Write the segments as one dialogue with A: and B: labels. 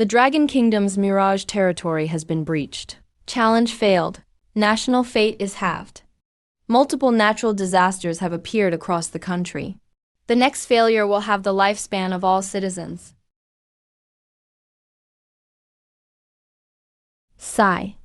A: The Dragon Kingdom's Mirage territory has been breached. Challenge failed. National fate is halved. Multiple natural disasters have appeared across the country. The next failure will have the lifespan of all citizens. Sigh.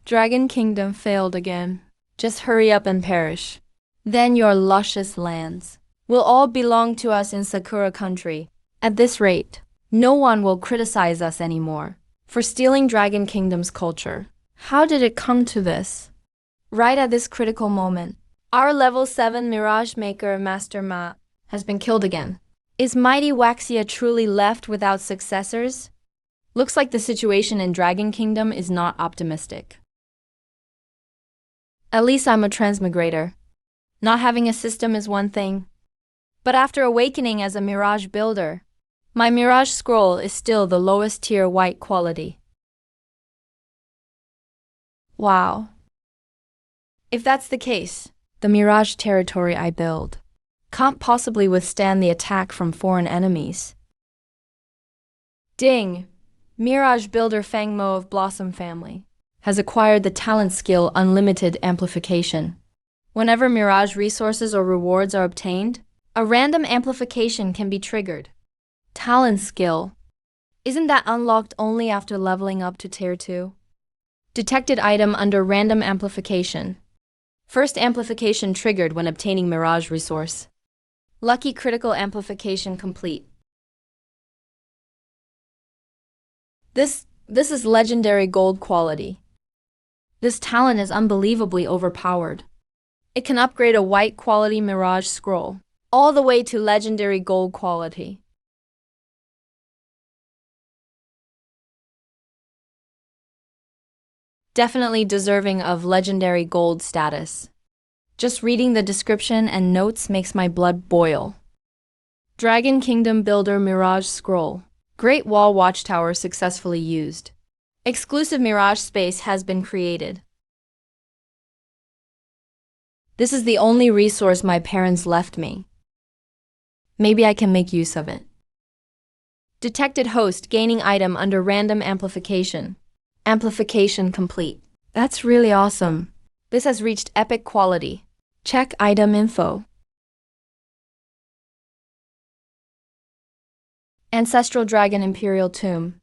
A: Dragon Kingdom failed again. Just hurry up and perish. Then your luscious lands will all belong to us in Sakura country. At this rate, no one will criticize us anymore for stealing Dragon Kingdom's culture. How did it come to this? Right at this critical moment, our level 7 Mirage Maker Master Ma has been killed again. Is mighty Waxia truly left without successors? Looks like the situation in Dragon Kingdom is not optimistic. At least I'm a transmigrator. Not having a system is one thing. But after awakening as a Mirage builder, my Mirage scroll is still the lowest tier white quality. Wow. If that's the case, the Mirage territory I build can't possibly withstand the attack from foreign enemies. Ding! Mirage builder Fang Mo of Blossom family has acquired the talent skill Unlimited Amplification. Whenever Mirage resources or rewards are obtained, a random amplification can be triggered. Talent skill. Isn't that unlocked only after leveling up to Tier 2? Detected item under Random Amplification. First amplification triggered when obtaining Mirage resource. Lucky critical amplification complete. This is legendary gold quality. This talent is unbelievably overpowered. It can upgrade a white quality Mirage scroll all the way to legendary gold quality. Definitely deserving of legendary gold status. Just reading the description and notes makes my blood boil. Dragon Kingdom Builder Mirage Scroll. Great Wall Watchtower successfully used. Exclusive Mirage space has been created. This is the only resource my parents left me. Maybe I can make use of it. Detected host gaining item under Random Amplification. Amplification complete. That's really awesome. This has reached epic quality. Check item info. Ancestral Dragon Imperial Tomb.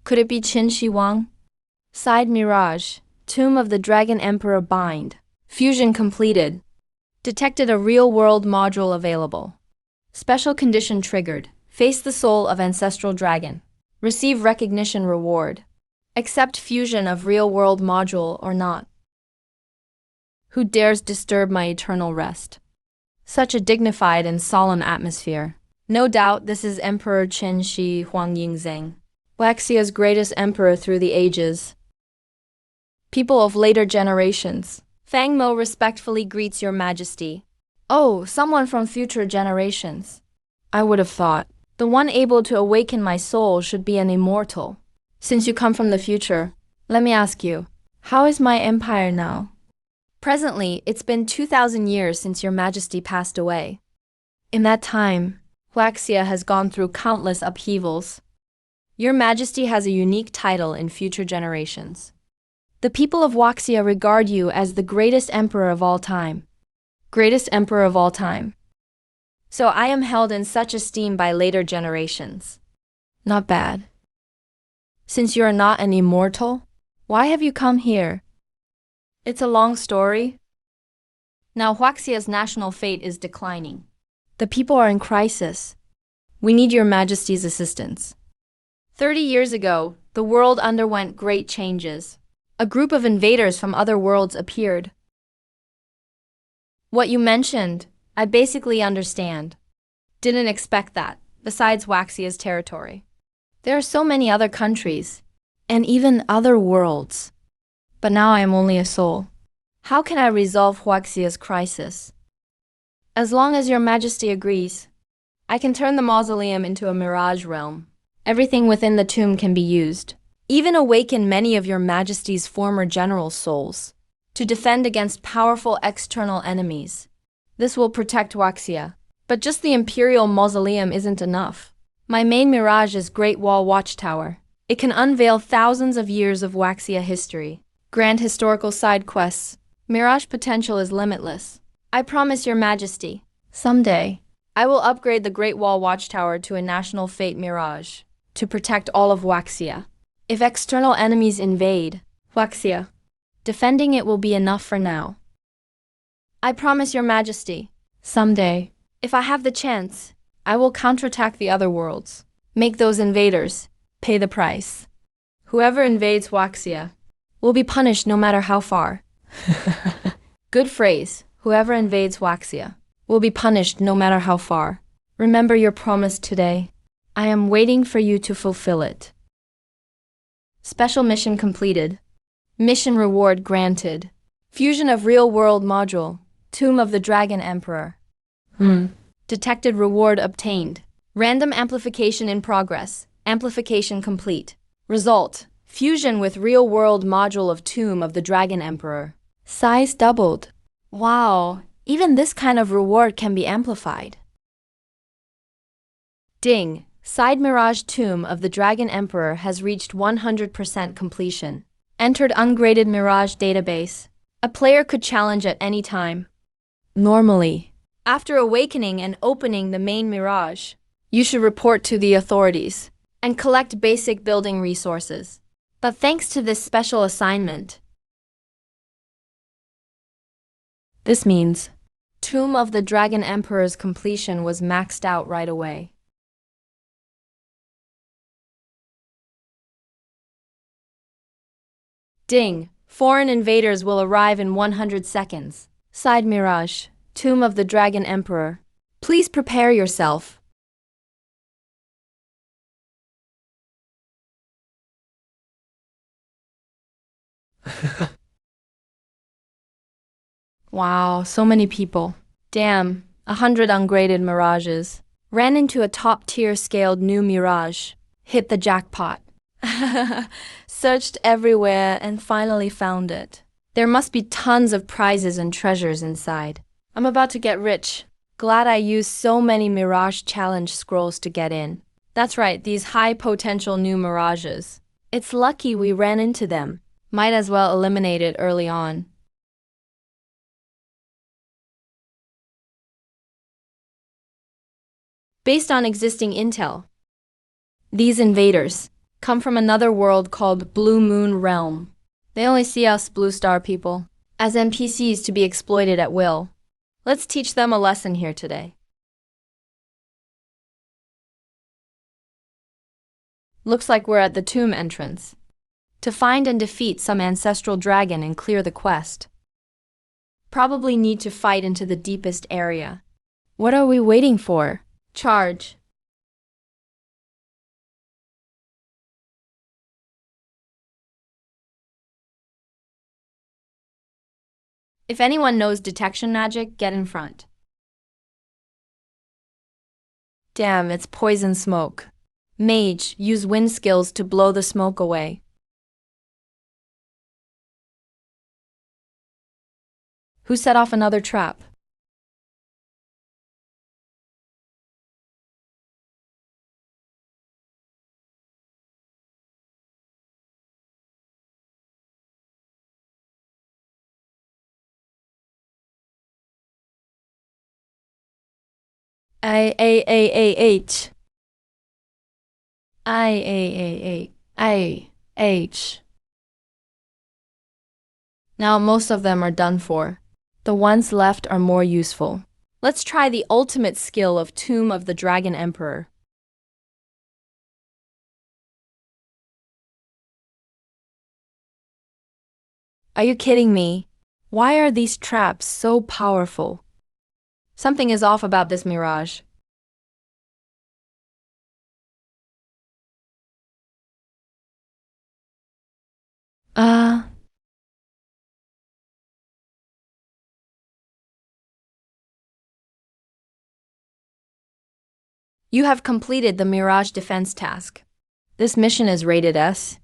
A: Could it be Qin Shi Huang? Side Mirage. Tomb of the Dragon Emperor Bind. Fusion completed. Detected a real-world module available. Special condition triggered. Face the soul of Ancestral Dragon. Receive recognition reward. Accept fusion of real-world module or not. Who dares disturb my eternal rest? Such a dignified and solemn atmosphere. No doubt this is Emperor Qin Shi Huang Yingzeng, Waxia's greatest emperor through the ages. People of later generations, Fang Mo respectfully greets your majesty. Oh, someone from future generations. I would have thought, the one able to awaken my soul should be an immortal. Since you come from the future, let me ask you, how is my empire now? Presently, it's been 2,000 years since your majesty passed away. In that time, Waxia has gone through countless upheavals. Your majesty has a unique title in future generations. The people of Waxia regard you as the greatest emperor of all time. Greatest emperor of all time. So I am held in such esteem by later generations. Not bad. Since you are not an immortal, why have you come here? It's a long story. Now Huaxia's national fate is declining. The people are in crisis. We need your majesty's assistance. 30 years ago, the world underwent great changes. A group of invaders from other worlds appeared. What you mentioned, I basically understand. Didn't expect that, besides Waxia's territory. There are so many other countries, and even other worlds. But now I am only a soul. How can I resolve Huaxia's crisis? As long as your majesty agrees, I can turn the mausoleum into a mirage realm. Everything within the tomb can be used. Even awaken many of your majesty's former general souls to defend against powerful external enemies. This will protect Huaxia. But just the imperial mausoleum isn't enough. My main mirage is Great Wall Watchtower. It can unveil thousands of years of Waxia history. Grand historical side quests. Mirage potential is limitless. I promise your majesty, someday, I will upgrade the Great Wall Watchtower to a national fate mirage to protect all of Waxia. If external enemies invade Waxia, defending it will be enough for now. I promise your majesty, someday, if I have the chance, I will counterattack the other worlds. Make those invaders pay the price. Whoever invades Waxia will be punished no matter how far. Good phrase. Whoever invades Waxia will be punished no matter how far. Remember your promise today. I am waiting for you to fulfill it. Special mission completed. Mission reward granted. Fusion of real-world module. Tomb of the Dragon Emperor. Detected reward obtained. Random amplification in progress. Amplification complete. Result. Fusion with real-world module of Tomb of the Dragon Emperor. Size doubled. Wow, even this kind of reward can be amplified. Ding! Side Mirage Tomb of the Dragon Emperor has reached 100% completion. Entered ungraded Mirage database. A player could challenge at any time. Normally, after awakening and opening the main Mirage, you should report to the authorities and collect basic building resources. But thanks to this special assignment, this means Tomb of the Dragon Emperor's completion was maxed out right away. Ding! Foreign invaders will arrive in 100 seconds. Side Mirage, Tomb of the Dragon Emperor. Please prepare yourself. Wow, so many people. Damn, 100 ungraded mirages. Ran into a top-tier scaled new mirage. Hit the jackpot. Searched everywhere and finally found it. There must be tons of prizes and treasures inside. I'm about to get rich. Glad I used so many Mirage Challenge scrolls to get in. That's right, these high-potential new mirages. It's lucky we ran into them. Might as well eliminate it early on. Based on existing intel, these invaders come from another world called Blue Moon Realm. They only see us Blue Star people as NPCs to be exploited at will. Let's teach them a lesson here today. Looks like we're at the tomb entrance. To find and defeat some ancestral dragon and clear the quest. Probably need to fight into the deepest area. What are we waiting for? Charge. If anyone knows detection magic, get in front. Damn, it's poison smoke. Mage, use wind skills to blow the smoke away. Who set off another trap? I-A-A-A-H. I-A-A-A-I-H. Now most of them are done for. The ones left are more useful. Let's try the ultimate skill of Tomb of the Dragon Emperor. Are you kidding me? Why are these traps so powerful? Something is off about this mirage. You have completed the Mirage Defense task. This mission is rated S.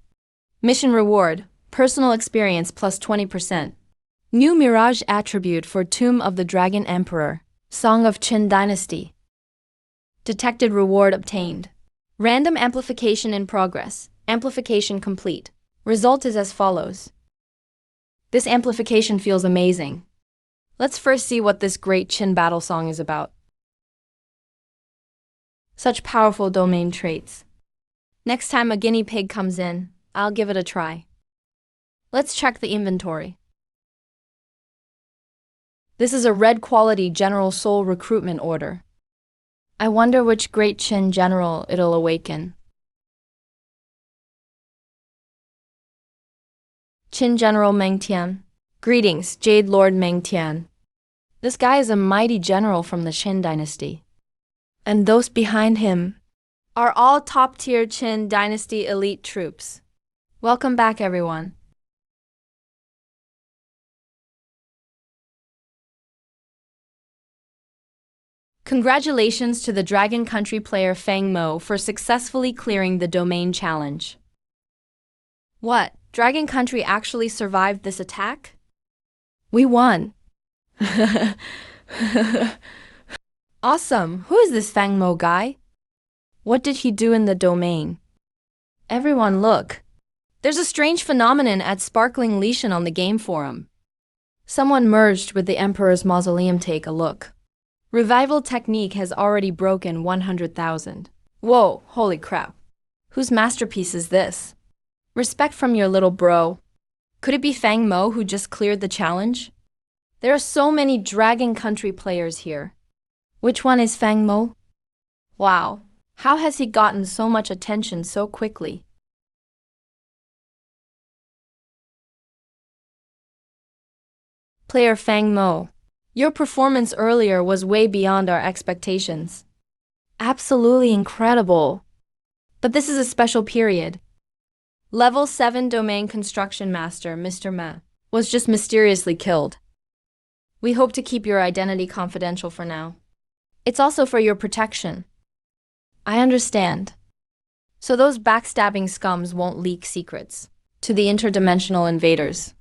A: Mission reward, personal experience plus 20%. New Mirage attribute for Tomb of the Dragon Emperor, Song of Qin Dynasty. Detected reward obtained. Random amplification in progress. Amplification complete. Result is as follows. This amplification feels amazing. Let's first see what this great Qin battle song is about. Such powerful domain traits. Next time a guinea pig comes in, I'll give it a try. Let's check the inventory. This is a red quality General Soul recruitment order. I wonder which great Qin general it'll awaken. Qin General Meng Tian. Greetings, Jade Lord Meng Tian. This guy is a mighty general from the Qin dynasty. And those behind him are all top-tier Qin dynasty elite troops. Welcome back, everyone. Congratulations to the Dragon Country player Fang Mo for successfully clearing the domain challenge. What? Dragon Country actually survived this attack? We won. Awesome. Who is this Fang Mo guy? What did he do in the domain? Everyone look. There's a strange phenomenon at Sparkling Lesion on the game forum. Someone merged with the Emperor's Mausoleum. Take a look. Revival technique has already broken 100,000. Whoa, holy crap. Whose masterpiece is this? Respect from your little bro. Could it be Fang Mo who just cleared the challenge? There are so many Dragon Country players here. Which one is Fang Mo? Wow, how has he gotten so much attention so quickly? Player Fang Mo. Your performance earlier was way beyond our expectations. Absolutely incredible. But this is a special period. Level 7 Domain Construction Master, Mr. Ma, was just mysteriously killed. We hope to keep your identity confidential for now. It's also for your protection. I understand. So those backstabbing scums won't leak secrets to the interdimensional invaders.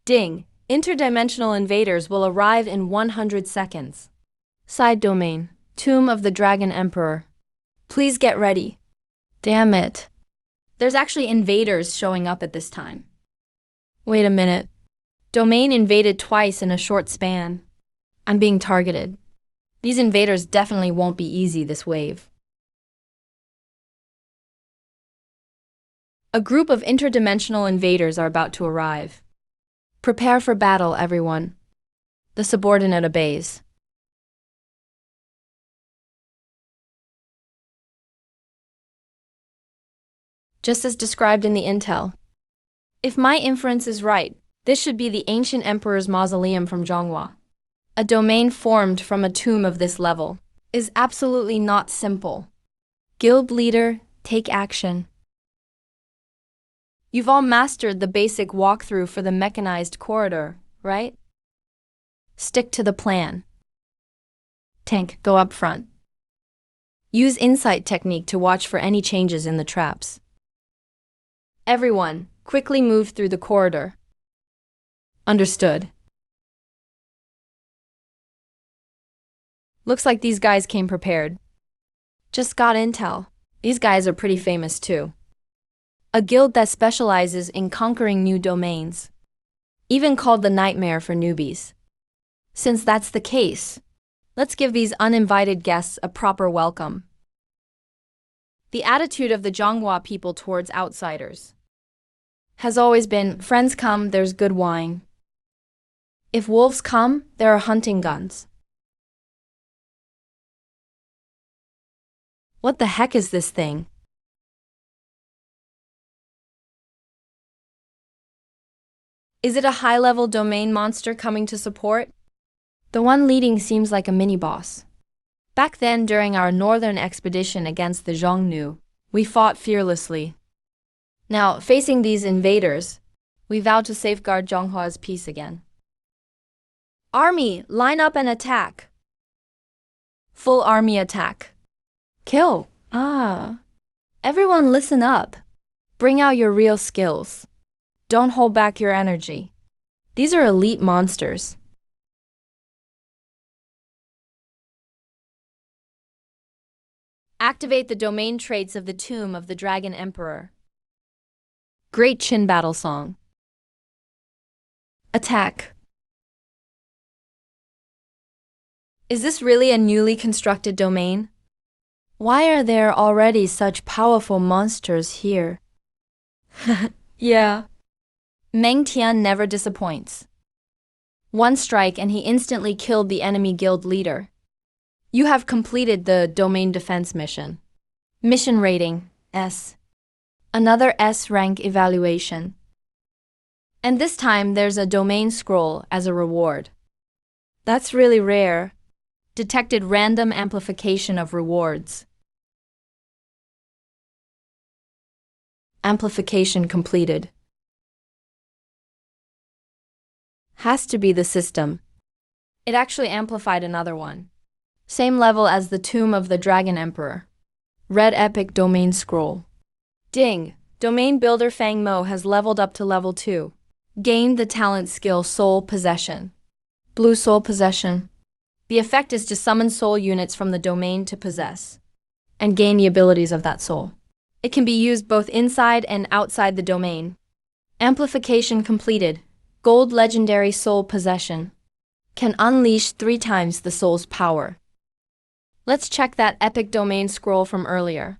A: Ding! Interdimensional invaders will arrive in 100 seconds. Side domain, Tomb of the Dragon Emperor. Please get ready. Damn it. There's actually invaders showing up at this time. Wait a minute. Domain invaded twice in a short span. I'm being targeted. These invaders definitely won't be easy this wave. A group of interdimensional invaders are about to arrive. Prepare for battle, everyone. The subordinate obeys. Just as described in the intel. If my inference is right, this should be the ancient emperor's mausoleum from Zhonghua. A domain formed from a tomb of this level is absolutely not simple. Guild leader, take action. You've all mastered the basic walkthrough for the mechanized corridor, right? Stick to the plan. Tank, go up front. Use insight technique to watch for any changes in the traps. Everyone, quickly move through the corridor. Understood. Looks like these guys came prepared. Just got intel. These guys are pretty famous too. A guild that specializes in conquering new domains. Even called the Nightmare for newbies. Since that's the case, let's give these uninvited guests a proper welcome. The attitude of the Zhonghua people towards outsiders has always been, friends come, there's good wine. If wolves come, there are hunting guns. What the heck is this thing? Is it a high-level domain monster coming to support? The one leading seems like a mini-boss. Back then, during our northern expedition against the Zhongnu, we fought fearlessly. Now, facing these invaders, we vowed to safeguard Zhonghua's peace again. Army, line up and attack. Full army attack. Kill. Everyone listen up. Bring out your real skills. Don't hold back your energy. These are elite monsters. Activate the domain traits of the Tomb of the Dragon Emperor. Great Qin battle song. Attack. Is this really a newly constructed domain? Why are there already such powerful monsters here? Yeah. Meng Tian never disappoints. One strike and he instantly killed the enemy guild leader. You have completed the domain defense mission. Mission rating, S. Another S rank evaluation. And this time there's a domain scroll as a reward. That's really rare. Detected random amplification of rewards. Amplification completed. Has to be the system. It actually amplified another one. Same level as the Tomb of the Dragon Emperor. Red Epic Domain Scroll. Ding! Domain Builder Fang Mo has leveled up to level 2. Gained the talent skill Soul Possession. Blue Soul Possession. The effect is to summon soul units from the domain to possess, and gain the abilities of that soul. It can be used both inside and outside the domain. Amplification completed. Gold Legendary Soul Possession. Can unleash 3 times the soul's power. Let's check that epic domain scroll from earlier.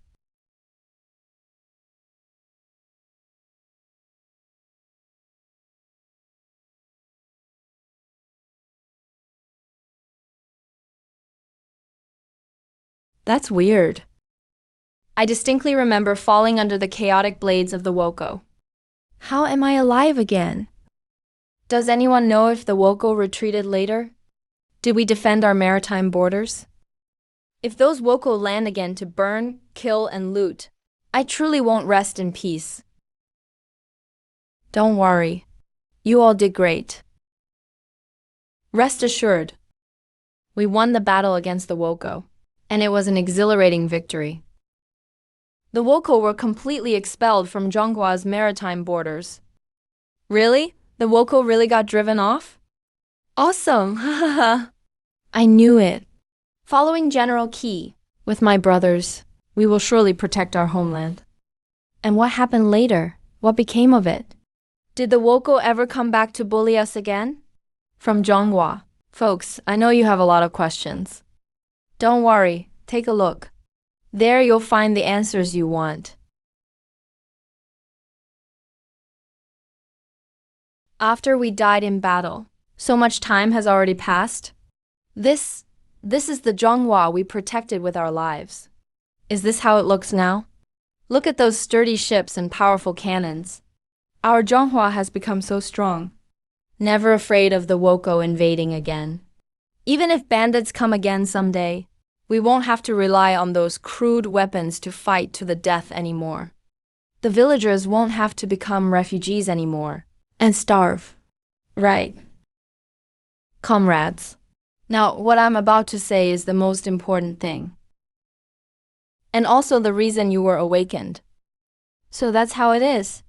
A: That's weird. I distinctly remember falling under the chaotic blades of the Woko. How am I alive again? Does anyone know if the Woko retreated later? Did we defend our maritime borders? If those Woko land again to burn, kill, and loot, I truly won't rest in peace. Don't worry. You all did great. Rest assured. We won the battle against the Woko, and it was an exhilarating victory. The Woko were completely expelled from Zhonghua's maritime borders. Really? The Woko really got driven off? Awesome! Hahaha. I knew it. Following General Qi, with my brothers, we will surely protect our homeland. And what happened later? What became of it? Did the Woko ever come back to bully us again? From Zhonghua. Folks, I know you have a lot of questions. Don't worry, take a look. There you'll find the answers you want. After we died in battle, so much time has already passed. This is the Zhonghua we protected with our lives. Is this how it looks now? Look at those sturdy ships and powerful cannons. Our Zhonghua has become so strong. Never afraid of the Woko invading again. Even if bandits come again someday, we won't have to rely on those crude weapons to fight to the death anymore. The villagers won't have to become refugees anymore and starve. Right. Comrades. Now, what I'm about to say is the most important thing. And also the reason you were awakened. So that's how it is.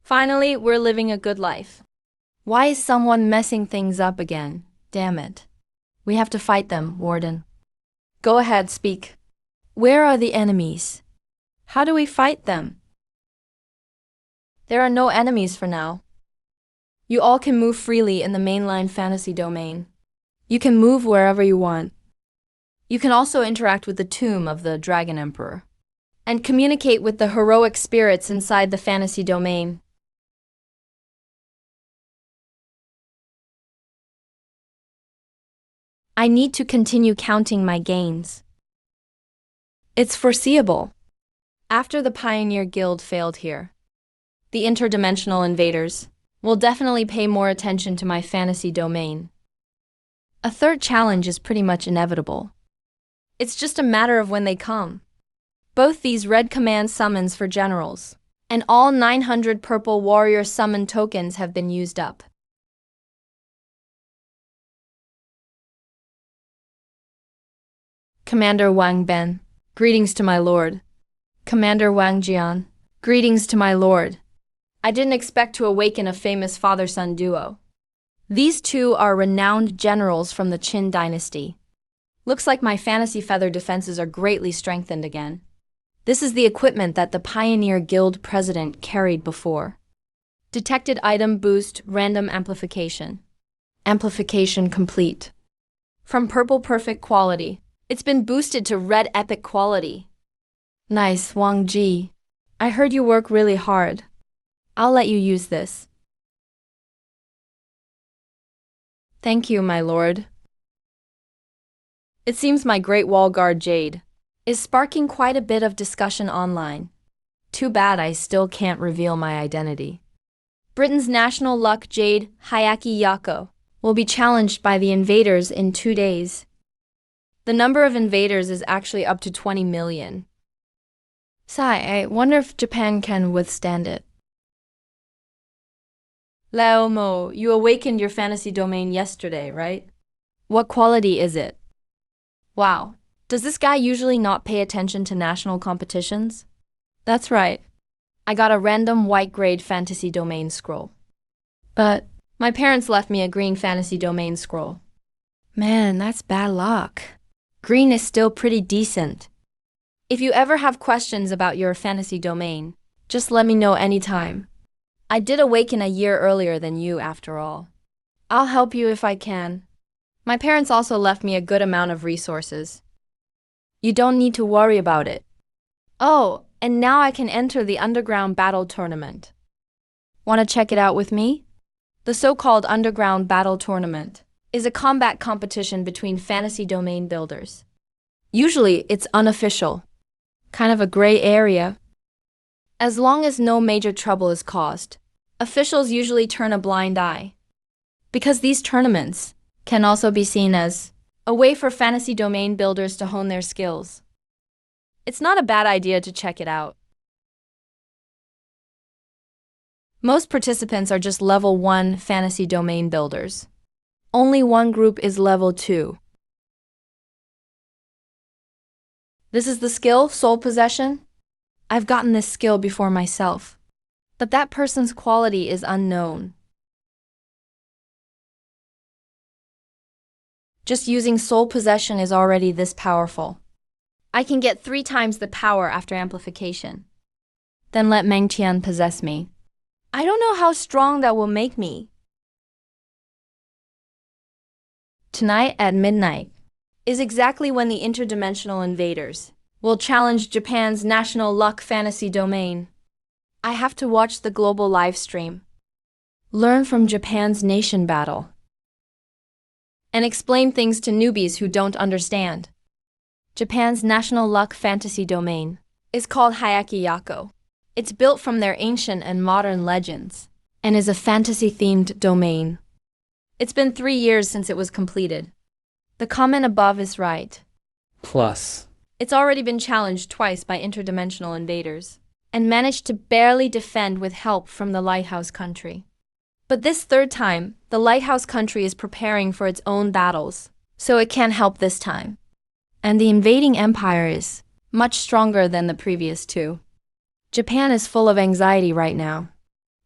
A: Finally, we're living a good life. Why is someone messing things up again? Damn it. We have to fight them, Warden. Go ahead, speak. Where are the enemies? How do we fight them? There are no enemies for now. You all can move freely in the mainline fantasy domain. You can move wherever you want. You can also interact with the Tomb of the Dragon Emperor and communicate with the heroic spirits inside the fantasy domain. I need to continue counting my gains. It's foreseeable. After the Pioneer Guild failed here, the interdimensional invaders will definitely pay more attention to my fantasy domain. A third challenge is pretty much inevitable. It's just a matter of when they come. Both these red command summons for generals, and all 900 purple warrior summon tokens have been used up. Commander Wang Ben, greetings to my lord. Commander Wang Jian, greetings to my lord. I didn't expect to awaken a famous father-son duo. These two are renowned generals from the Qin dynasty. Looks like my fantasy feather defenses are greatly strengthened again. This is the equipment that the Pioneer Guild president carried before. Detected item boost random amplification. Amplification complete. From purple perfect quality, it's been boosted to red epic quality. Nice, Wang Ji. I heard you work really hard. I'll let you use this. Thank you, my lord. It seems my Great Wall Guard Jade is sparking quite a bit of discussion online. Too bad I still can't reveal my identity. Britain's national luck Jade, Hayaki Yako, will be challenged by the invaders in 2 days. The number of invaders is actually up to 20 million. I wonder if Japan can withstand it. Lao Mo, you awakened your fantasy domain yesterday, right? What quality is it? Wow, does this guy usually not pay attention to national competitions? That's right. I got a random white grade fantasy domain scroll. But my parents left me a green fantasy domain scroll. Man, that's bad luck. Green is still pretty decent. If you ever have questions about your fantasy domain, just let me know anytime. I did awaken a year earlier than you after all. I'll help you if I can. My parents also left me a good amount of resources. You don't need to worry about it. Oh, and now I can enter the Underground Battle Tournament. Want to check it out with me? The so-called Underground Battle Tournament is a combat competition between fantasy domain builders. Usually, it's unofficial, kind of a gray area. As long as no major trouble is caused, officials usually turn a blind eye. Because these tournaments can also be seen as a way for fantasy domain builders to hone their skills. It's not a bad idea to check it out. Most participants are just level 1 fantasy domain builders. Only one group is level 2. This is the skill, Soul Possession. I've gotten this skill before myself, but that person's quality is unknown. Just using Soul Possession is already this powerful. I can get 3 times the power after amplification. Then let Meng Tian possess me. I don't know how strong that will make me. Tonight at midnight is exactly when the interdimensional invaders will challenge Japan's national luck fantasy domain. I have to watch the global live stream, learn from Japan's nation battle, and explain things to newbies who don't understand. Japan's national luck fantasy domain is called Hayaki Yako. It's built from their ancient and modern legends and is a fantasy-themed domain. It's been 3 years since it was completed. The comment above is right.
B: Plus,
A: It's already been challenged twice by interdimensional invaders and managed to barely defend with help from the lighthouse country. But this 3rd time, the lighthouse country is preparing for its own battles, so it can't help this time. And the invading empire is much stronger than the previous 2. Japan is full of anxiety right now.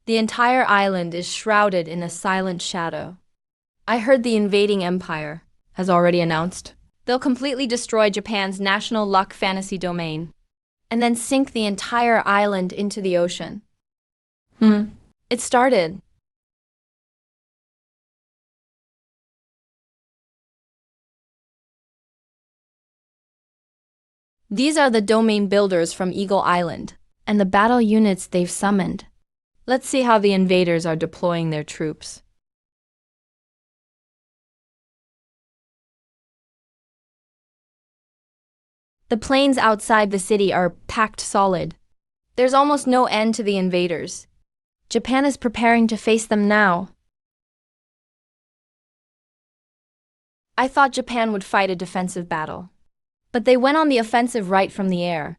A: The entire island is shrouded in a silent shadow. I heard the invading empire has already announced they'll completely destroy Japan's national luck fantasy domain and then sink the entire island into the ocean. It started. These are the domain builders from Eagle Island and the battle units they've summoned. Let's see how the invaders are deploying their troops. The plains outside the city are packed solid. There's almost no end to the invaders. Japan is preparing to face them now. I thought Japan would fight a defensive battle, but they went on the offensive right from the air.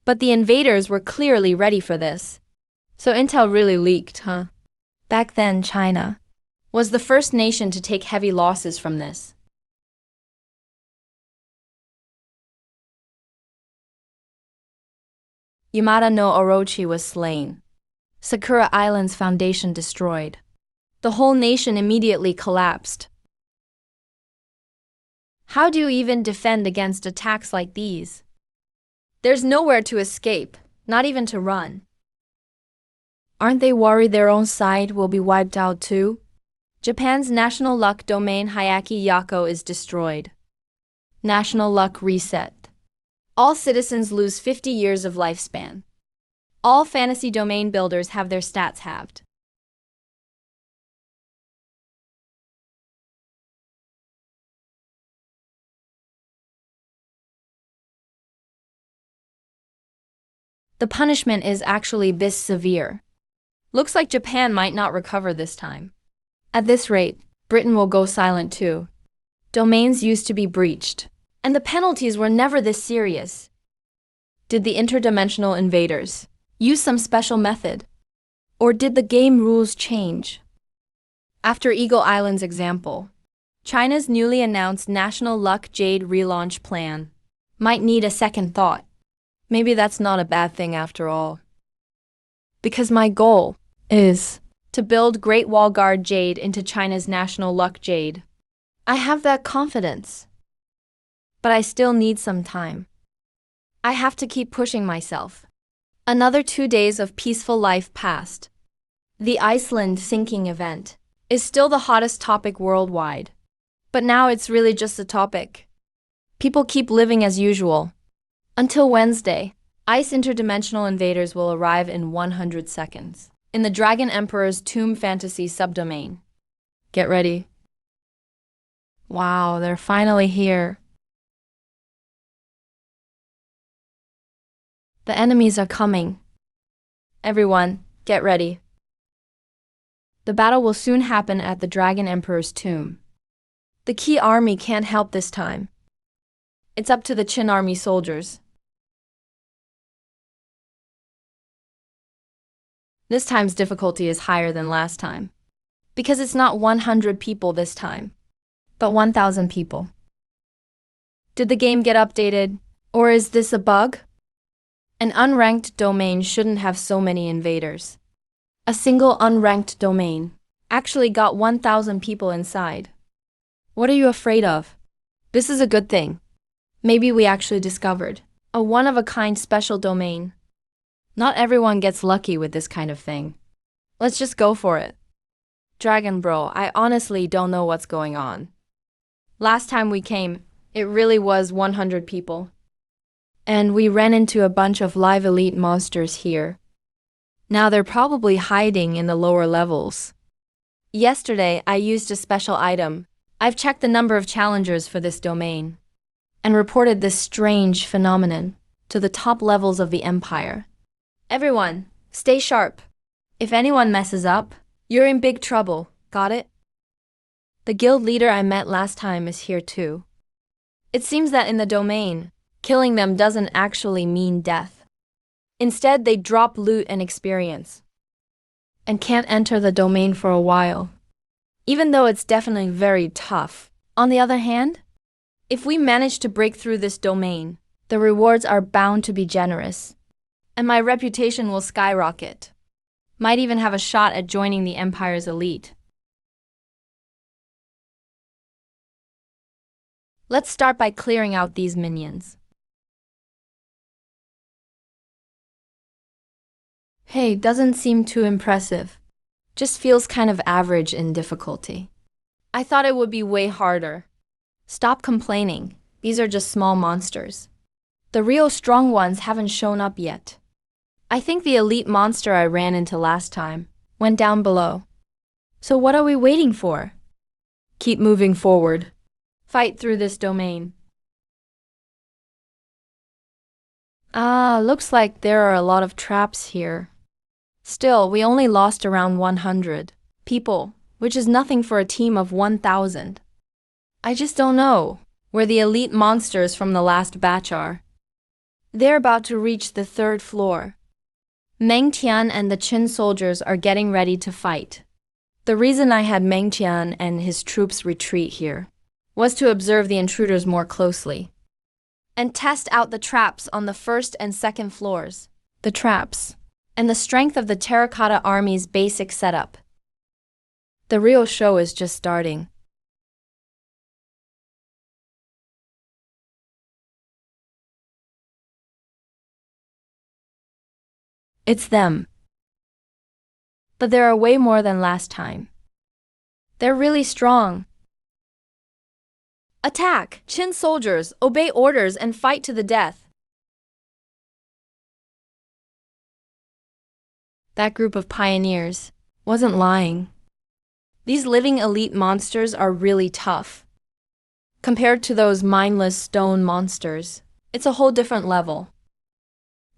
A: But the invaders were clearly ready for this. So intel really leaked, huh? Back then, China was the first nation to take heavy losses from this. Yamada no Orochi was slain. Sakura Island's foundation destroyed. The whole nation immediately collapsed. How do you even defend against attacks like these? There's nowhere to escape, not even to run. Aren't they worried their own side will be wiped out too? Japan's national luck domain Hyakki Yako is destroyed. National luck reset. All citizens lose 50 years of lifespan. All fantasy domain builders have their stats halved. The punishment is actually this severe. Looks like Japan might not recover this time. At this rate, Britain will go silent too. Domains used to be breached, and the penalties were never this serious. Did the interdimensional invaders use some special method? Or did the game rules change? After Eagle Island's example, China's newly announced National Luck Jade relaunch plan might need a second thought. Maybe that's not a bad thing after all. Because my goal is to build Great Wall Guard Jade into China's National Luck Jade. I have that confidence. But I still need some time. I have to keep pushing myself. Another 2 days of peaceful life passed. The Iceland sinking event is still the hottest topic worldwide. But now it's really just a topic. People keep living as usual. Until Wednesday, ice interdimensional invaders will arrive in 100 seconds in the Dragon Emperor's Tomb Fantasy subdomain. Get ready. Wow, they're finally here. The enemies are coming. Everyone, get ready. The battle will soon happen at the Dragon Emperor's tomb. The Key Army can't help this time. It's up to the Qin Army soldiers. This time's difficulty is higher than last time. Because it's not 100 people this time, but 1,000 people. Did the game get updated, or is this a bug? An unranked domain shouldn't have so many invaders. A single unranked domain actually got 1,000 people inside. What are you afraid of? This is a good thing. Maybe we actually discovered a one-of-a-kind special domain. Not everyone gets lucky with this kind of thing. Let's just go for it. Dragon Bro, I honestly don't know what's going on. Last time we came, it really was 100 people. And we ran into a bunch of live elite monsters here. Now they're probably hiding in the lower levels. Yesterday, I used a special item. I've checked the number of challengers for this domain and reported this strange phenomenon to the top levels of the Empire. Everyone, stay sharp. If anyone messes up, you're in big trouble, got it? The guild leader I met last time is here too. It seems that in the domain, killing them doesn't actually mean death. Instead, they drop loot and experience, and can't enter the domain for a while. Even though it's definitely very tough. On the other hand, if we manage to break through this domain, the rewards are bound to be generous, and my reputation will skyrocket. Might even have a shot at joining the Empire's elite. Let's start by clearing out these minions. Hey, doesn't seem too impressive. Just feels kind of average in difficulty. I thought it would be way harder. Stop complaining. These are just small monsters. The real strong ones haven't shown up yet. I think the elite monster I ran into last time went down below. So what are we waiting for? Keep moving forward. Fight through this domain. Looks like there are a lot of traps here. Still, we only lost around 100 people, which is nothing for a team of 1,000. I just don't know where the elite monsters from the last batch are. They're about to reach the 3rd floor. Meng Tian and the Qin soldiers are getting ready to fight. The reason I had Meng Tian and his troops retreat here was to observe the intruders more closely and test out the traps on the 1st and 2nd floors. The traps and the strength of the Terracotta Army's basic setup. The real show is just starting. It's them. But there are way more than last time. They're really strong. Attack! Qin soldiers, obey orders and fight to the death. That group of pioneers wasn't lying. These living elite monsters are really tough. Compared to those mindless stone monsters, it's a whole different level.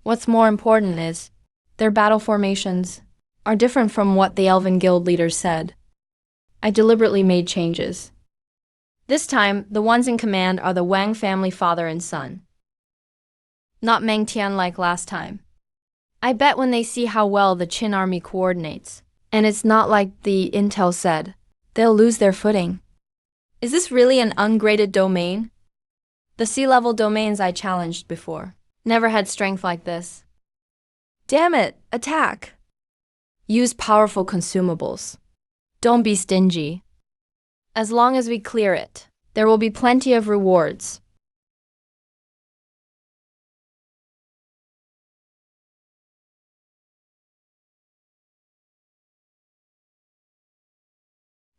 A: What's more important is, their battle formations are different from what the Elven Guild leaders said. I deliberately made changes. This time, the ones in command are the Wang family father and son. Not Meng Tian like last time. I bet when they see how well the Qin army coordinates, and it's not like the intel said, they'll lose their footing. Is this really an ungraded domain? The sea-level domains I challenged before never had strength like this. Damn it, attack! Use powerful consumables. Don't be stingy. As long as we clear it, there will be plenty of rewards.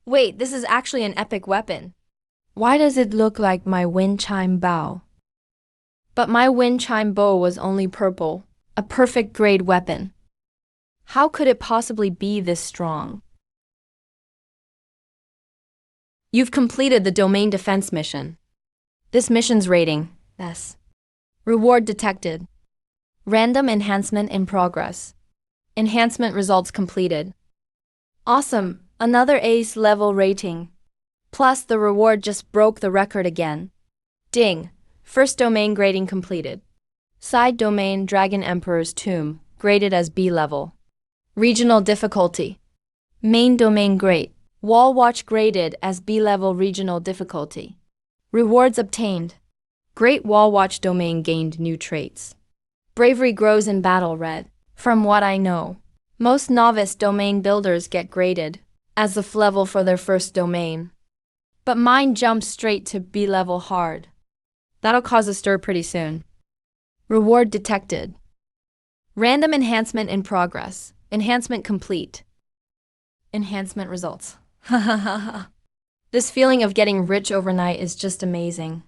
A: Wait, this is actually an epic weapon. Why does it look like my wind chime bow? But my wind chime bow was only purple, a perfect grade weapon. How could it possibly be this strong? You've completed the domain defense mission. This mission's rating, S. Reward detected. Random enhancement in progress. Enhancement results completed. Awesome, another ace level rating. Plus the reward just broke the record again. Ding, first domain grading completed. Side domain Dragon Emperor's Tomb, graded as B level. Regional difficulty. Main domain great. Wall Watch graded as B-level regional difficulty. Rewards obtained. Great Wall Watch domain gained new traits. Bravery grows in battle red. From what I know, most novice domain builders get graded as the level for their first domain. But mine jumps straight to B-level hard. That'll cause a stir pretty soon. Reward detected. Random enhancement in progress. Enhancement complete. Enhancement results. This feeling of getting rich overnight is just amazing.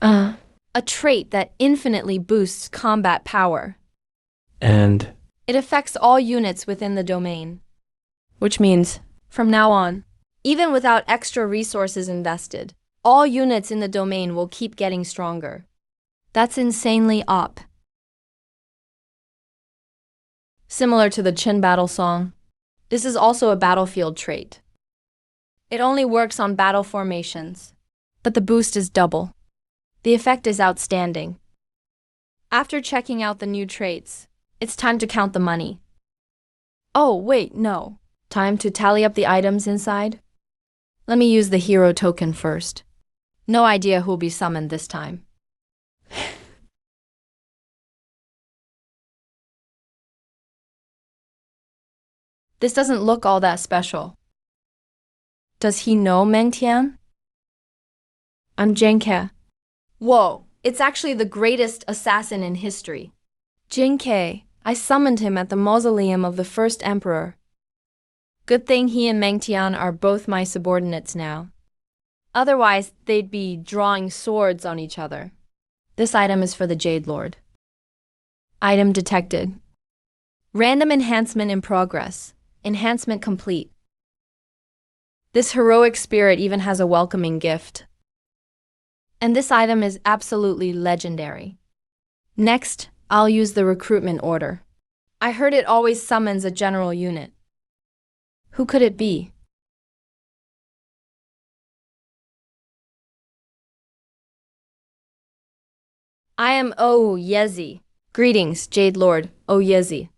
A: A trait that infinitely boosts combat power.
B: And
A: It affects all units within the domain. Which means, from now on, even without extra resources invested, all units in the domain will keep getting stronger. That's insanely OP. Similar to the Qin battle song, this is also a battlefield trait. It only works on battle formations, but the boost is double. The effect is outstanding. After checking out the new traits, it's time to count the money. Oh, wait, no. Time to tally up the items inside? Let me use the hero token first. No idea who'll be summoned this time. This doesn't look all that special. Does he know Meng Tian? I'm Jinke. Whoa, it's actually the greatest assassin in history. Jinke, I summoned him at the mausoleum of the first emperor. Good thing he and Meng Tian are both my subordinates now. Otherwise, they'd be drawing swords on each other. This item is for the Jade Lord. Item detected. Random enhancement in progress. Enhancement complete. This heroic spirit even has a welcoming gift. And this item is absolutely legendary. Next, I'll use the recruitment order. I heard it always summons a general unit. Who could it be? I am Yezi. Greetings, Jade Lord, Yezi.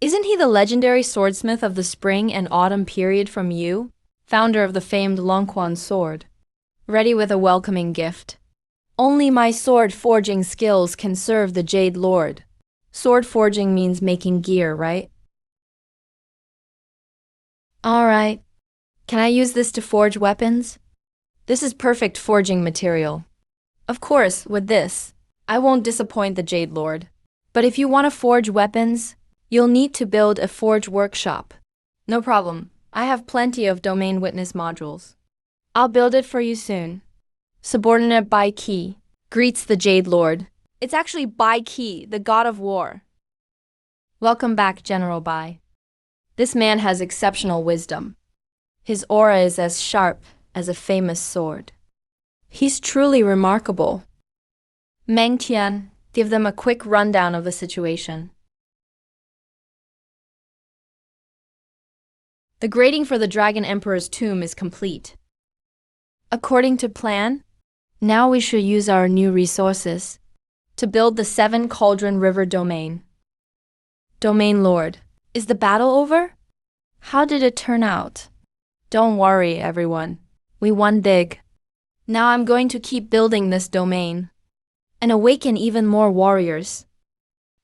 A: Isn't he the legendary swordsmith of the spring and autumn period from Yu, founder of the famed Longquan sword? Ready with a welcoming gift. Only my sword forging skills can serve the Jade Lord. Sword forging means making gear, right? Alright. Can I use this to forge weapons? This is perfect forging material. Of course, with this, I won't disappoint the Jade Lord. But if you want to forge weapons, you'll need to build a forge workshop. No problem. I have plenty of domain witness modules. I'll build it for you soon. Subordinate Bai Qi greets the Jade Lord. It's actually Bai Qi, the god of war. Welcome back, General Bai. This man has exceptional wisdom. His aura is as sharp as a famous sword. He's truly remarkable. Meng Tian, give them a quick rundown of the situation. The grading for the Dragon Emperor's tomb is complete. According to plan, now we should use our new resources to build the 7 Cauldron River domain. Domain Lord, is the battle over? How did it turn out? Don't worry, everyone. We won big. Now I'm going to keep building this domain and awaken even more warriors.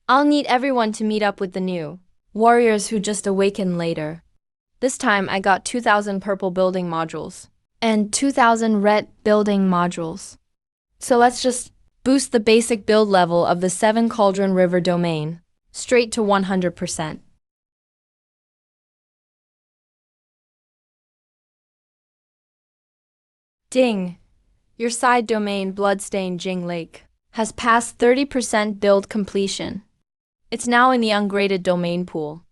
A: I'll need everyone to meet up with the new warriors who just awaken later. This time I got 2,000 purple building modules and 2,000 red building modules. So let's just boost the basic build level of the 7 Cauldron River domain straight to 100%. Ding! Your side domain Bloodstained Jing Lake has passed 30% build completion. It's now in the ungraded domain pool.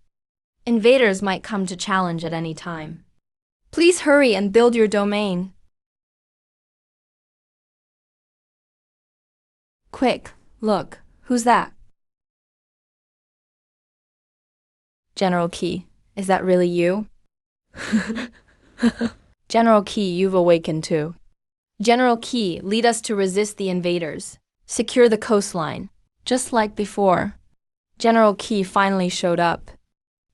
A: Invaders might come to challenge at any time. Please hurry and build your domain. Quick, look, who's that? General Qi, is that really you? General Qi, you've awakened too. General Qi, lead us to resist the invaders. Secure the coastline, just like before. General Qi finally showed up.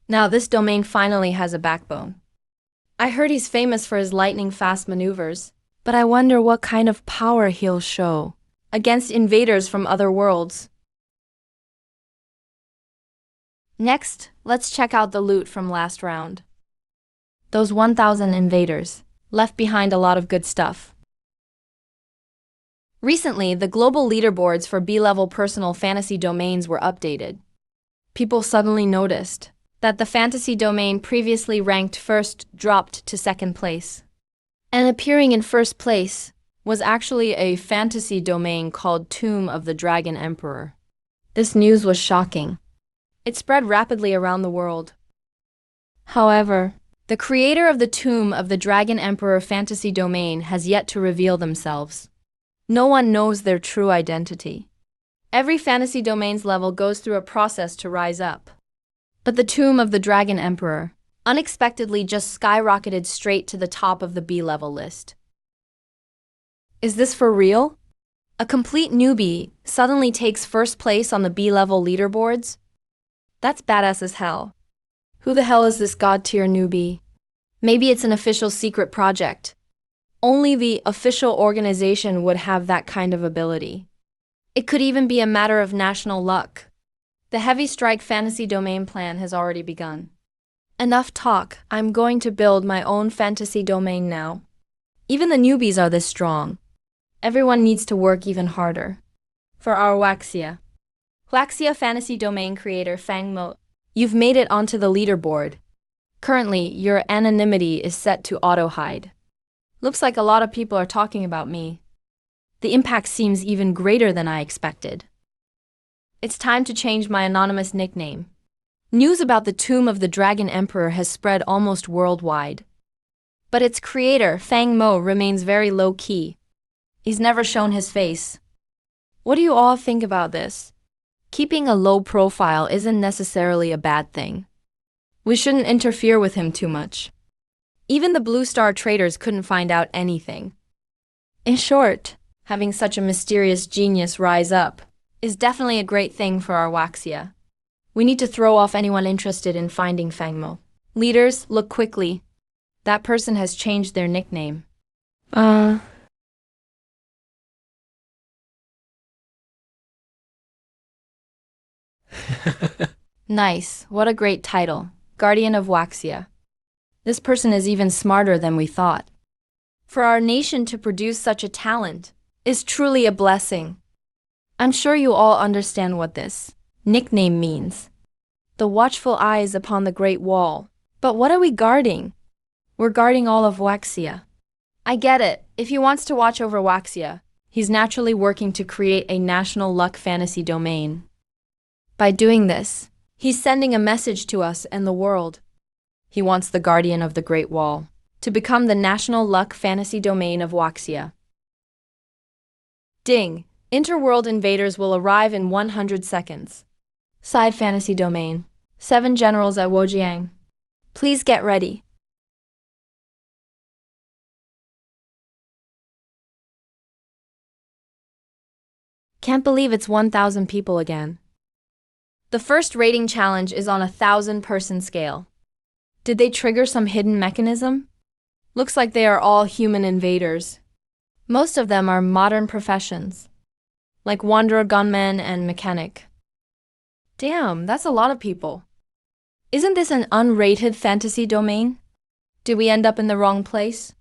A: Now this domain finally has a backbone. I heard he's famous for his lightning-fast maneuvers, but I wonder what kind of power he'll show against invaders from other worlds. Next, let's check out the loot from last round. Those 1,000 invaders left behind a lot of good stuff. Recently, the global leaderboards for B-level personal fantasy domains were updated. People suddenly noticed that the fantasy domain previously ranked first dropped to second place. And appearing in first place was actually a fantasy domain called Tomb of the Dragon Emperor. This news was shocking. It spread rapidly around the world. However, the creator of the Tomb of the Dragon Emperor fantasy domain has yet to reveal themselves. No one knows their true identity. Every fantasy domain's level goes through a process to rise up. But the Tomb of the Dragon Emperor unexpectedly just skyrocketed straight to the top of the B-level list. Is this for real? A complete newbie suddenly takes first place on the B-level leaderboards? That's badass as hell. Who the hell is this god-tier newbie? Maybe it's an official secret project. Only the official organization would have that kind of ability. It could even be a matter of national luck. The Heavy Strike fantasy domain plan has already begun. Enough talk, I'm going to build my own fantasy domain now. Even the newbies are this strong. Everyone needs to work even harder. For our Waxia. Waxia fantasy domain creator Fang Mo, you've made it onto the leaderboard. Currently, your anonymity is set to auto-hide. Looks like a lot of people are talking about me. The impact seems even greater than I expected. It's time to change my anonymous nickname. News about the Tomb of the Dragon Emperor has spread almost worldwide. But its creator, Fang Mo, remains very low-key. He's never shown his face. What do you all think about this? Keeping a low profile isn't necessarily a bad thing. We shouldn't interfere with him too much. Even the Blue Star traders couldn't find out anything. In short, having such a mysterious genius rise up is definitely a great thing for our Waxia. We need to throw off anyone interested in finding Fang Mo. Leaders, look quickly. That person has changed their nickname. Nice, what a great title. Guardian of Waxia. This person is even smarter than we thought. For our nation to produce such a talent is truly a blessing. I'm sure you all understand what this Nickname means the watchful eyes upon the Great Wall. But what are we guarding? We're guarding all of Waxia. I get it. If he wants to watch over Waxia, he's naturally working to create a national luck fantasy domain. By doing this, he's sending a message to us and the world. He wants the guardian of the Great Wall to become the national luck fantasy domain of Waxia. Ding! Interworld invaders will arrive in 100 seconds. Side fantasy domain. 7 generals at Wojiang. Please get ready. Can't believe it's 1,000 people again. The first rating challenge is on a 1,000-person scale. Did they trigger some hidden mechanism? Looks like they are all human invaders. Most of them are modern professions, like wanderer, gunman, and mechanic. Damn, that's a lot of people. Isn't this an unrated fantasy domain? Did we end up in the wrong place?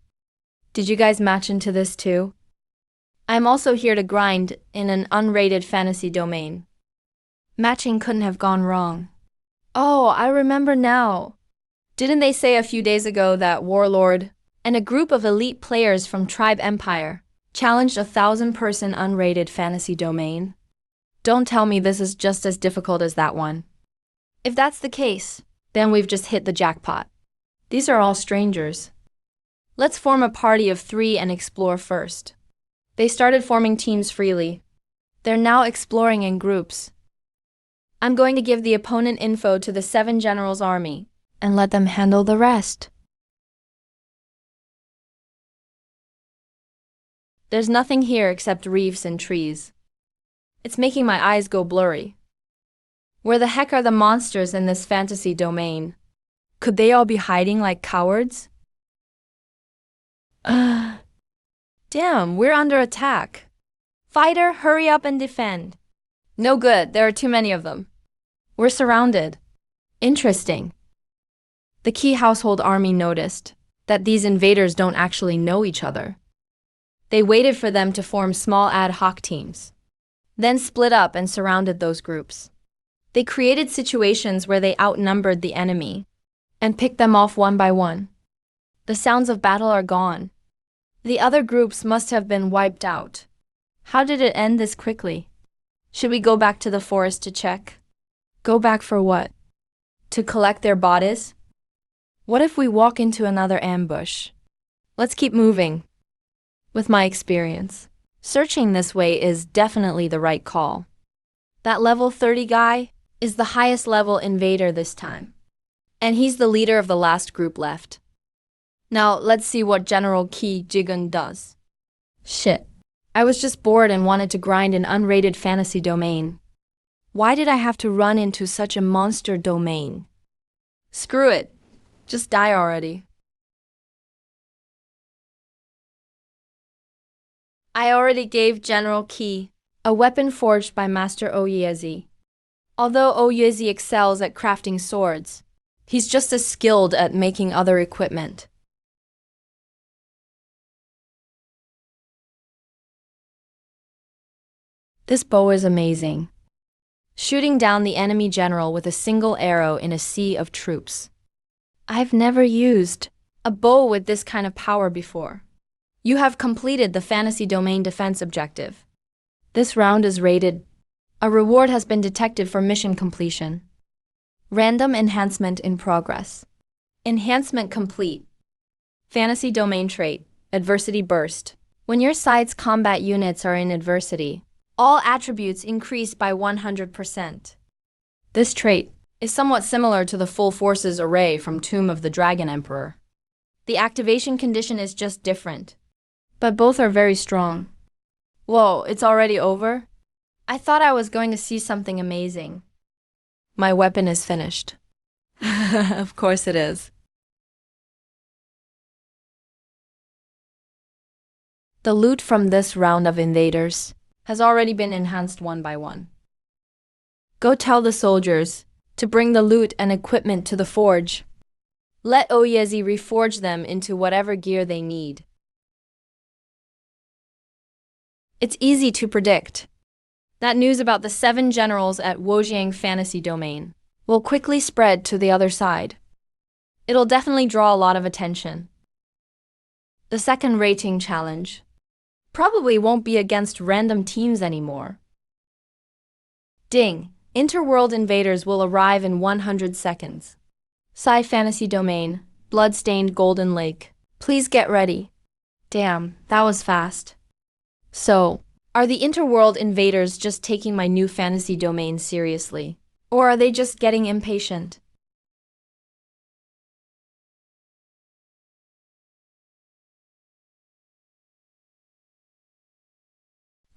A: Did you guys match into this too? I'm also here to grind in an unrated fantasy domain. Matching couldn't have gone wrong. Oh, I remember now. Didn't they say a few days ago that Warlord and a group of elite players from Tribe Empire challenged a 1,000-person unrated fantasy domain? Don't tell me this is just as difficult as that one. If that's the case, then we've just hit the jackpot. These are all strangers. Let's form a party of 3 and explore first. They started forming teams freely. They're now exploring in groups. I'm going to give the opponent info to the 7 generals' army and let them handle the rest. There's nothing here except reefs and trees. It's making my eyes go blurry. Where the heck are the monsters in this fantasy domain? Could they all be hiding like cowards? Damn, we're under attack. Fighter, hurry up and defend. No good, there are too many of them. We're surrounded. Interesting. The key household army noticed that these invaders don't actually know each other. They waited for them to form small ad hoc teams, then split up and surrounded those groups. They created situations where they outnumbered the enemy and picked them off one by one. The sounds of battle are gone. The other groups must have been wiped out. How did it end this quickly? Should we go back to the forest to check? Go back for what? To collect their bodies? What if we walk into another ambush? Let's keep moving. With my experience, searching this way is definitely the right call. That level 30 guy is the highest level invader this time, and he's the leader of the last group left. Now, let's see what General Qi Jigun does. Shit. I was just bored and wanted to grind an unrated fantasy domain. Why did I have to run into such a monster domain? Screw it. Just die already. I already gave General Qi a weapon forged by Master Oyezi. Although Oyezi excels at crafting swords, he's just as skilled at making other equipment. This bow is amazing. Shooting down the enemy general with a single arrow in a sea of troops. I've never used a bow with this kind of power before. You have completed the fantasy domain defense objective. This round is rated. A reward has been detected for mission completion. Random enhancement in progress. Enhancement complete. Fantasy domain trait, Adversity Burst. When your side's combat units are in adversity, all attributes increase by 100%. This trait is somewhat similar to the Full Forces array from Tomb of the Dragon Emperor. The activation condition is just different, but both are very strong. Whoa, it's already over? I thought I was going to see something amazing. My weapon is finished. Of course it is. The loot from this round of invaders has already been enhanced one by one. Go tell the soldiers to bring the loot and equipment to the forge. Let Oyezi reforge them into whatever gear they need. It's easy to predict That news about the 7 generals at Wojiang Fantasy Domain will quickly spread to the other side. It'll definitely draw a lot of attention. The second rating challenge probably won't be against random teams anymore. Ding! Interworld invaders will arrive in 100 seconds. Sci Fantasy Domain, Bloodstained Golden Lake. Please get ready. Damn, that was fast. So, are the Interworld invaders just taking my new fantasy domain seriously? Or are they just getting impatient?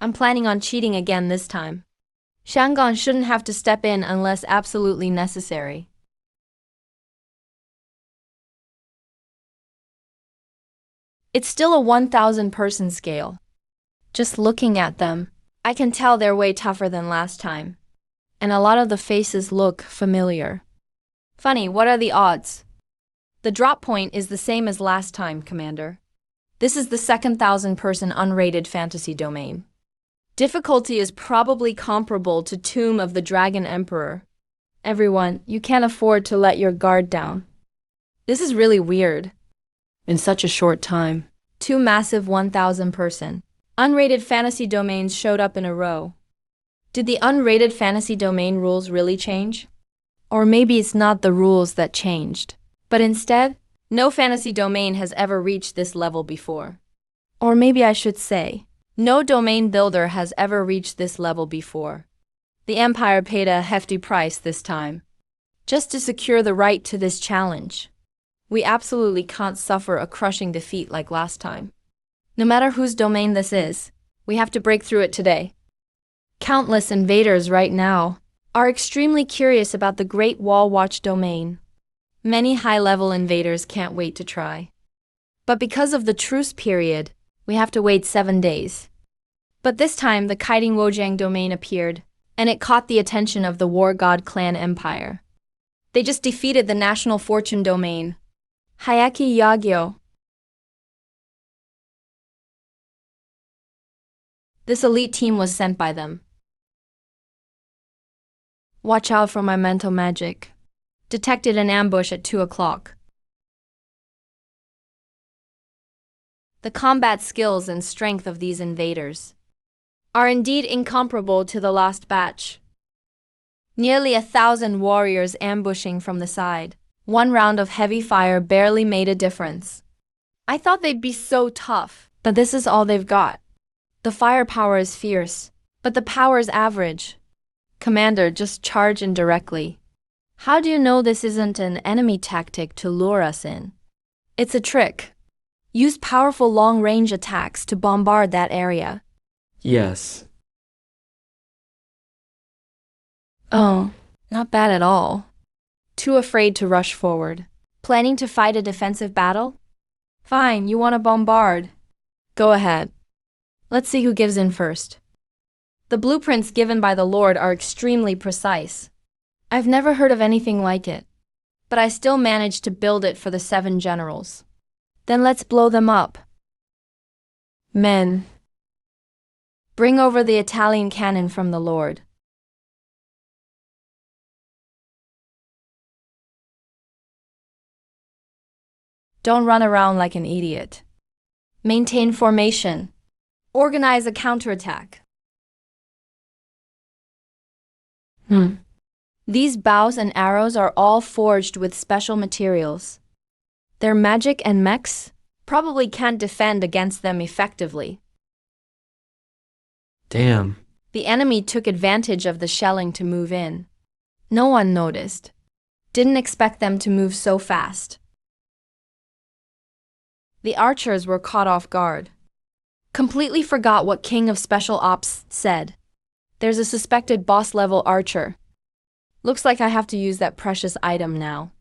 A: I'm planning on cheating again this time. Shangon shouldn't have to step in unless absolutely necessary. It's still a 1,000 person scale. Just looking at them, I can tell they're way tougher than last time. And a lot of the faces look familiar. Funny, what are the odds? The drop point is the same as last time, Commander. This is the second 1,000 person unrated fantasy domain. Difficulty is probably comparable to Tomb of the Dragon Emperor. Everyone, you can't afford to let your guard down. This is really weird. In such a short time, 2 massive 1,000 person unrated fantasy domains showed up in a row. Did the unrated fantasy domain rules really change? Or maybe it's not the rules that changed, but instead, no fantasy domain has ever reached this level before. Or maybe I should say, no domain builder has ever reached this level before. The Empire paid a hefty price this time, just to secure the right to this challenge. We absolutely can't suffer a crushing defeat like last time. No matter whose domain this is, we have to break through it today. Countless invaders right now are extremely curious about the Great Wall Watch domain. Many high-level invaders can't wait to try. But because of the truce period, we have to wait 7 days. But this time, the Kiting Wojiang domain appeared, and it caught the attention of the War God Clan Empire. They just defeated the National Fortune domain, Hayaki Yagyo. This elite team was sent by them. Watch out for my mental magic. Detected an ambush at 2 o'clock. The combat skills and strength of these invaders are indeed incomparable to the last batch. Nearly 1,000 warriors ambushing from the side. 1 round of heavy fire barely made a difference. I thought they'd be so tough, but this is all they've got. The firepower is fierce, but the power's average. Commander, just charge in directly. How do you know this isn't an enemy tactic to lure us in? It's a trick. Use powerful long-range attacks to bombard that area.
B: Yes.
A: Oh, not bad at all. Too afraid to rush forward. Planning to fight a defensive battle? Fine, you want to bombard. Go ahead. Let's see who gives in first. The blueprints given by the Lord are extremely precise. I've never heard of anything like it, but I still managed to build it for the 7 generals. Then let's blow them up. Men, bring over the Italian cannon from the Lord. Don't run around like an idiot. Maintain formation. Organize a counterattack. These bows and arrows are all forged with special materials. Their magic and mechs probably can't defend against them effectively.
B: Damn.
A: The enemy took advantage of the shelling to move in. No one noticed. Didn't expect them to move so fast. The archers were caught off guard. Completely forgot what King of Special Ops said. There's a suspected boss-level archer. Looks like I have to use that precious item now.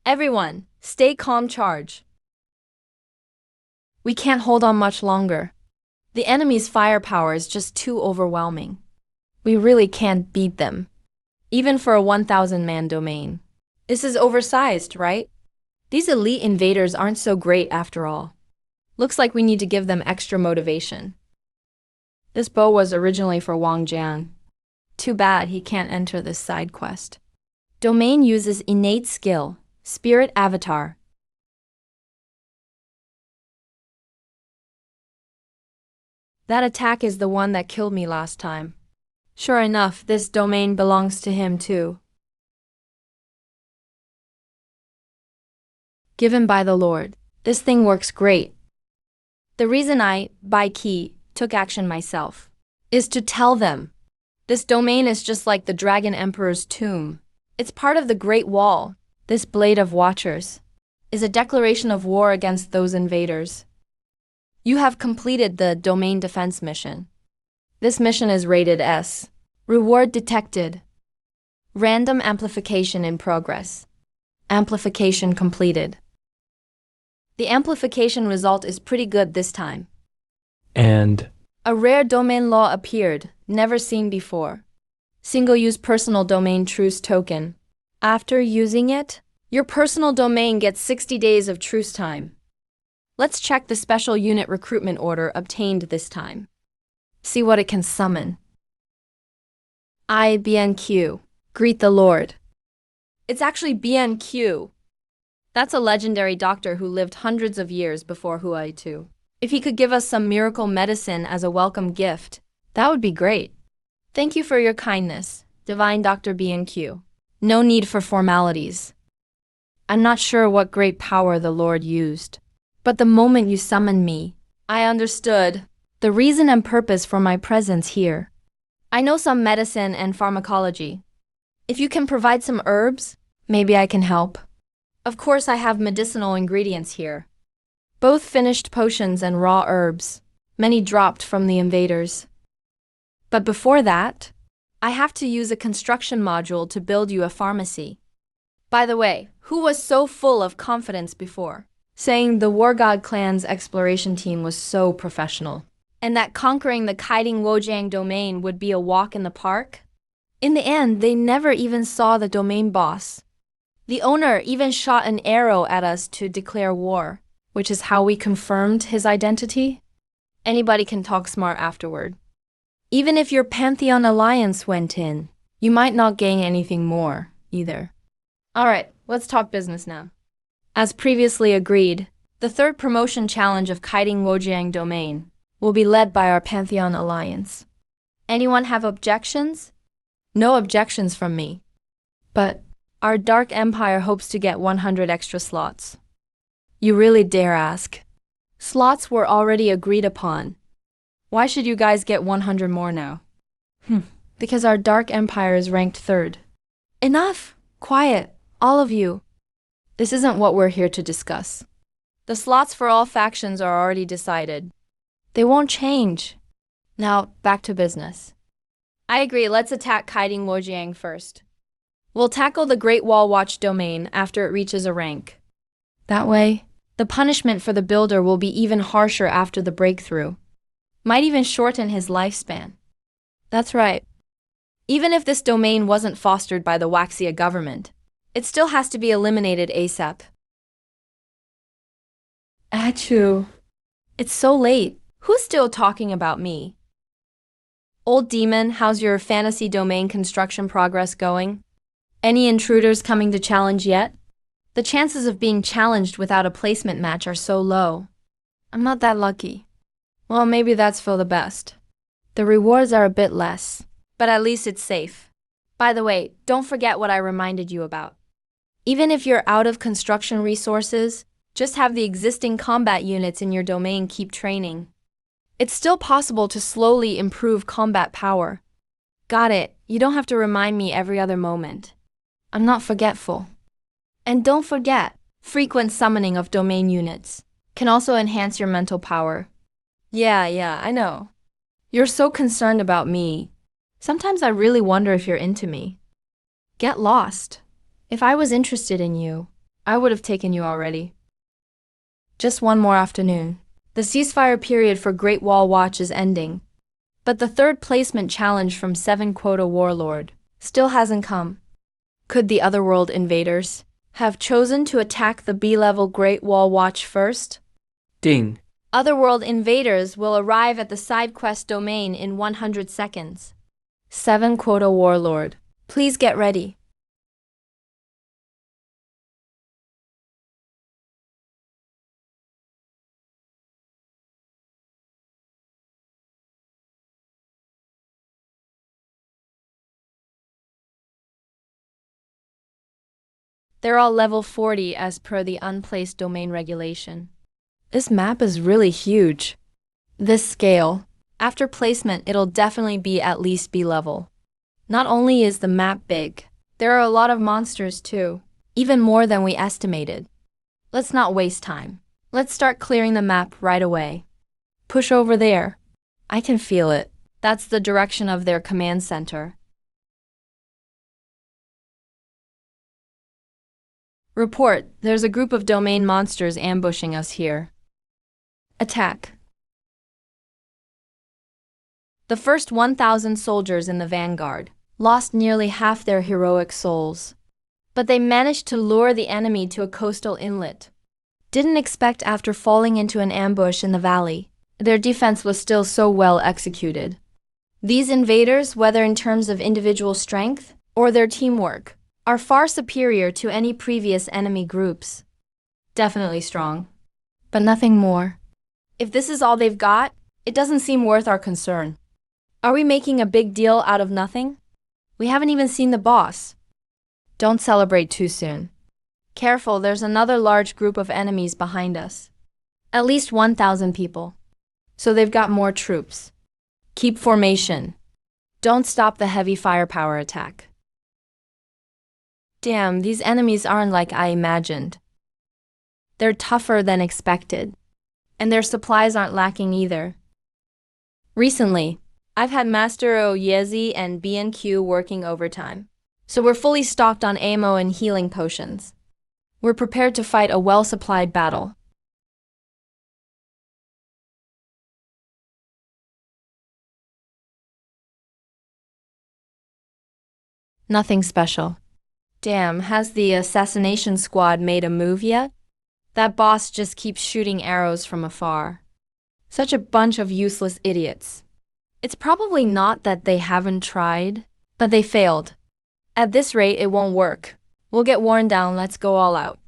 A: Everyone, stay calm, charge. We can't hold on much longer. The enemy's firepower is just too overwhelming. We really can't beat them, even for a 1,000-man domain. This is oversized, right? These elite invaders aren't so great after all. Looks like we need to give them extra motivation. This bow was originally for Wang Jian. Too bad he can't enter this side quest. Domain uses innate skill, spirit avatar. That attack is the one that killed me last time. Sure enough, this domain belongs to him too. Given by the Lord. This thing works great. The reason I, by key, took action myself is to tell them. This domain is just like the Dragon Emperor's tomb. It's part of the Great Wall. This Blade of Watchers is a declaration of war against those invaders. You have completed the domain defense mission. This mission is rated S. Reward detected. Random amplification in progress. Amplification completed. The amplification result is pretty good this time.
B: And
A: a rare domain law appeared, never seen before. Single-use personal domain truce token. After using it, your personal domain gets 60 days of truce time. Let's check the special unit recruitment order obtained this time. See what it can summon. BNQ. Greet the Lord. It's actually BNQ. That's a legendary doctor who lived hundreds of years before Huai II. If he could give us some miracle medicine as a welcome gift, that would be great. Thank you for your kindness, Divine Dr. BNQ. No need for formalities. I'm not sure what great power the Lord used, but the moment you summoned me, I understood the reason and purpose for my presence here. I know some medicine and pharmacology. If you can provide some herbs, maybe I can help. Of course, I have medicinal ingredients here. Both finished potions and raw herbs, many dropped from the invaders. But before that, I have to use a construction module to build you a pharmacy. By the way, who was so full of confidence before, saying the War God clan's exploration team was so professional, and that conquering the Kaiding Wojiang domain would be a walk in the park? In the end, they never even saw the domain boss. The owner even shot an arrow at us to declare war, which is how we confirmed his identity. Anybody can talk smart afterward. Even if your Pantheon alliance went in, you might not gain anything more, either. Alright, let's talk business now. As previously agreed, the third promotion challenge of Kaiding Wojiang domain will be led by our Pantheon alliance. Anyone have objections? No objections from me. But our Dark Empire hopes to get 100 extra slots. You really dare ask? Slots were already agreed upon. Why should you guys get 100 more now? Because our Dark Empire is ranked third. Enough! Quiet, all of you. This isn't what we're here to discuss. The slots for all factions are already decided. They won't change. Now, back to business. I agree, let's attack Kaiding Wojiang first. We'll tackle the Great Wall Watch domain after it reaches a rank. That way, the punishment for the builder will be even harsher after the breakthrough. Might even shorten his lifespan. That's right. Even if this domain wasn't fostered by the Waxia government, it still has to be eliminated ASAP. Achoo. It's so late. Who's still talking about me? Old Demon, how's your fantasy domain construction progress going? Any intruders coming to challenge yet? The chances of being challenged without a placement match are so low. I'm not that lucky. Well, maybe that's for the best. The rewards are a bit less, but at least it's safe. By the way, don't forget what I reminded you about. Even if you're out of construction resources, just have the existing combat units in your domain keep training. It's still possible to slowly improve combat power. Got it, you don't have to remind me every other moment. I'm not forgetful. And don't forget, frequent summoning of domain units can also enhance your mental power. Yeah, I know. You're so concerned about me. Sometimes I really wonder if you're into me. Get lost. If I was interested in you, I would have taken you already. Just one more afternoon. The ceasefire period for Great Wall Watch is ending, but the third placement challenge from 7 Quota Warlord still hasn't come. Could the Otherworld invaders have chosen to attack the B-level Great Wall Watch first?
B: Ding.
A: Otherworld invaders will arrive at the side quest domain in 100 seconds. 7 Quota Warlord. Please get ready. They're all level 40 as per the unplaced domain regulation. This map is really huge. This scale. After placement, it'll definitely be at least B level. Not only is the map big, there are a lot of monsters too, even more than we estimated. Let's not waste time. Let's start clearing the map right away. Push over there. I can feel it. That's the direction of their command center. Report, there's a group of domain monsters ambushing us here. Attack. The first 1,000 soldiers in the vanguard lost nearly half their heroic souls. But they managed to lure the enemy to a coastal inlet. Didn't expect after falling into an ambush in the valley, their defense was still so well executed. These invaders, whether in terms of individual strength or their teamwork, are far superior to any previous enemy groups. Definitely strong, but nothing more. If this is all they've got, it doesn't seem worth our concern. Are we making a big deal out of nothing? We haven't even seen the boss. Don't celebrate too soon. Careful, there's another large group of enemies behind us. At least 1,000 people. So they've got more troops. Keep formation. Don't stop the heavy firepower attack. Damn, these enemies aren't like I imagined. They're tougher than expected. And their supplies aren't lacking either. Recently, I've had Master Oyezi and B&Q working overtime. So we're fully stocked on ammo and healing potions. We're prepared to fight a well-supplied battle. Nothing special. Damn, has the assassination squad made a move yet? That boss just keeps shooting arrows from afar. Such a bunch of useless idiots. It's probably not that they haven't tried, but they failed. At this rate, it won't work. We'll get worn down, let's go all out.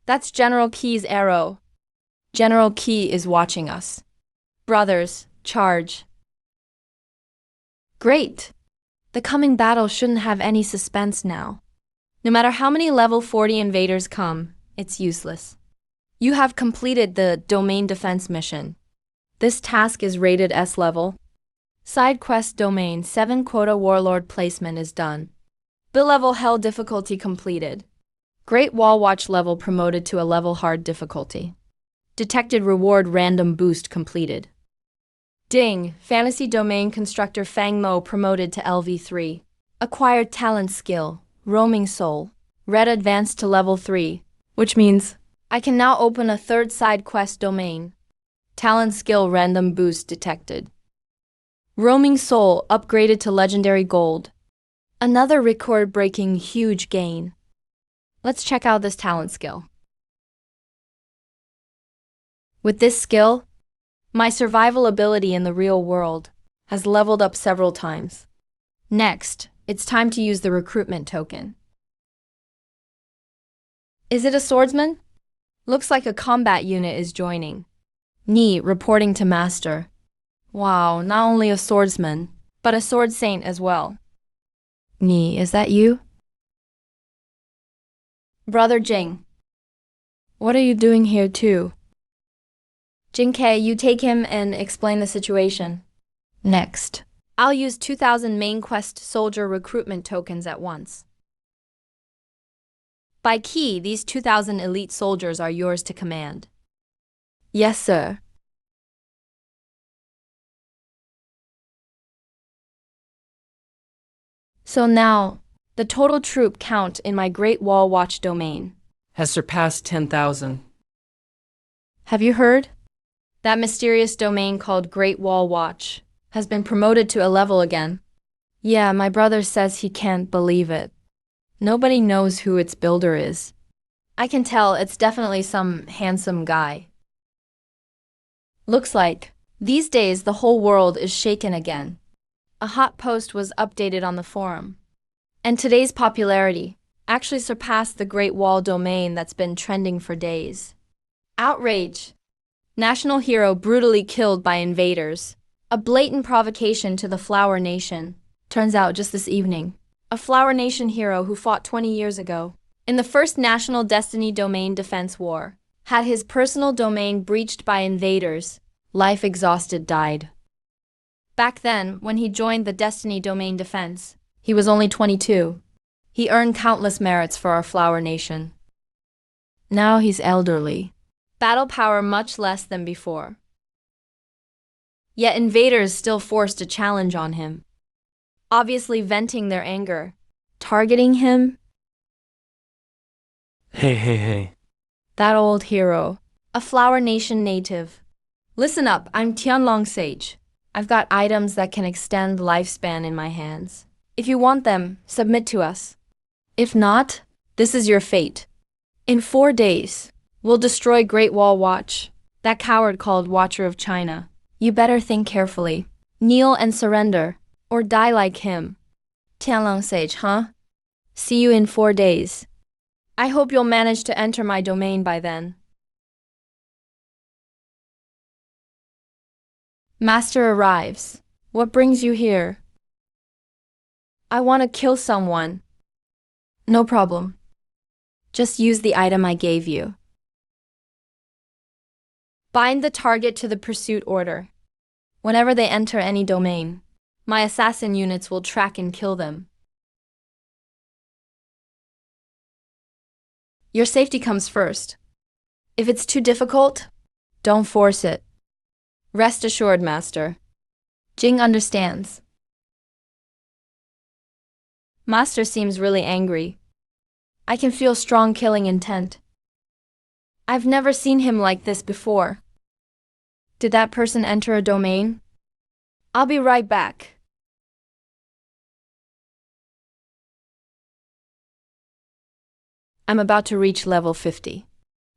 A: That's General Key's arrow. General Key is watching us. Brothers, charge. Great! The coming battle shouldn't have any suspense now. No matter how many level 40 invaders come, it's useless. You have completed the domain defense mission. This task is rated S level. Side quest domain 7 quota warlord placement is done. Bill level hell difficulty completed. Great Wall Watch level promoted to a level hard difficulty. Detected reward random boost completed. Ding! Fantasy domain constructor Fang Mo promoted to LV3. Acquired talent skill, roaming soul. Red advanced to level 3, which means I can now open a third side quest domain. Talent skill random boost detected. Roaming soul upgraded to legendary gold. Another record-breaking huge gain. Let's check out this talent skill. With this skill, my survival ability in the real world has leveled up several times. Next, it's time to use the recruitment token. Is it a swordsman? Looks like a combat unit is joining. Ni reporting to Master. Wow, not only a swordsman, but a sword saint as well. Ni, is that you? Brother Jing. What are you doing here too? Jing K, you take him and explain the situation. Next, I'll use 2,000 main quest soldier recruitment tokens at once. By key, these 2,000 elite soldiers are yours to command. Yes, sir. So now, the total troop count in my Great Wall Watch domain
B: has surpassed 10,000.
A: Have you heard? That mysterious domain called Great Wall Watch has been promoted to a level again. Yeah, my brother says he can't believe it. Nobody knows who its builder is. I can tell it's definitely some handsome guy. Looks like, these days the whole world is shaken again. A hot post was updated on the forum. And today's popularity actually surpassed the Great Wall domain that's been trending for days. Outrage. National hero brutally killed by invaders. A blatant provocation to the Flower Nation. Turns out just this evening, a Flower Nation hero who fought 20 years ago in the first National Destiny Domain Defense War had his personal domain breached by invaders. Life exhausted died. Back then, when he joined the Destiny Domain Defense, he was only 22. He earned countless merits for our Flower Nation. Now he's elderly. Battle power much less than before. Yet invaders still forced a challenge on him, obviously venting their anger, targeting him.
C: Hey.
A: That old hero, a Flower Nation native. Listen up, I'm Tianlong Sage. I've got items that can extend lifespan in my hands. If you want them, submit to us. If not, this is your fate. In 4 days, we'll destroy Great Wall Watch, that coward called Watcher of China. You better think carefully. Kneel and surrender, or die like him. Tianlong Sage, huh? See you in 4 days. I hope you'll manage to enter my domain by then. Master arrives. What brings you here? I want to kill someone. No problem. Just use the item I gave you. Bind the target to the pursuit order. Whenever they enter any domain, my assassin units will track and kill them. Your safety comes first. If it's too difficult, don't force it. Rest assured, Master. Jing understands. Master seems really angry. I can feel strong killing intent. I've never seen him like this before. Did that person enter a domain? I'll be right back. I'm about to reach level 50.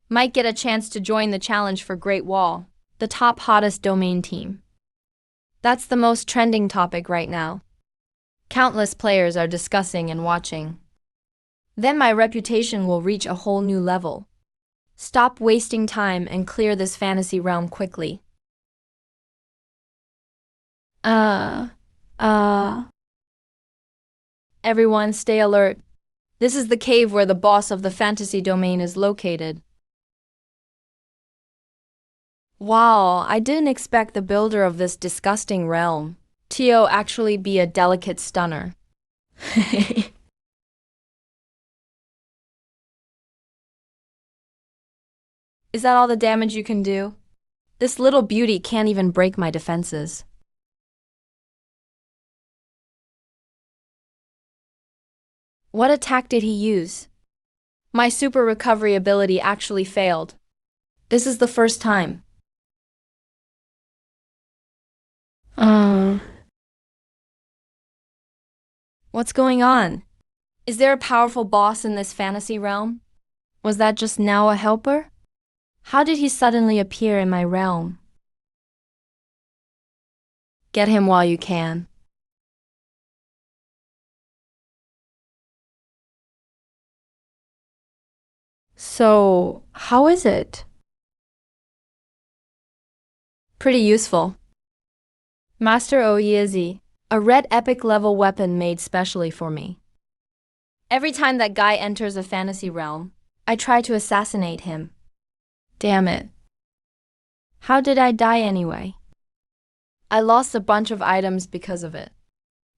A: Might get a chance to join the challenge for Great Wall, the top hottest domain team. That's the most trending topic right now. Countless players are discussing and watching. Then my reputation will reach a whole new level. Stop wasting time and clear this fantasy realm quickly. Everyone stay alert. This is the cave where the boss of the fantasy domain is located. Wow, I didn't expect the builder of this disgusting realm, Tio, actually be a delicate stunner. Is that all the damage you can do? This little beauty can't even break my defenses. What attack did he use? My super recovery ability actually failed. This is the first time. What's going on? Is there a powerful boss in this fantasy realm? Was that just now a helper? How did he suddenly appear in my realm? Get him while you can. So, how is it? Pretty useful. Master Oyizi, a red epic level weapon made specially for me. Every time that guy enters a fantasy realm, I try to assassinate him. Damn it. How did I die anyway? I lost a bunch of items because of it,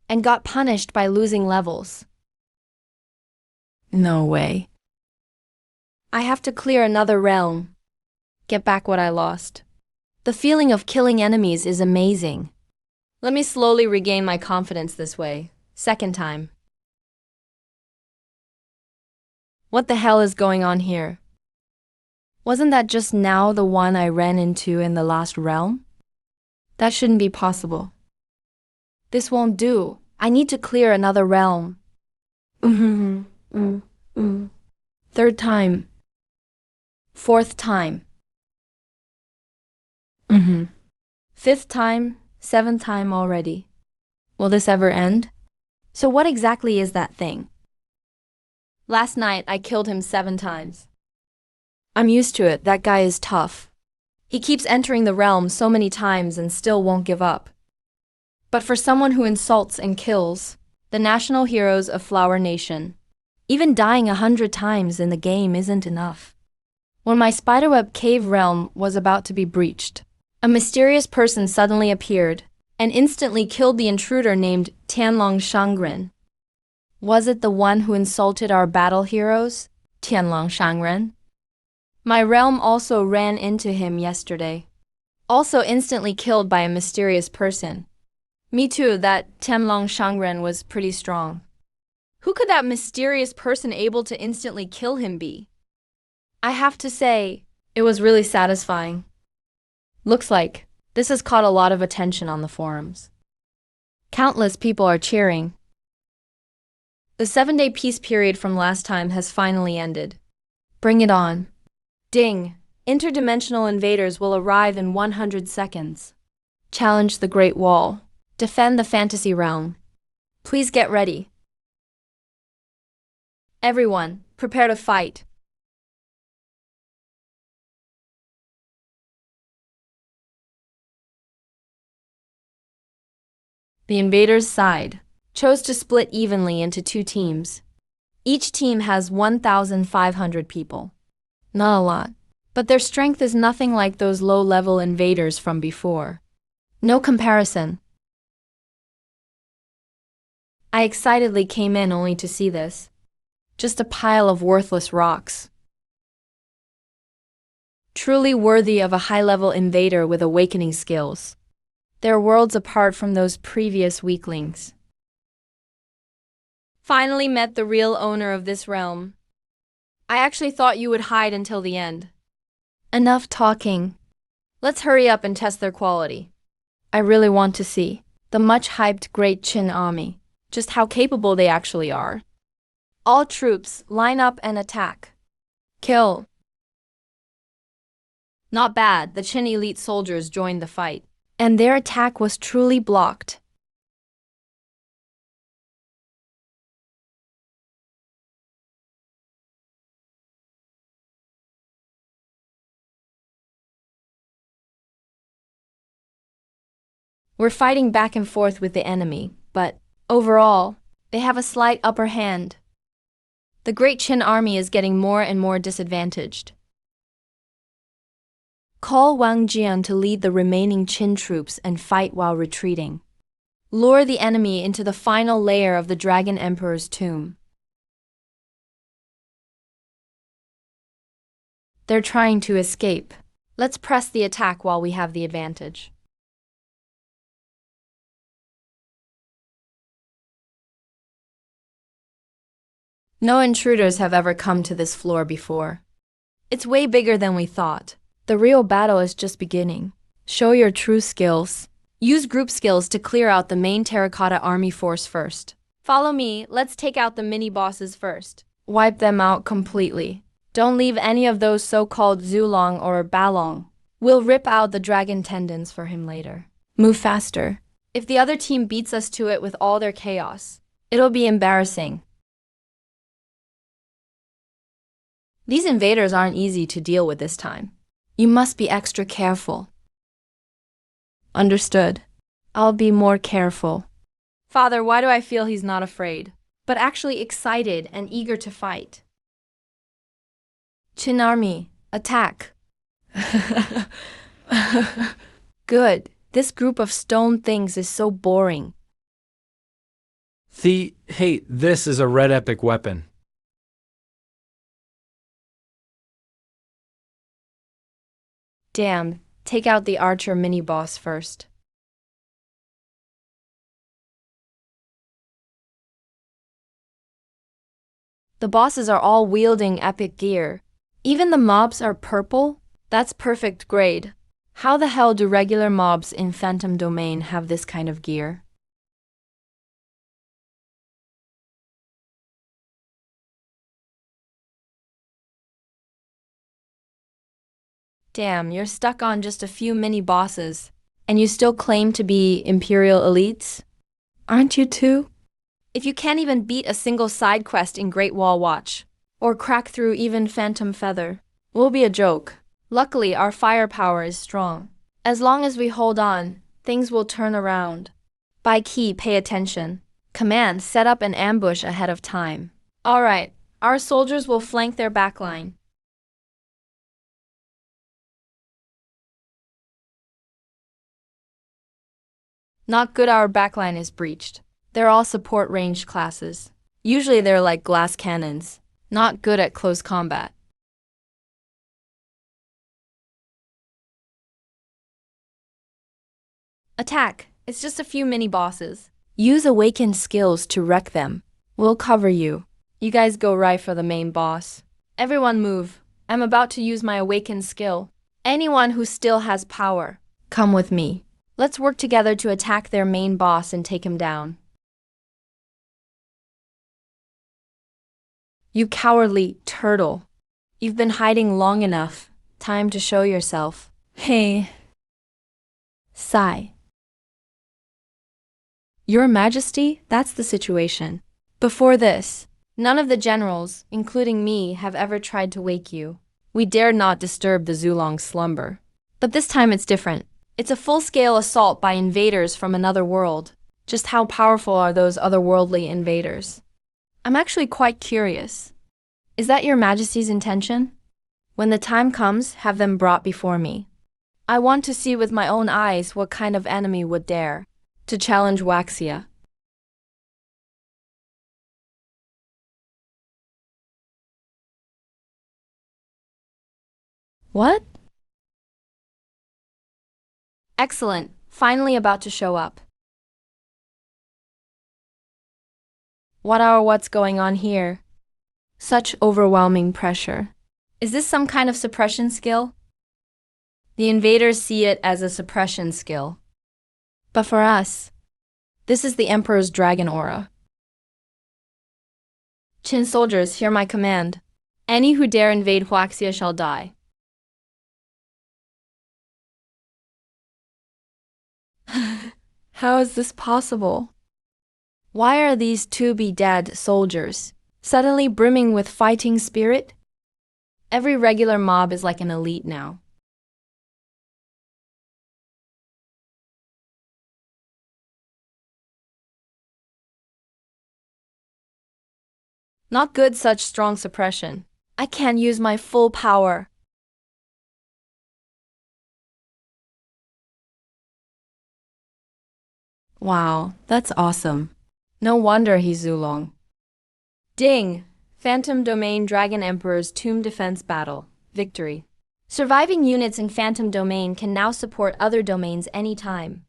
A: and got punished by losing levels. No way. I have to clear another realm. Get back what I lost. The feeling of killing enemies is amazing. Let me slowly regain my confidence this way. Second time. What the hell is going on here? Wasn't that just now the one I ran into in the last realm? That shouldn't be possible. This won't do. I need to clear another realm. Mm, mm. Third time. Fourth time. Fifth time, seventh time already. Will this ever end? So what exactly is that thing? Last night I killed him 7 times. I'm used to it, that guy is tough. He keeps entering the realm so many times and still won't give up. But for someone who insults and kills, the national heroes of Flower Nation, even dying 100 times in the game isn't enough. When my spiderweb cave realm was about to be breached, a mysterious person suddenly appeared and instantly killed the intruder named Tianlong Shangren. Was it the one who insulted our battle heroes, Tianlong Shangren? My realm also ran into him yesterday, also instantly killed by a mysterious person. Me too, that Tianlong Shangren was pretty strong. Who could that mysterious person able to instantly kill him be? I have to say, it was really satisfying. Looks like this has caught a lot of attention on the forums. Countless people are cheering. The 7-day peace period from last time has finally ended. Bring it on. Ding! Interdimensional invaders will arrive in 100 seconds. Challenge the Great Wall. Defend the fantasy realm. Please get ready. Everyone, prepare to fight. The invaders' side chose to split evenly into 2 teams. Each team has 1,500 people. Not a lot, but their strength is nothing like those low-level invaders from before. No comparison. I excitedly came in only to see this. Just a pile of worthless rocks. Truly worthy of a high-level invader with awakening skills. They're worlds apart from those previous weaklings. Finally met the real owner of this realm. I actually thought you would hide until the end. Enough talking. Let's hurry up and test their quality. I really want to see the much-hyped Great Qin Army, just how capable they actually are. All troops, line up and attack. Kill. Not bad, the Qin elite soldiers joined the fight, and their attack was truly blocked. We're fighting back and forth with the enemy, but, overall, they have a slight upper hand. The Great Qin Army is getting more and more disadvantaged. Call Wang Jian to lead the remaining Qin troops and fight while retreating. Lure the enemy into the final layer of the Dragon Emperor's tomb. They're trying to escape. Let's press the attack while we have the advantage. No intruders have ever come to this floor before. It's way bigger than we thought. The real battle is just beginning. Show your true skills. Use group skills to clear out the main terracotta army force first. Follow me, let's take out the mini-bosses first. Wipe them out completely. Don't leave any of those so-called Zulong or Balong. We'll rip out the dragon tendons for him later. Move faster. If the other team beats us to it with all their chaos, it'll be embarrassing. These invaders aren't easy to deal with this time. You must be extra careful. Understood. I'll be more careful. Father, why do I feel he's not afraid, but actually excited and eager to fight? Qin Army, attack. Good. This group of stone things is so boring.
C: Hey, this is a red epic weapon.
A: Damn, take out the archer mini-boss first. The bosses are all wielding epic gear. Even the mobs are purple? That's perfect grade. How the hell do regular mobs in Phantom Domain have this kind of gear? Damn, you're stuck on just a few mini-bosses. And you still claim to be Imperial elites? Aren't you too? If you can't even beat a single side quest in Great Wall Watch, or crack through even Phantom Feather, we'll be a joke. Luckily, our firepower is strong. As long as we hold on, things will turn around. By key, pay attention. Command, set up an ambush ahead of time. Alright, our soldiers will flank their backline. Not good, our backline is breached. They're all support ranged classes. Usually they're like glass cannons. Not good at close combat. Attack! It's just a few mini-bosses. Use Awakens skills to wreck them. We'll cover you. You guys go right for the main boss. Everyone move. I'm about to use my Awakens skill. Anyone who still has power, come with me. Let's work together to attack their main boss and take him down. You cowardly turtle. You've been hiding long enough. Time to show yourself. Hey. Sigh. Your Majesty, that's the situation. Before this, none of the generals, including me, have ever tried to wake you. We dared not disturb the Zulong's slumber. But this time it's different. It's a full-scale assault by invaders from another world. Just how powerful are those otherworldly invaders? I'm actually quite curious. Is that your Majesty's intention? When the time comes, have them brought before me. I want to see with my own eyes what kind of enemy would dare to challenge Waxia. What? Excellent. Finally about to show up. What's going on here? Such overwhelming pressure. Is this some kind of suppression skill? The invaders see it as a suppression skill. But for us, this is the Emperor's dragon aura. Qin soldiers, hear my command. Any who dare invade Huaxia shall die. How is this possible? Why are these to-be-dead soldiers suddenly brimming with fighting spirit? Every regular mob is like an elite now. Not good, such strong suppression. I can't use my full power. Wow, that's awesome. No wonder he's Zulong. Ding! Phantom Domain Dragon Emperor's Tomb Defense Battle. Victory. Surviving units in Phantom Domain can now support other domains anytime.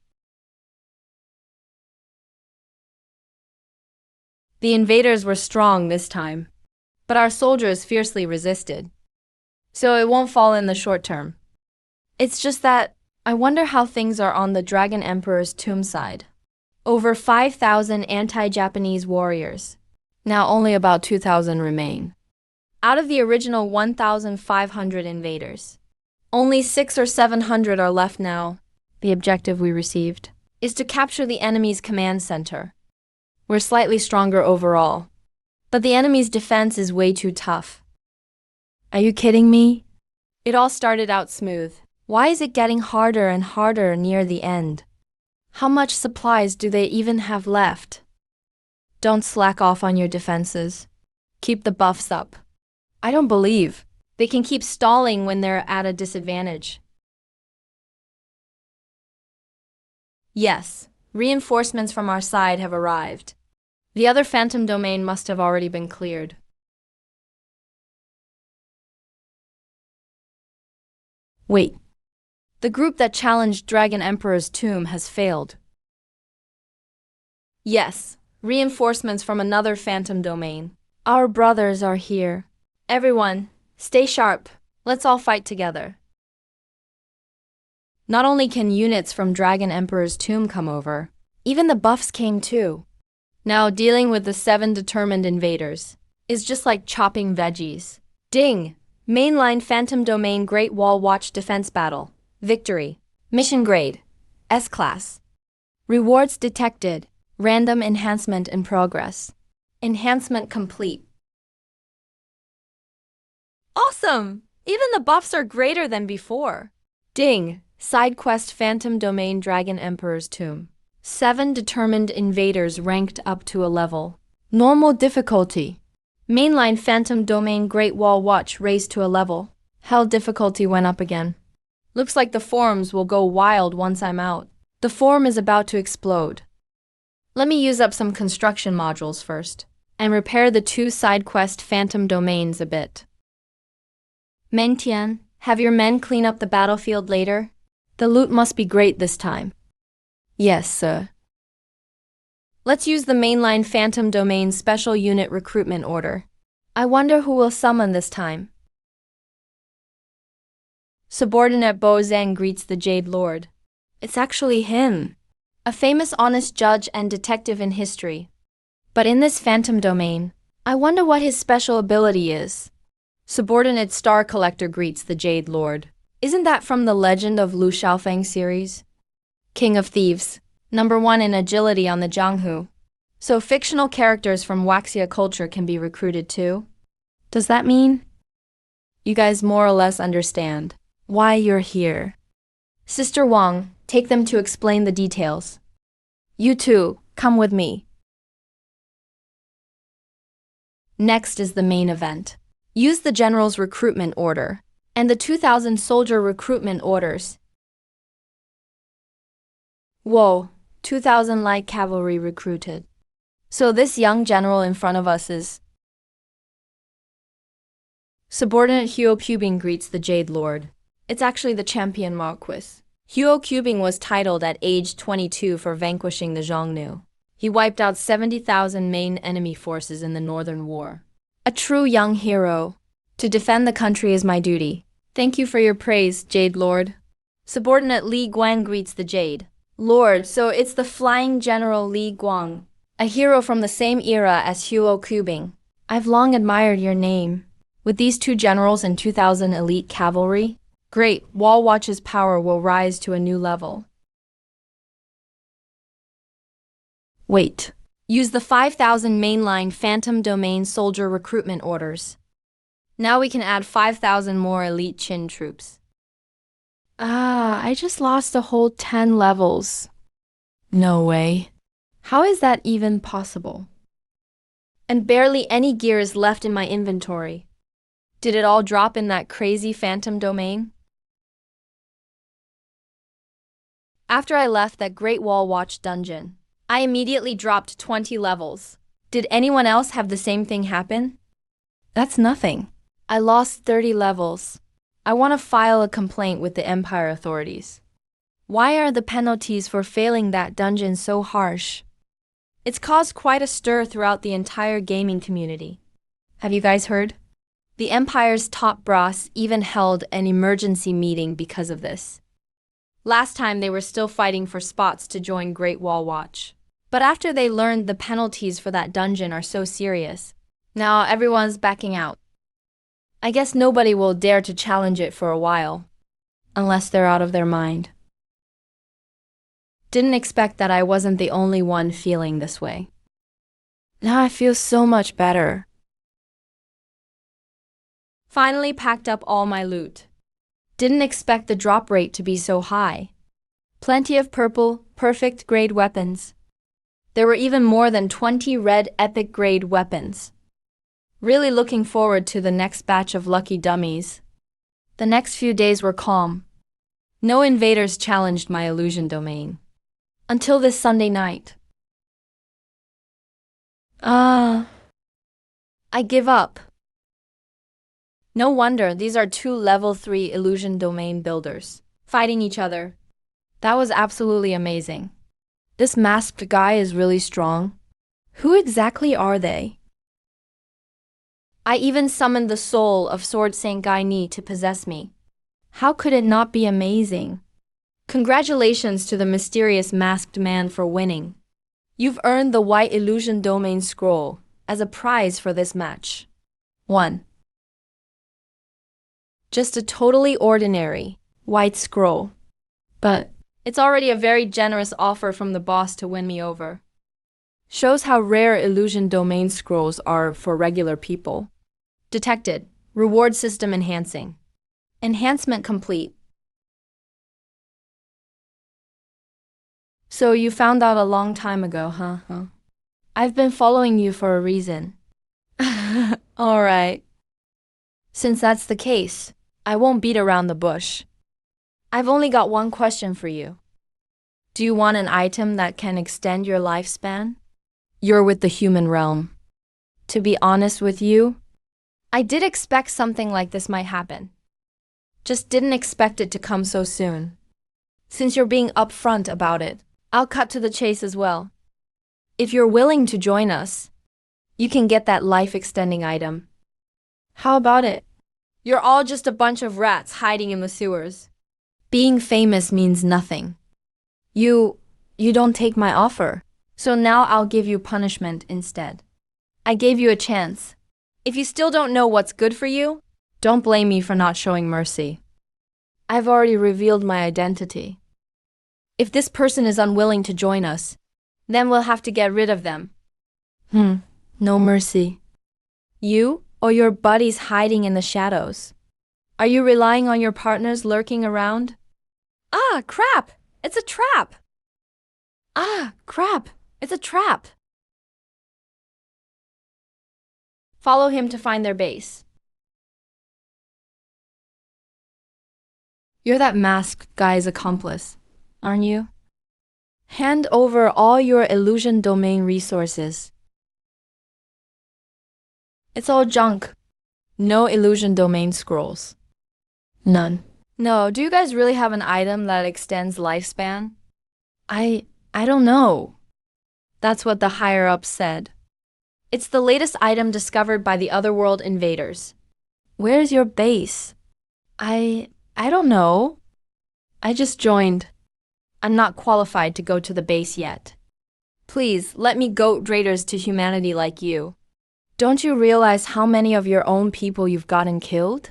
A: The invaders were strong this time, but our soldiers fiercely resisted. So it won't fall in the short term. It's just that I wonder how things are on the Dragon Emperor's tomb side. Over 5,000 anti-Japanese warriors. Now only about 2,000 remain. Out of the original 1,500 invaders, only 600 or 700 are left now. The objective we received is to capture the enemy's command center. We're slightly stronger overall, but the enemy's defense is way too tough. Are you kidding me? It all started out smooth. Why is it getting harder and harder near the end? How much supplies do they even have left? Don't slack off on your defenses. Keep the buffs up. I don't believe they can keep stalling when they're at a disadvantage. Yes, reinforcements from our side have arrived. The other Phantom Domain must have already been cleared. Wait. The group that challenged Dragon Emperor's tomb has failed. Yes, reinforcements from another Phantom Domain. Our brothers are here. Everyone, stay sharp. Let's all fight together. Not only can units from Dragon Emperor's tomb come over, even the buffs came too. Now dealing with the 7 determined invaders is just like chopping veggies. Ding! Mainline Phantom Domain Great Wall Watch Defense Battle. Victory. Mission Grade. S-Class. Rewards detected. Random enhancement in progress. Enhancement complete. Awesome! Even the buffs are greater than before. Ding! Side quest Phantom Domain Dragon Emperor's Tomb. 7 determined invaders ranked up to a level. Normal difficulty. Mainline Phantom Domain Great Wall Watch raised to a level. Hell difficulty went up again. Looks like the forums will go wild once I'm out. The forum is about to explode. Let me use up some construction modules first, and repair the 2 side quest Phantom Domains a bit. Mengtian, have your men clean up the battlefield later? The loot must be great this time. Yes, sir. Let's use the mainline Phantom Domain Special Unit Recruitment Order. I wonder who will summon this time. Subordinate Bo Zhang greets the Jade Lord. It's actually him. A famous honest judge and detective in history. But in this Phantom Domain, I wonder what his special ability is. Subordinate Star Collector greets the Jade Lord. Isn't that from the Legend of Lu Xiaofeng series? King of Thieves, #1 in agility on the Jianghu. So fictional characters from Waxia culture can be recruited too? Does that mean? You guys more or less understand why you're here. Sister Wang, take them to explain the details. You two, come with me. Next is the main event. Use the General's recruitment order and the 2,000 soldier recruitment orders. Whoa, 2,000 light cavalry recruited. So this young general in front of us is... Subordinate Huo Cubing greets the Jade Lord. It's actually the champion Marquis. Huo Cubing was titled at age 22 for vanquishing the Xiongnu. He wiped out 70,000 main enemy forces in the Northern War. A true young hero. To defend the country is my duty. Thank you for your praise, Jade Lord. Subordinate Li Guang greets the Jade Lord, so it's the flying general Li Guang, a hero from the same era as Huo Cubing. I've long admired your name. With these 2 generals and 2,000 elite cavalry, great, Wall Watch's power will rise to a new level. Wait. Use the 5,000 mainline Phantom Domain soldier recruitment orders. Now we can add 5,000 more elite Qin troops. I just lost a whole 10 levels. No way. How is that even possible? And barely any gear is left in my inventory. Did it all drop in that crazy Phantom Domain? After I left that Great Wall Watch dungeon, I immediately dropped 20 levels. Did anyone else have the same thing happen? That's nothing. I lost 30 levels. I want to file a complaint with the Empire authorities. Why are the penalties for failing that dungeon so harsh? It's caused quite a stir throughout the entire gaming community. Have you guys heard? The Empire's top brass even held an emergency meeting because of this. Last time they were still fighting for spots to join Great Wall Watch. But after they learned the penalties for that dungeon are so serious, now everyone's backing out. I guess nobody will dare to challenge it for a while, unless they're out of their mind. Didn't expect that I wasn't the only one feeling this way. Now I feel so much better. Finally packed up all my loot. Didn't expect the drop rate to be so high. Plenty of purple, perfect grade weapons. There were even more than 20 red epic grade weapons. Really looking forward to the next batch of lucky dummies. The next few days were calm. No invaders challenged my illusion domain. Until this Sunday night. I give up. No wonder these are 2 level 3 illusion domain builders, fighting each other. That was absolutely amazing. This masked guy is really strong. Who exactly are they? I even summoned the soul of Sword Saint Gai Ni to possess me. How could it not be amazing? Congratulations to the mysterious masked man for winning. You've earned the White Illusion Domain Scroll as a prize for this match. 1. Just a totally ordinary, white scroll. But it's already a very generous offer from the boss to win me over. Shows how rare illusion domain scrolls are for regular people. Detected. Reward system enhancing. Enhancement complete. So you found out a long time ago, huh? I've been following you for a reason. Alright. Since that's the case, I won't beat around the bush. I've only got one question for you. Do you want an item that can extend your lifespan? You're with the human realm. To be honest with you, I did expect something like this might happen. Just didn't expect it to come so soon. Since you're being upfront about it, I'll cut to the chase as well. If you're willing to join us, you can get that life-extending item. How about it? You're all just a bunch of rats hiding in the sewers. Being famous means nothing. You don't take my offer, so now I'll give you punishment instead. I gave you a chance. If you still don't know what's good for you, don't blame me for not showing mercy. I've already revealed my identity. If this person is unwilling to join us, then we'll have to get rid of them. No mercy. You or your buddies hiding in the shadows? Are you relying on your partners lurking around? Ah, crap! It's a trap! Ah, crap! It's a trap! Follow him to find their base. You're that masked guy's accomplice, aren't you? Hand over all your illusion domain resources. It's all junk. No illusion domain scrolls. None. No, do you guys really have an item that extends lifespan? I don't know. That's what the higher-ups said. It's the latest item discovered by the Otherworld invaders. Where's your base? I don't know. I just joined. I'm not qualified to go to the base yet. Please, let me goat raiders to humanity like you. Don't you realize how many of your own people you've gotten killed?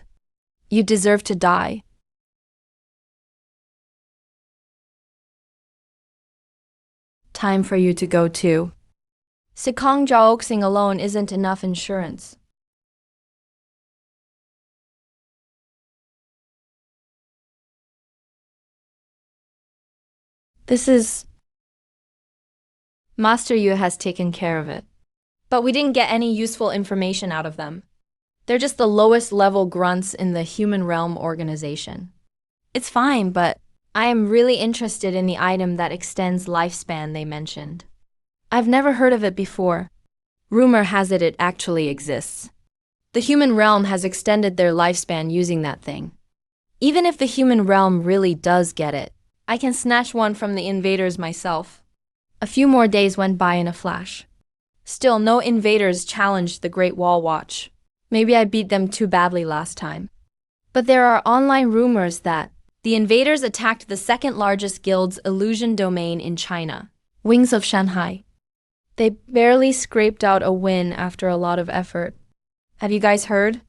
A: You deserve to die. Time for you to go too. Sikong Jaoxing alone isn't enough insurance. This is... Master Yu has taken care of it. But we didn't get any useful information out of them. They're just the lowest level grunts in the human realm organization. It's fine, but I am really interested in the item that extends lifespan they mentioned. I've never heard of it before. Rumor has it actually exists. The human realm has extended their lifespan using that thing. Even if the human realm really does get it, I can snatch one from the invaders myself. A few more days went by in a flash. Still, no invaders challenged the Great Wall Watch. Maybe I beat them too badly last time. But there are online rumors that the invaders attacked the second largest guild's illusion domain in China, Wings of Shanghai. They barely scraped out a win after a lot of effort. Have you guys heard?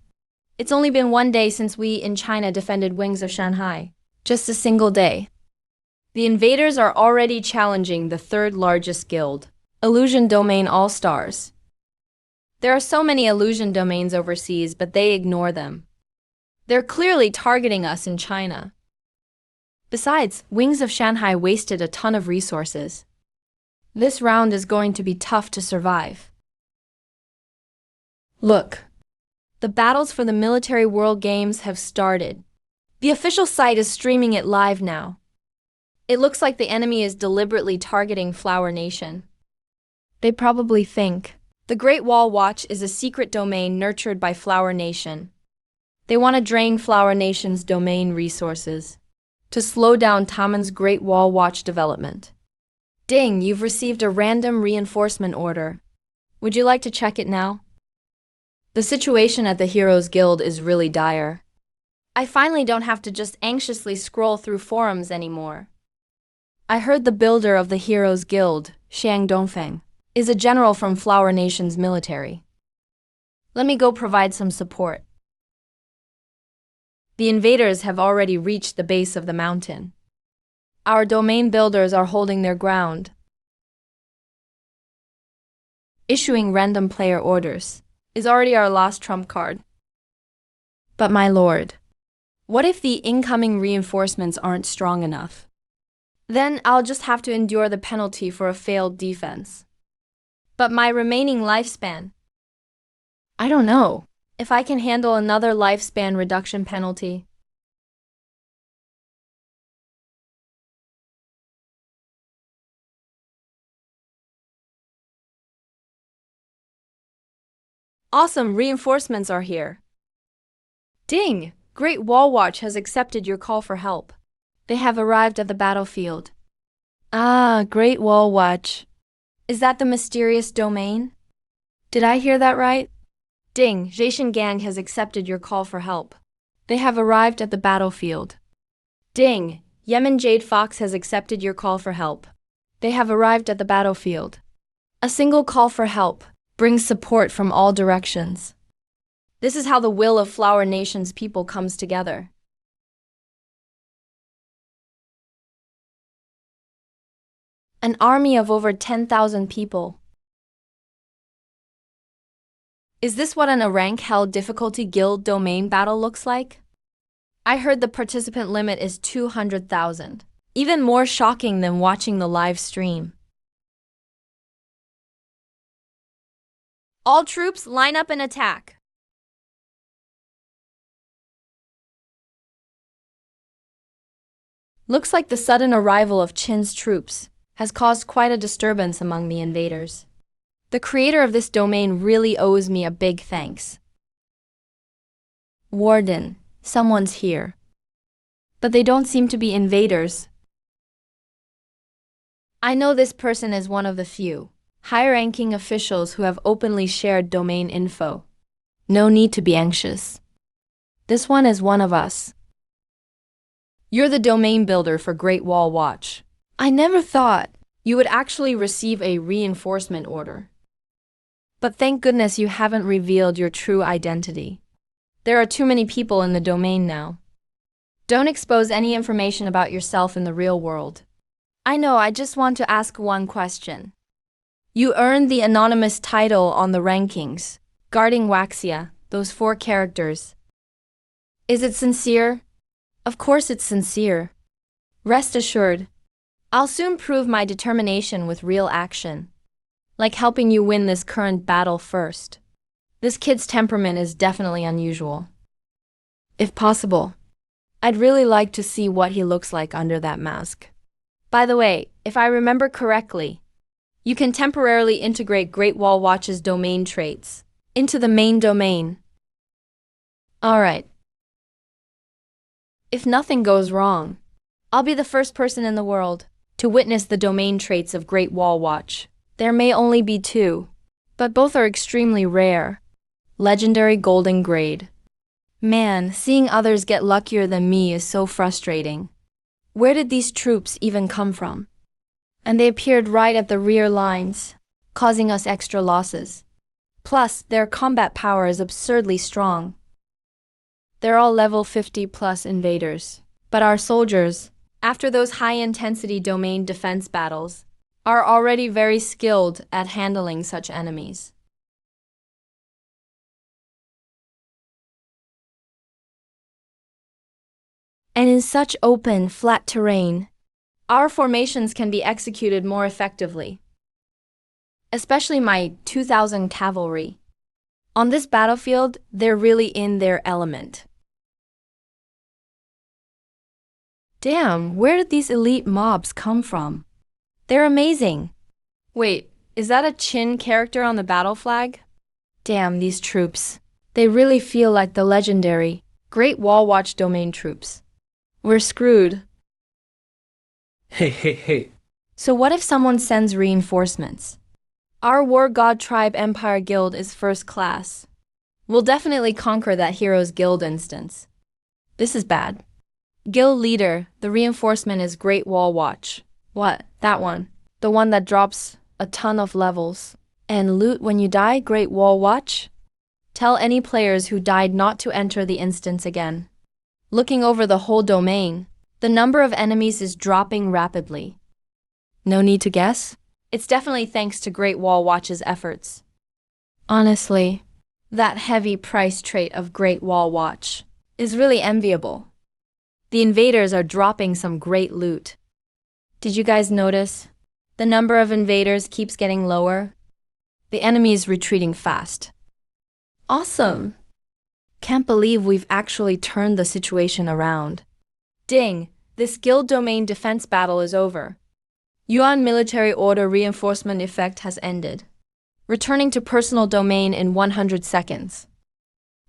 A: It's only been 1 day since we in China defended Wings of Shanghai. Just a single day. The invaders are already challenging the third largest guild, Illusion Domain All-Stars. There are so many illusion domains overseas, but they ignore them. They're clearly targeting us in China. Besides, Wings of Shanghai wasted a ton of resources. This round is going to be tough to survive. Look, the battles for the Military World Games have started. The official site is streaming it live now. It looks like the enemy is deliberately targeting Flower Nation. They probably think the Great Wall Watch is a secret domain nurtured by Flower Nation. They want to drain Flower Nation's domain resources to slow down Taman's Great Wall Watch development. Ding, you've received a random reinforcement order. Would you like to check it now? The situation at the Heroes Guild is really dire. I finally don't have to just anxiously scroll through forums anymore. I heard the builder of the Heroes Guild, Xiang Dongfeng, is a general from Flower Nation's military. Let me go provide some support. The invaders have already reached the base of the mountain. Our domain builders are holding their ground, issuing random player orders is already our last trump card. But my lord, what if the incoming reinforcements aren't strong enough? Then I'll just have to endure the penalty for a failed defense. But my remaining lifespan, I don't know if I can handle another lifespan reduction penalty. Awesome, reinforcements are here. Ding! Great Wall Watch has accepted your call for help. They have arrived at the battlefield. Ah, Great Wall Watch. Is that the mysterious domain? Did I hear that right? Ding, Jason Gang has accepted your call for help. They have arrived at the battlefield. Ding, Yemen Jade Fox has accepted your call for help. They have arrived at the battlefield. A single call for help brings support from all directions. This is how the will of Flower Nation's people comes together. An army of over 10,000 people. Is this what an rank-held difficulty guild domain battle looks like? I heard the participant limit is 200,000. Even more shocking than watching the live stream. All troops line up and attack. Looks like the sudden arrival of Qin's troops has caused quite a disturbance among the invaders. The creator of this domain really owes me a big thanks. Warden, someone's here. But they don't seem to be invaders. I know this person is one of the few high-ranking officials who have openly shared domain info. No need to be anxious. This one is one of us. You're the domain builder for Great Wall Watch. I never thought you would actually receive a reinforcement order. But thank goodness you haven't revealed your true identity. There are too many people in the domain now. Don't expose any information about yourself in the real world. I know, I just want to ask one question. You earned the anonymous title on the rankings, guarding Waxia, those 4 characters. Is it sincere? Of course it's sincere. Rest assured, I'll soon prove my determination with real action. Like helping you win this current battle first. This kid's temperament is definitely unusual. If possible, I'd really like to see what he looks like under that mask. By the way, if I remember correctly, you can temporarily integrate Great Wall Watch's domain traits into the main domain. Alright. If nothing goes wrong, I'll be the first person in the world to witness the domain traits of Great Wall Watch. There may only be 2, but both are extremely rare. Legendary golden grade. Man, seeing others get luckier than me is so frustrating. Where did these troops even come from? And they appeared right at the rear lines, causing us extra losses. Plus, their combat power is absurdly strong. They're all level 50 plus invaders. But our soldiers, after those high-intensity domain defense battles, are already very skilled at handling such enemies. And in such open, flat terrain, our formations can be executed more effectively. Especially my 2,000 cavalry. On this battlefield, they're really in their element. Damn, where did these elite mobs come from? They're amazing. Wait, is that a Qin character on the battle flag? Damn, these troops. They really feel like the legendary Great Wall Watch domain troops. We're screwed.
C: Hey.
A: So what if someone sends reinforcements? Our War God Tribe Empire Guild is first class. We'll definitely conquer that Heroes Guild instance. This is bad. Guild leader, the reinforcement is Great Wall Watch. What? That one. The one that drops a ton of levels. And loot when you die, Great Wall Watch? Tell any players who died not to enter the instance again. Looking over the whole domain, the number of enemies is dropping rapidly. No need to guess? It's definitely thanks to Great Wall Watch's efforts. Honestly, that heavy price trait of Great Wall Watch is really enviable. The invaders are dropping some great loot. Did you guys notice? The number of invaders keeps getting lower. The enemy is retreating fast. Awesome! Can't believe we've actually turned the situation around. Ding! This guild domain defense battle is over. Yuan military order reinforcement effect has ended. Returning to personal domain in 100 seconds.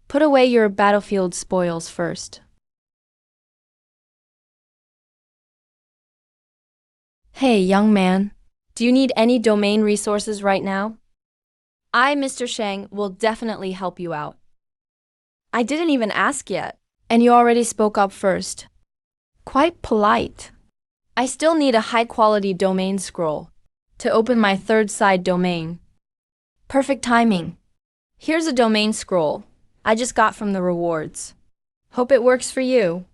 A: Put away your battlefield spoils first. Hey, young man. Do you need any domain resources right now? I, Mr. Shang, will definitely help you out. I didn't even ask yet, and you already spoke up first. Quite polite. I still need a high-quality domain scroll to open my third side domain. Perfect timing. Here's a domain scroll I just got from the rewards. Hope it works for you.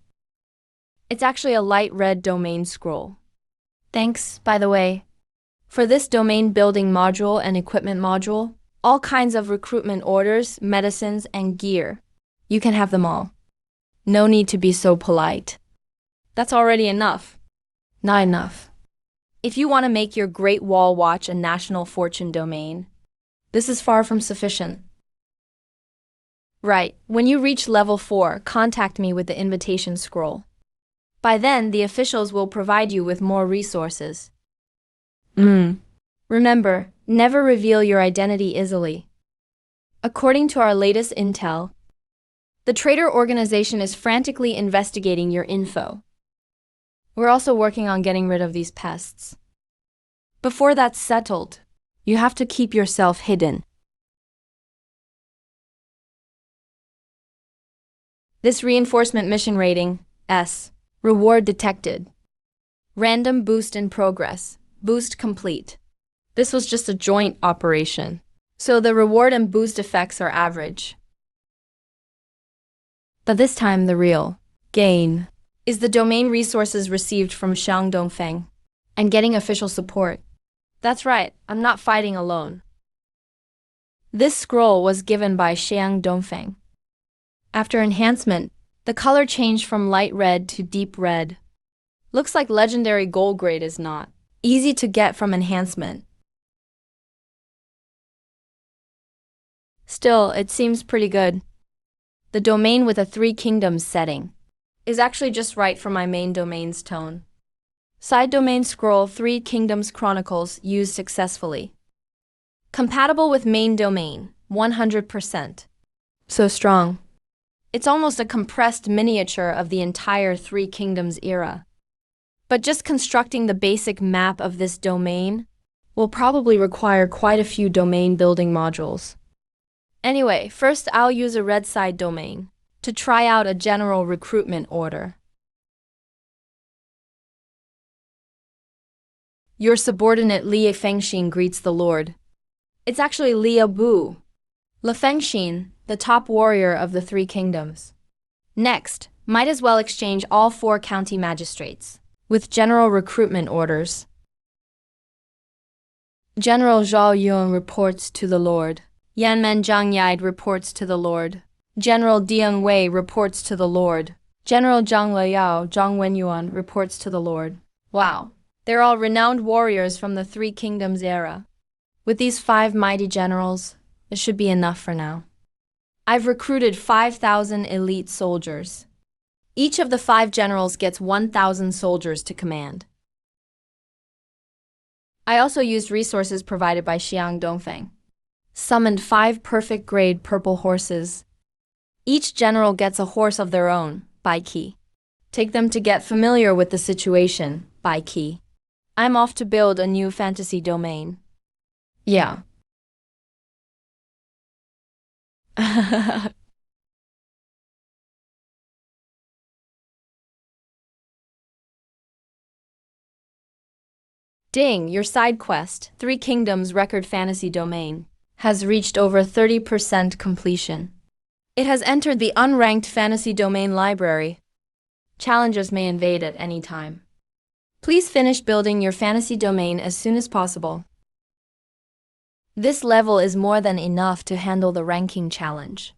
A: It's actually a light red domain scroll. Thanks, by the way. For this domain building module and equipment module, all kinds of recruitment orders, medicines, and gear. You can have them all. No need to be so polite. That's already enough. Not enough. If you want to make your Great Wall Watch a national fortune domain, this is far from sufficient. Right, when you reach level 4, contact me with the invitation scroll. By then, the officials will provide you with more resources. Remember, never reveal your identity easily. According to our latest intel, the traitor organization is frantically investigating your info. We're also working on getting rid of these pests. Before that's settled, you have to keep yourself hidden. This reinforcement mission rating, S. Reward detected. Random boost in progress. Boost complete. This was just a joint operation, so the reward and boost effects are average. But this time the real gain is the domain resources received from Xiang Dongfeng and getting official support. That's right, I'm not fighting alone. This scroll was given by Xiang Dongfeng. After enhancement, the color changed from light red to deep red. Looks like legendary gold grade is not easy to get from enhancement. Still, it seems pretty good. The domain with a 3 kingdoms setting is actually just right for my main domain's tone. Side domain scroll 3 kingdoms chronicles used successfully. Compatible with main domain, 100%. So strong. It's almost a compressed miniature of the entire 3 kingdoms era. But just constructing the basic map of this domain will probably require quite a few domain building modules. Anyway, first I'll use a red side domain to try out a general recruitment order. Your subordinate Li Fengxin greets the Lord. It's actually Li Bu. Li Fengxin, the top warrior of the 3 kingdoms. Next, might as well exchange all 4 county magistrates with general recruitment orders. General Zhao Yun reports to the Lord. Yanmen Zhang Yide reports to the Lord. General Dieng Wei reports to the Lord. General Zhang Leyao Zhang Wenyuan reports to the Lord. Wow, they're all renowned warriors from the 3 kingdoms era. With these 5 mighty generals, it should be enough for now. I've recruited 5,000 elite soldiers. Each of the 5 generals gets 1,000 soldiers to command. I also used resources provided by Xiang Dongfeng. Summoned 5 perfect grade purple horses. Each general gets a horse of their own, by key. Take them to get familiar with the situation, by key. I'm off to build a new fantasy domain. Yeah. Ding, your side quest, 3 Kingdoms Record Fantasy Domain, has reached over 30% completion. It has entered the unranked fantasy domain library. Challengers may invade at any time. Please finish building your fantasy domain as soon as possible. This level is more than enough to handle the ranking challenge.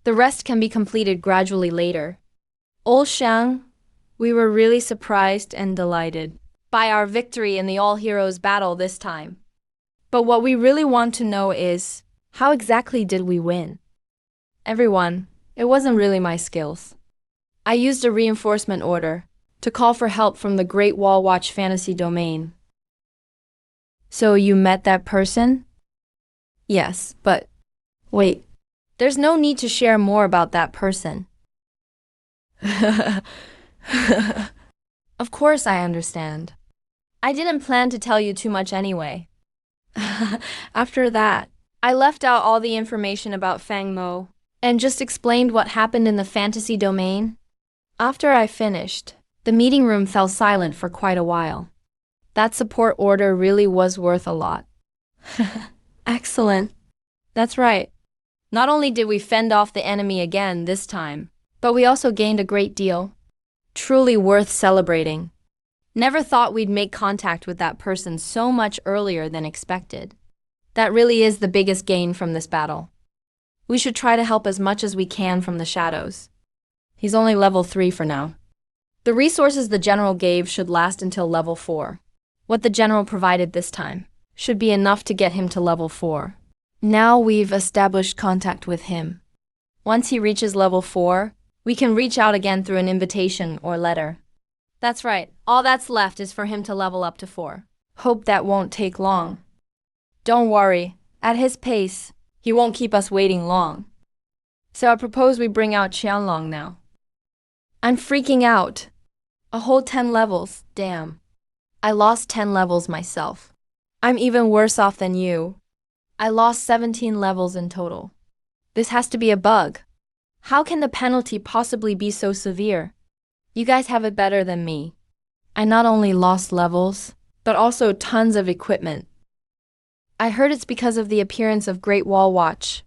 A: The rest can be completed gradually later. Old Shang, we were really surprised and delighted by our victory in the all-heroes battle this time. But what we really want to know is, how exactly did we win? Everyone, it wasn't really my skills. I used a reinforcement order to call for help from the Great Wall Watch fantasy domain. So you met that person? Yes, but wait, there's no need to share more about that person. Of course I understand. I didn't plan to tell you too much anyway. After that, I left out all the information about Fang Mo and just explained what happened in the fantasy domain. After I finished, the meeting room fell silent for quite a while. That support order really was worth a lot. Excellent. That's right. Not only did we fend off the enemy again this time, but we also gained a great deal. Truly worth celebrating. Never thought we'd make contact with that person so much earlier than expected. That really is the biggest gain from this battle. We should try to help as much as we can from the shadows. He's only level 3 for now. The resources the general gave should last until level 4. What the general provided this time should be enough to get him to level 4. Now we've established contact with him. Once he reaches level 4, we can reach out again through an invitation or letter. That's right, all that's left is for him to level up to 4. Hope that won't take long. Don't worry, at his pace, he won't keep us waiting long. So I propose we bring out Qianlong now. I'm freaking out. A whole 10 levels, damn. I lost 10 levels myself. I'm even worse off than you. I lost 17 levels in total. This has to be a bug. How can the penalty possibly be so severe? You guys have it better than me. I not only lost levels, but also tons of equipment. I heard it's because of the appearance of Great Wall Watch.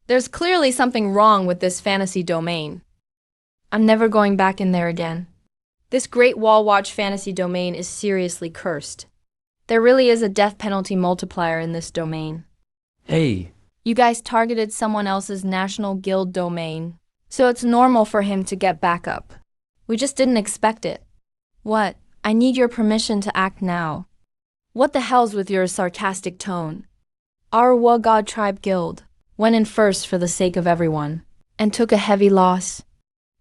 A: There's clearly something wrong with this fantasy domain. I'm never going back in there again. This Great Wall Watch fantasy domain is seriously cursed. There really is a death penalty multiplier in this domain.
C: Hey,
A: You guys targeted someone else's national guild domain, so it's normal for him to get backup. We just didn't expect it. What? I need your permission to act now. What the hell's with your sarcastic tone? Our God Tribe Guild went in first for the sake of everyone, and took a heavy loss.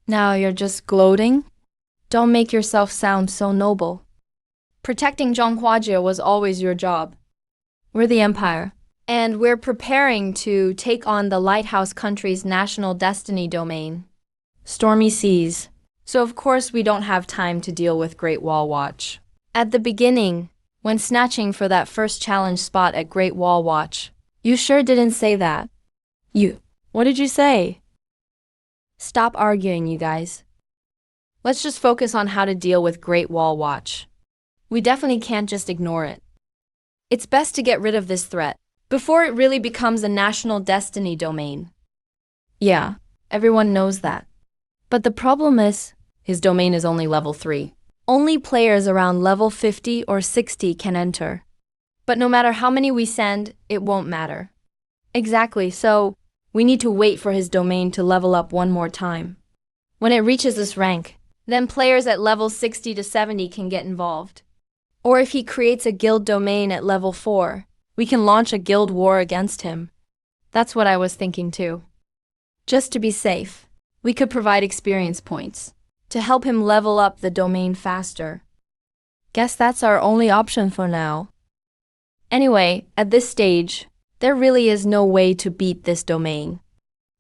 A: Now you're just gloating? Don't make yourself sound so noble. Protecting Zhonghuajie was always your job. We're the Empire, and we're preparing to take on the Lighthouse Country's national destiny domain, Stormy Seas. So of course we don't have time to deal with Great Wall Watch. At the beginning, when snatching for that first challenge spot at Great Wall Watch, you sure didn't say that. What did you say? Stop arguing, you guys. Let's just focus on how to deal with Great Wall Watch. We definitely can't just ignore it. It's best to get rid of this threat before it really becomes a national destiny domain. Yeah, everyone knows that. But the problem is, his domain is only level 3. Only players around level 50 or 60 can enter. But no matter how many we send, it won't matter. Exactly, so we need to wait for his domain to level up one more time. When it reaches this rank, then players at level 60 to 70 can get involved. Or if he creates a guild domain at level 4, we can launch a guild war against him. That's what I was thinking too. Just to be safe, we could provide experience points to help him level up the domain faster. Guess that's our only option for now. Anyway, at this stage, there really is no way to beat this domain.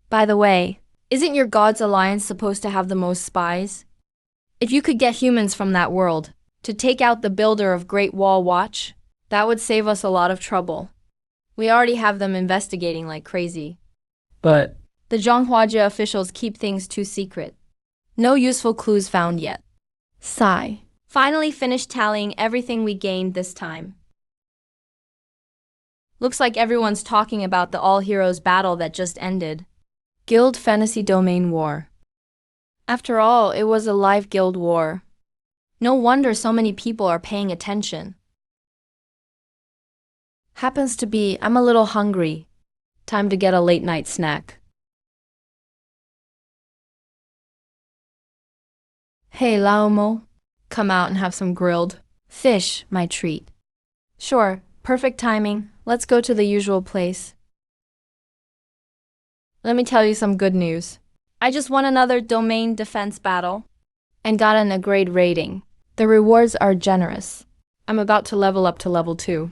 A: By the way, isn't your God's Alliance supposed to have the most spies? If you could get humans from that world to take out the builder of Great Wall Watch, that would save us a lot of trouble. We already have them investigating like crazy.
C: but
A: The Zhonghuajie officials keep things too secret. No useful clues found yet. Sigh. Finally finished tallying everything we gained this time. Looks like everyone's talking about the all-heroes battle that just ended. Guild Fantasy Domain War. After all, it was a live guild war. No wonder so many people are paying attention. Happens to be, I'm a little hungry. Time to get a late night snack. Hey, Laomo. Come out and have some grilled fish, my treat. Sure, perfect timing. Let's go to the usual place. Let me tell you some good news. I just won another domain defense battle and got an A grade rating. The rewards are generous. I'm about to level up to level 2.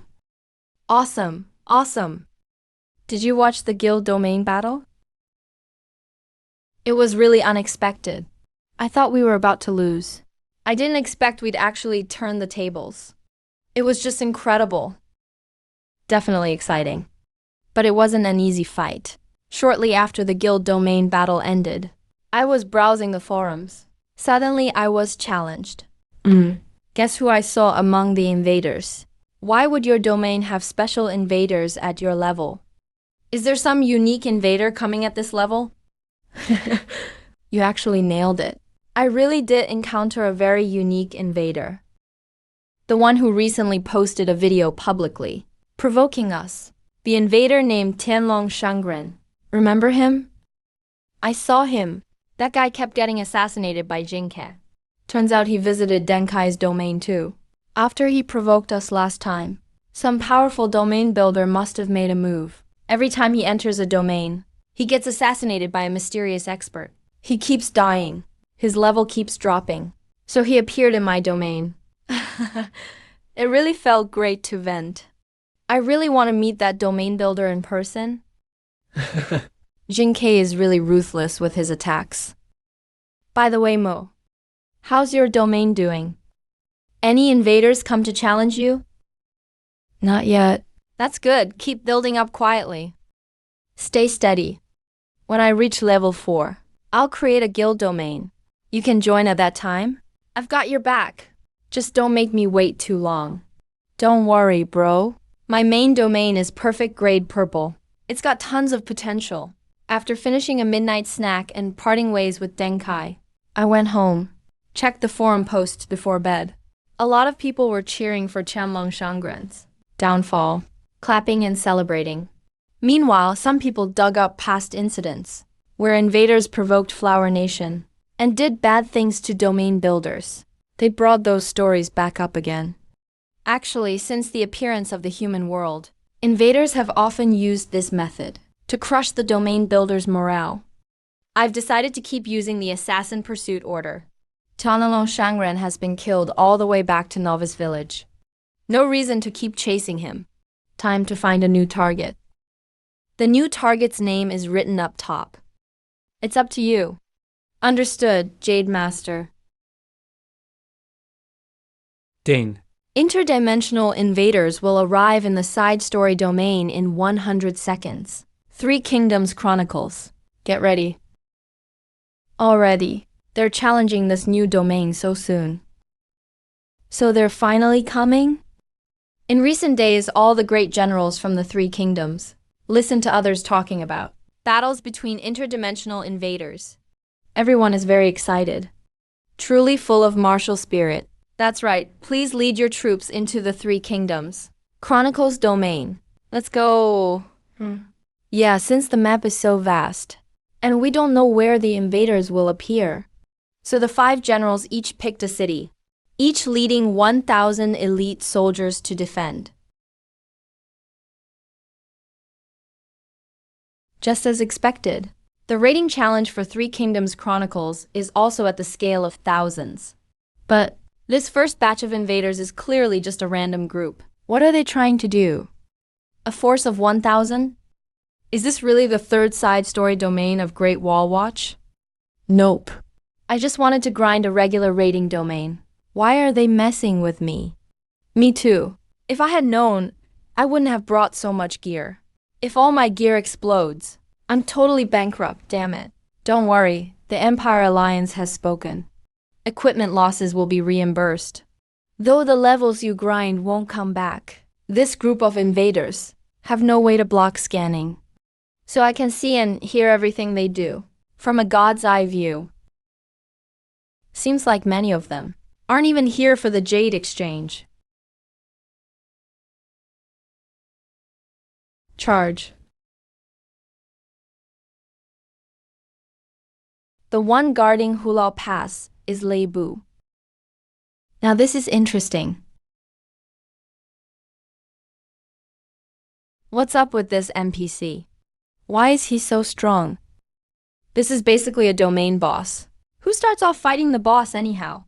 A: Awesome, awesome. Did you watch the guild domain battle? It was really unexpected. I thought we were about to lose. I didn't expect we'd actually turn the tables. It was just incredible. Definitely exciting. But it wasn't an easy fight. Shortly after the guild domain battle ended, I was browsing the forums. Suddenly, I was challenged. Guess who I saw among the invaders? Why would your domain have special invaders at your level? Is there some unique invader coming at this level? You actually nailed it. I really did encounter a very unique invader. The one who recently posted a video publicly, provoking us. The invader named Tianlong Shangren. Remember him? I saw him. That guy kept getting assassinated by Jinke. Turns out he visited Denkai's domain too. After he provoked us last time, some powerful domain builder must have made a move. Every time he enters a domain, he gets assassinated by a mysterious expert. He keeps dying. His level keeps dropping. So he appeared in my domain. It really felt great to vent. I really want to meet that domain builder in person. Jinke is really ruthless with his attacks. By the way, Mo, how's your domain doing? Any invaders come to challenge you? Not yet. That's good. Keep building up quietly. Stay steady. When I reach level 4, I'll create a guild domain. You can join at that time. I've got your back. Just don't make me wait too long. Don't worry, bro. My main domain is perfect grade purple. It's got tons of potential. After finishing a midnight snack and parting ways with Denkai, I went home, checked the forum posts before bed. A lot of people were cheering for Tianlong Shangren's downfall, clapping and celebrating. Meanwhile, some people dug up past incidents, where invaders provoked Flower Nation and did bad things to domain builders. They brought those stories back up again. Actually, since the appearance of the human world, invaders have often used this method to crush the domain builder's morale. I've decided to keep using the assassin pursuit order. Tianlong Shangren has been killed all the way back to Novice Village. No reason to keep chasing him. Time to find a new target. The new target's name is written up top. It's up to you. Understood, Jade Master.
C: Dane.
A: Interdimensional invaders will arrive in the side story domain in 100 seconds. 3 Kingdoms Chronicles. Get ready. Already, they're challenging this new domain so soon. So they're finally coming? In recent days, all the great generals from the 3 kingdoms listened to others talking about battles between interdimensional invaders. Everyone is very excited, truly full of martial spirit. That's right, please lead your troops into the 3 kingdoms. Chronicles domain. Let's go. Yeah, since the map is so vast, and we don't know where the invaders will appear. So the 5 generals each picked a city, each leading 1,000 elite soldiers to defend. Just as expected, the rating challenge for 3 Kingdoms Chronicles is also at the scale of thousands. But this first batch of invaders is clearly just a random group. What are they trying to do? A force of 1,000? Is this really the 3rd side story domain of Great Wall Watch? Nope. I just wanted to grind a regular rating domain. Why are they messing with me? Me too. If I had known, I wouldn't have brought so much gear. If all my gear explodes, I'm totally bankrupt, damn it. Don't worry, the Empire Alliance has spoken. Equipment losses will be reimbursed. Though the levels you grind won't come back, this group of invaders have no way to block scanning. So I can see and hear everything they do, from a god's eye view. Seems like many of them aren't even here for the jade exchange. Charge. The one guarding Hulao Pass is Lei Bu. Now this is interesting. What's up with this NPC? Why is he so strong? This is basically a domain boss. Who starts off fighting the boss anyhow?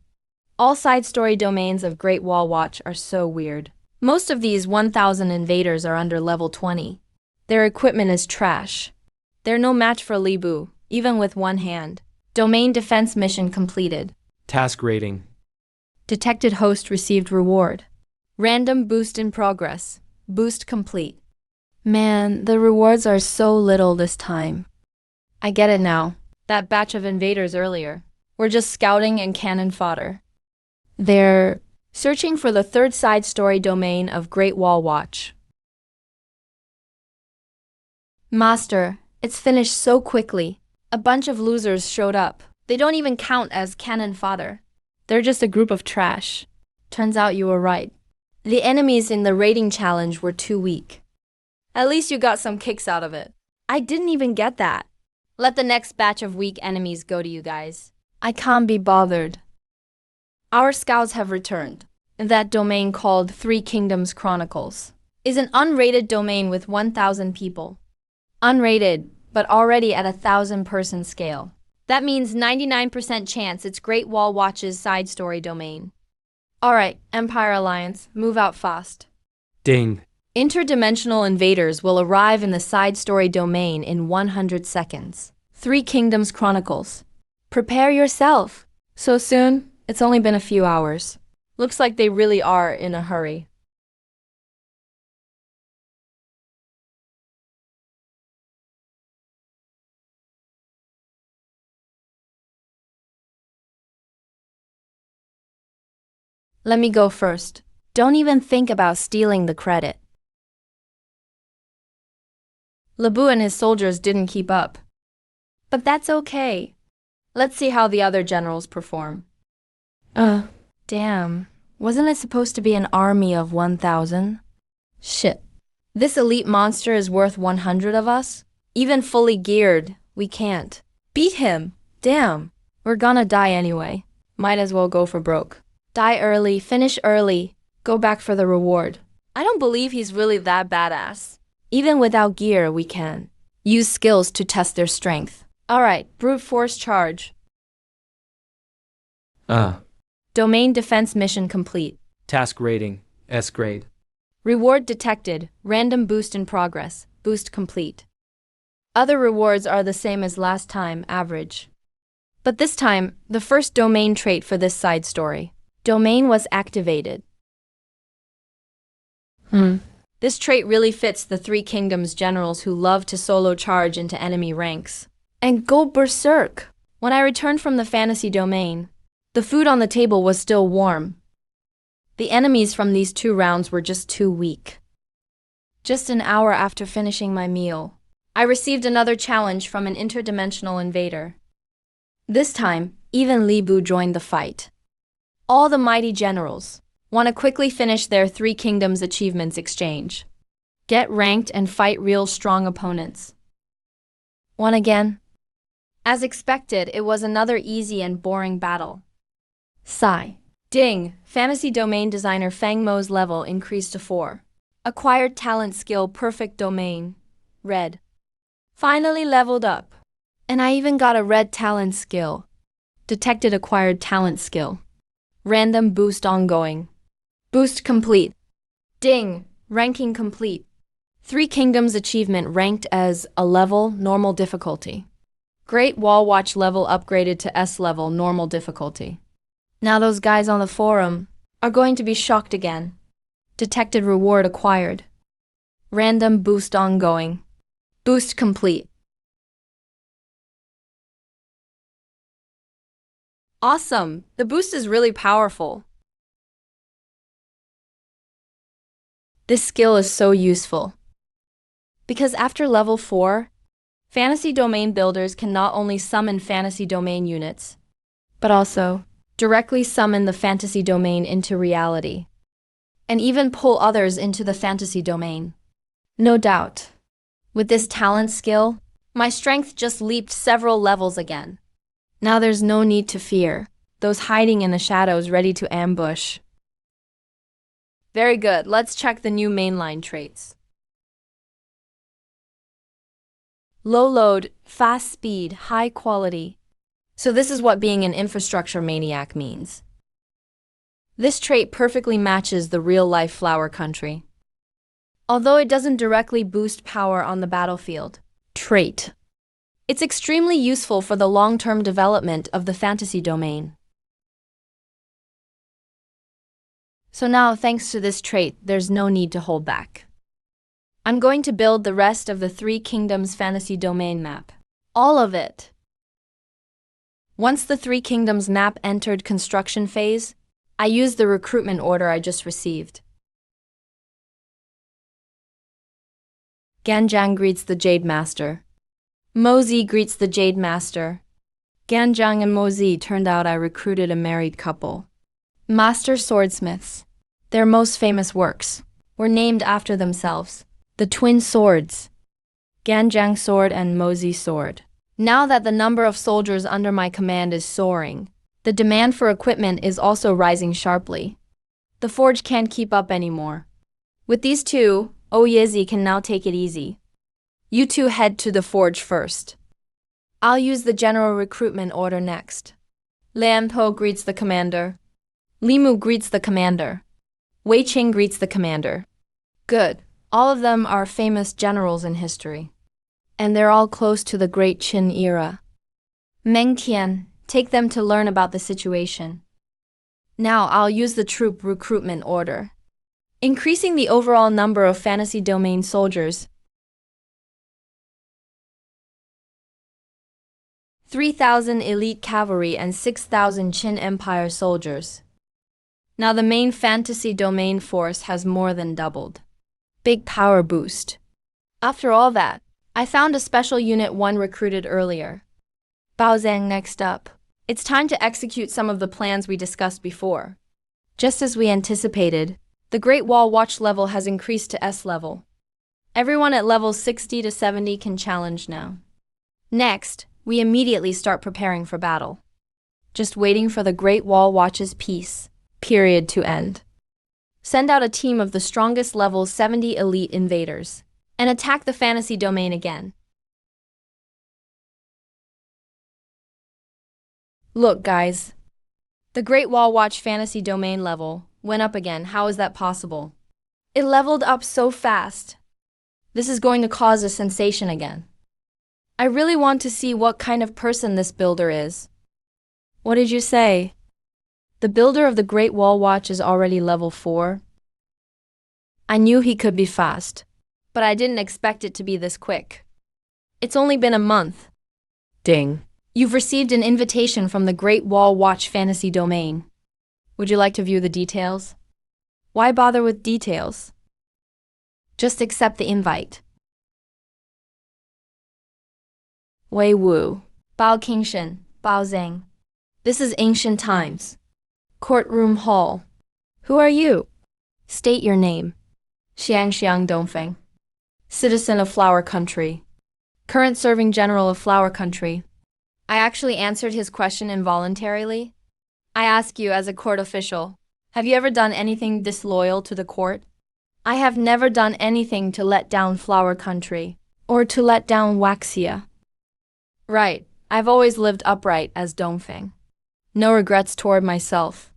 A: All side story domains of Great Wall Watch are so weird. Most of these 1000 invaders are under level 20. Their equipment is trash. They're no match for Lei Bu, even with one hand. Domain defense mission completed.
C: Task rating.
A: Detected host received reward. Random boost in progress. Boost complete. Man, the rewards are so little this time. I get it now. That batch of invaders earlier were just scouting and cannon fodder. They're searching for the third side story domain of Great Wall Watch. Master, it's finished so quickly. A bunch of losers showed up. They don't even count as cannon fodder. They're just a group of trash. Turns out you were right. The enemies in the raiding challenge were too weak. At least you got some kicks out of it. I didn't even get that. Let the next batch of weak enemies go to you guys. I can't be bothered. Our scouts have returned. That domain called Three Kingdoms Chronicles is an unrated domain with 1000 people. Unrated, but already at a 1000-person scale. That means 99% chance it's Great Wall Watch's side story domain. Alright, Empire Alliance, move out fast.
C: Ding.
A: Interdimensional invaders will arrive in the side story domain in 100 seconds. Three Kingdoms Chronicles. Prepare yourself. So soon? It's only been a few hours. Looks like they really are in a hurry. Let me go first. Don't even think about stealing the credit. Lei Bu and his soldiers didn't keep up. But that's okay. Let's see how the other generals perform. Damn. Wasn't it supposed to be an army of 1000? Shit. This elite monster is worth 100 of us? Even fully geared, we can't beat him. Damn. We're gonna die anyway. Might as well go for broke. Die early, finish early, go back for the reward. I don't believe he's really that badass. Even without gear, we can use skills to test their strength. Alright, brute force charge. Domain defense mission complete.
C: Task rating. S grade.
A: Reward detected. Random boost in progress. Boost complete. Other rewards are the same as last time, average. But this time, the first domain trait for this side story. Domain was activated. This trait really fits the Three Kingdoms generals who love to solo charge into enemy ranks and go berserk. When I returned from the fantasy domain, the food on the table was still warm. The enemies from these 2 rounds were just too weak. Just an hour after finishing my meal, I received another challenge from an interdimensional invader. This time, even Lei Bu joined the fight. All the mighty generals want to quickly finish their Three Kingdoms achievements exchange. Get ranked and fight real strong opponents. Won again? As expected, it was another easy and boring battle. Sigh. Ding! Fantasy domain designer Fang Mo's level increased to 4. Acquired talent skill perfect domain. Red. Finally leveled up. And I even got a red talent skill. Detected acquired talent skill. Random boost ongoing. Boost complete. Ding! Ranking complete. Three Kingdoms achievement ranked as a level, normal difficulty. Great Wall Watch level upgraded to S level, normal difficulty. Now those guys on the forum are going to be shocked again. Detected reward acquired. Random boost ongoing. Boost complete. Awesome! The boost is really powerful. This skill is so useful. Because after level 4, fantasy domain builders can not only summon fantasy domain units, but also directly summon the fantasy domain into reality, and even pull others into the fantasy domain. No doubt. With this talent skill, my strength just leaped several levels again. Now there's no need to fear those hiding in the shadows ready to ambush. Very good, let's check the new mainline traits. Low load, fast speed, high quality. So this is what being an infrastructure maniac means. This trait perfectly matches the real-life flower country. Although it doesn't directly boost power on the battlefield, trait. It's extremely useful for the long-term development of the fantasy domain. So now, thanks to this trait, there's no need to hold back. I'm going to build the rest of the Three Kingdoms fantasy domain map. All of it. Once the Three Kingdoms map entered construction phase, I used the recruitment order I just received. Ganjiang greets the Jade Master. Mozi greets the Jade Master. Ganjiang and Mozi turned out I recruited a married couple. Master swordsmiths. Their most famous works were named after themselves. The twin swords. Ganjiang sword and Mozi sword. Now that the number of soldiers under my command is soaring, the demand for equipment is also rising sharply. The forge can't keep up anymore. With these two, Oyezi can now take it easy. You two head to the forge first. I'll use the general recruitment order next. Lianpo greets the commander. Limu greets the commander. Wei Qing greets the commander. Good. All of them are famous generals in history. And they're all close to the Great Qin era. Meng Tian, take them to learn about the situation. Now I'll use the troop recruitment order, increasing the overall number of fantasy domain soldiers. 3,000 elite cavalry and 6,000 Qin Empire soldiers. Now the main fantasy domain force has more than doubled. Big power boost. After all that, I found a special unit 1 recruited earlier. Baozhang next up. It's time to execute some of the plans we discussed before. Just as we anticipated, the Great Wall Watch level has increased to S level. Everyone at levels 60 to 70 can challenge now. Next, we immediately start preparing for battle. Just waiting for the Great Wall Watch's peace period to end. Send out a team of the strongest level 70 elite invaders and attack the fantasy domain again. Look, guys. The Great Wall Watch fantasy domain level went up again. How is that possible? It leveled up so fast. This is going to cause a sensation again. I really want to see what kind of person this builder is. What did you say? The builder of the Great Wall Watch is already level 4? I knew he could be fast, but I didn't expect it to be this quick. It's only been a month.
B: Ding.
A: You've received an invitation from the Great Wall Watch fantasy domain. Would you like to view the details? Why bother with details? Just accept the invite. Wei Wu, Bao Qingshan, Bao Zhang. This is ancient times. Courtroom hall. Who are you? State your name. Xiang Dongfeng. Citizen of Flower Country. Current serving general of Flower Country. I actually answered his question involuntarily. I ask you as a court official, have you ever done anything disloyal to the court? I have never done anything to let down Flower Country, or to let down Waxia. Right, I've always lived upright as Dongfeng. No regrets toward myself,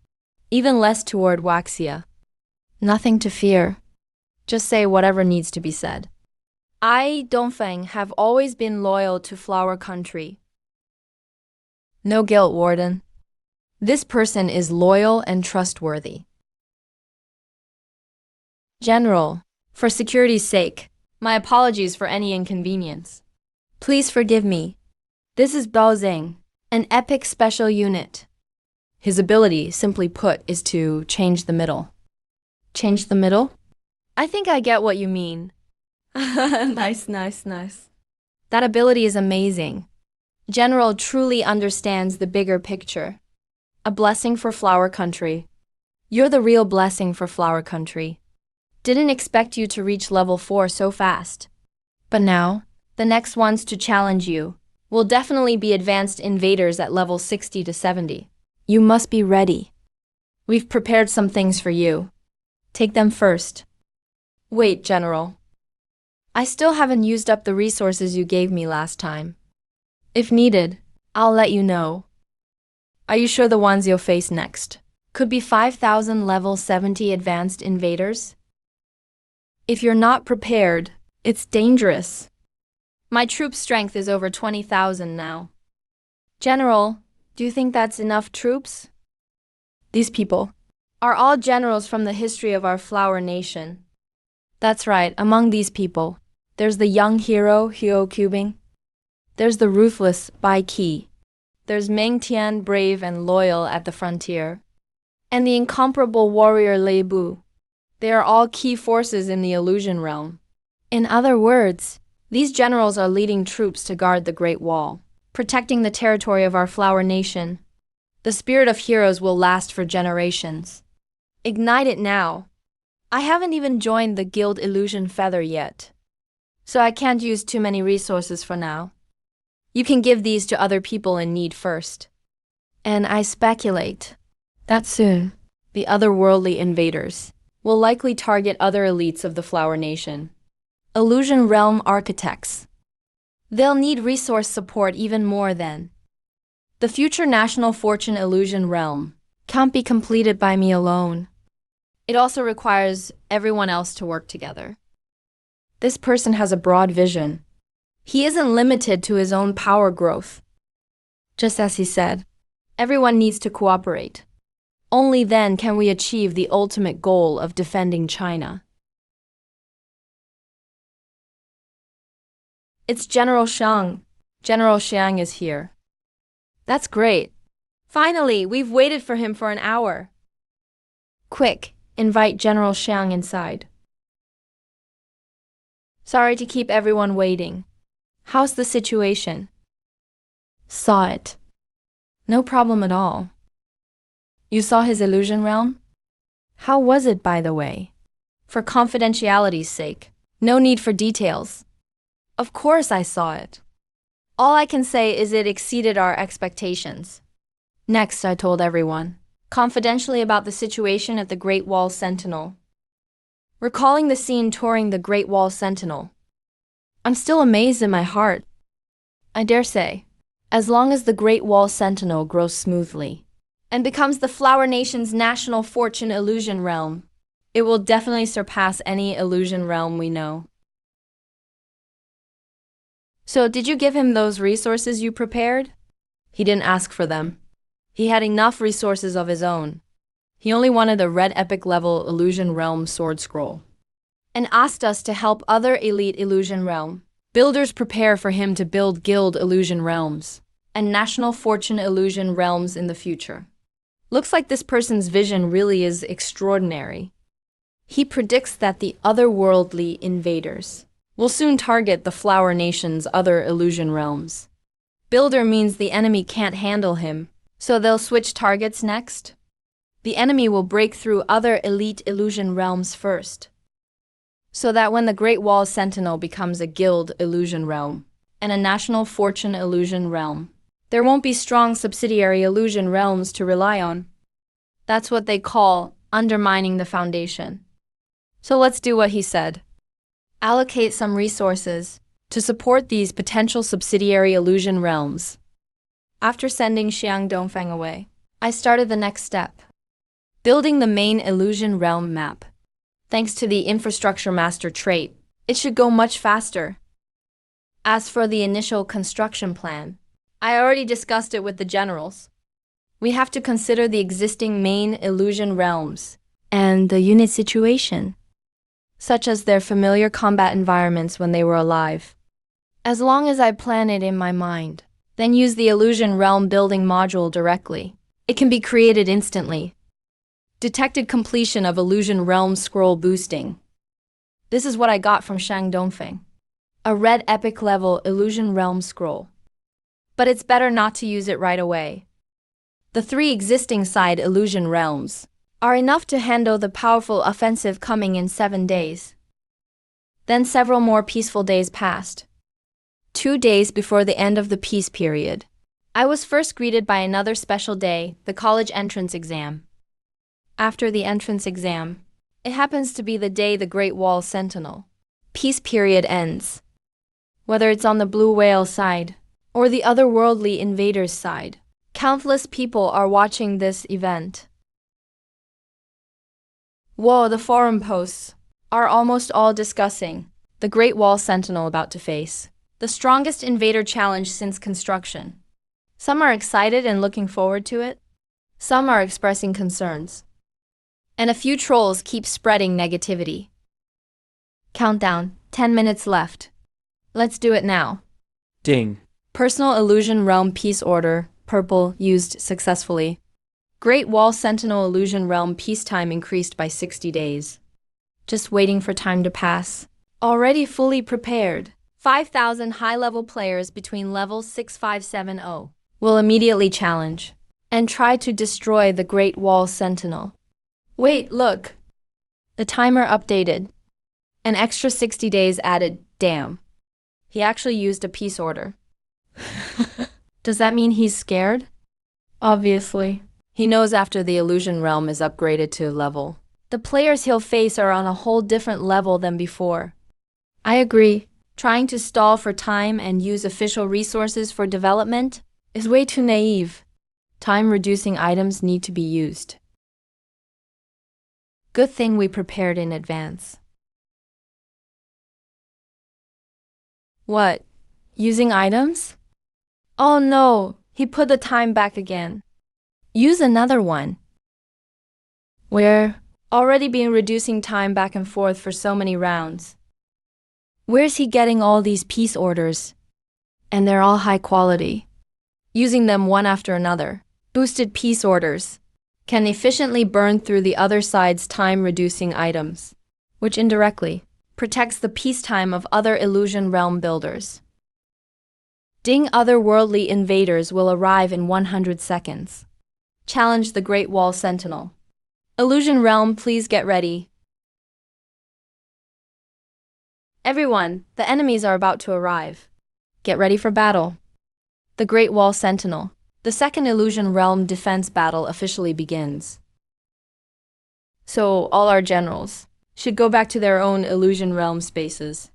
A: even less toward Waxia. Nothing to fear. Just say whatever needs to be said. I, Dongfeng, have always been loyal to Flower Country. No guilt, Warden. This person is loyal and trustworthy. General, for security's sake, my apologies for any inconvenience. Please forgive me. This is Bao Zhang, an epic special unit. His ability, simply put, is to change the middle. Change the middle? I think I get what you mean. Nice. That ability is amazing. General truly understands the bigger picture. A blessing for Flower Country. You're the real blessing for Flower Country. Didn't expect you to reach level 4 so fast. But now, the next ones to challenge you will definitely be advanced invaders at level 60 to 70. You must be ready. We've prepared some things for you. Take them first. Wait, General. I still haven't used up the resources you gave me last time. If needed, I'll let you know. Are you sure the ones you'll face next could be 5,000 level 70 advanced invaders? If you're not prepared, it's dangerous. My troop strength is over 20,000 now. General, do you think that's enough troops? These people are all generals from the history of our flower nation. That's right, among these people, there's the young hero, Hyo Kubing. There's the ruthless Bai Qi. There's Meng Tian, brave and loyal at the frontier. And the incomparable warrior Lei Bu. They are all key forces in the illusion realm. In other words, these generals are leading troops to guard the Great Wall, protecting the territory of our flower nation. The spirit of heroes will last for generations. Ignite it now. I haven't even joined the guild illusion feather yet, so I can't use too many resources for now. You can give these to other people in need first. And I speculate that soon, the otherworldly invaders will likely target other elites of the flower nation. Illusion realm architects. They'll need resource support even more then. The future national fortune illusion realm can't be completed by me alone. It also requires everyone else to work together. This person has a broad vision. He isn't limited to his own power growth. Just as he said, everyone needs to cooperate. Only then can we achieve the ultimate goal of defending China. It's General Xiang. General Xiang is here. That's great. Finally, we've waited for him for an hour. Quick, invite General Xiang inside. Sorry to keep everyone waiting. How's the situation? Saw it. No problem at all. You saw his illusion realm? How was it, by the way? For confidentiality's sake, no need for details. Of course I saw it. All I can say is it exceeded our expectations. Next, I told everyone, confidentially about the situation at the Great Wall Sentinel. Recalling the scene touring the Great Wall Sentinel, I'm still amazed in my heart. I dare say, as long as the Great Wall Sentinel grows smoothly and becomes the Flower Nation's national fortune illusion realm, it will definitely surpass any illusion realm we know. So, did you give him those resources you prepared? He didn't ask for them. He had enough resources of his own. He only wanted a red epic level illusion realm sword scroll, and asked us to help other elite illusion realm builders prepare for him to build guild illusion realms and national fortune illusion realms in the future. Looks like this person's vision really is extraordinary. He predicts that the otherworldly invaders will soon target the Flower Nation's other illusion realms. Builder means the enemy can't handle him, so they'll switch targets next. The enemy will break through other elite illusion realms first, so that when the Great Wall Sentinel becomes a guild illusion realm and a national fortune illusion realm, there won't be strong subsidiary illusion realms to rely on. That's what they call undermining the foundation. So let's do what he said. Allocate some resources to support these potential subsidiary illusion realms. After sending Xiang Dongfeng away, I started the next step, building the main illusion realm map. Thanks to the infrastructure master trait, it should go much faster. As for the initial construction plan, I already discussed it with the generals. We have to consider the existing main illusion realms and the unit situation, such as their familiar combat environments when they were alive. As long as I plan it in my mind, then use the illusion realm building module directly, it can be created instantly. Detected completion of illusion realm scroll boosting. This is what I got from Shang Dongfeng. A red epic level illusion realm scroll. But it's better not to use it right away. The three existing side illusion realms are enough to handle the powerful offensive coming in 7 days. Then several more peaceful days passed. 2 days before the end of the peace period, I was first greeted by another special day, the college entrance exam. After the entrance exam, it happens to be the day the Great Wall Sentinel peace period ends. Whether it's on the Blue Whale side or the otherworldly invaders side, countless people are watching this event. Whoa, the forum posts are almost all discussing the Great Wall Sentinel about to face the strongest invader challenge since construction. Some are excited and looking forward to it. Some are expressing concerns. And a few trolls keep spreading negativity. Countdown, 10 minutes left. Let's do it now.
C: Ding.
A: Personal Illusion Realm Peace Order, purple, used successfully. Great Wall Sentinel Illusion Realm peacetime increased by 60 days. Just waiting for time to pass. Already fully prepared. 5,000 high-level players between levels 6570 will immediately challenge and try to destroy the Great Wall Sentinel. Wait, look. The timer updated. An extra 60 days added. Damn. He actually used a peace order. Does that mean he's scared? Obviously. He knows after the illusion realm is upgraded to level, the players he'll face are on a whole different level than before. I agree. Trying to stall for time and use official resources for development is way too naive. Time-reducing items need to be used. Good thing we prepared in advance. What? Using items? Oh no, he put the time back again. Use another one. We're already been reducing time back and forth for so many rounds. Where's he getting all these peace orders? And they're all high quality. Using them one after another, boosted peace orders can efficiently burn through the other side's time-reducing items, which indirectly protects the peacetime of other illusion realm builders. Ding otherworldly invaders will arrive in 100 seconds. Challenge the Great Wall Sentinel. Illusion realm, please get ready. Everyone, the enemies are about to arrive. Get ready for battle. The Great Wall Sentinel. The second illusion realm defense battle officially begins. So, all our generals should go back to their own illusion realm spaces.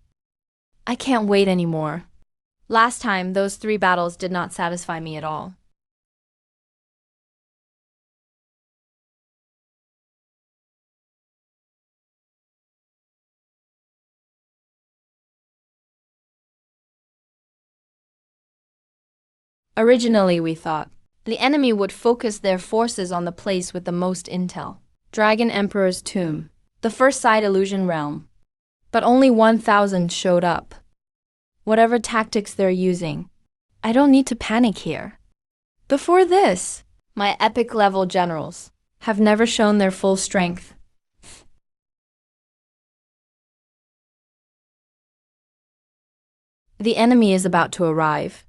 A: I can't wait anymore. Last time, those 3 battles did not satisfy me at all. Originally, we thought the enemy would focus their forces on the place with the most intel. Dragon Emperor's Tomb, the first side illusion realm. But only 1,000 showed up. Whatever tactics they're using, I don't need to panic here. Before this, my epic level generals have never shown their full strength. The enemy is about to arrive.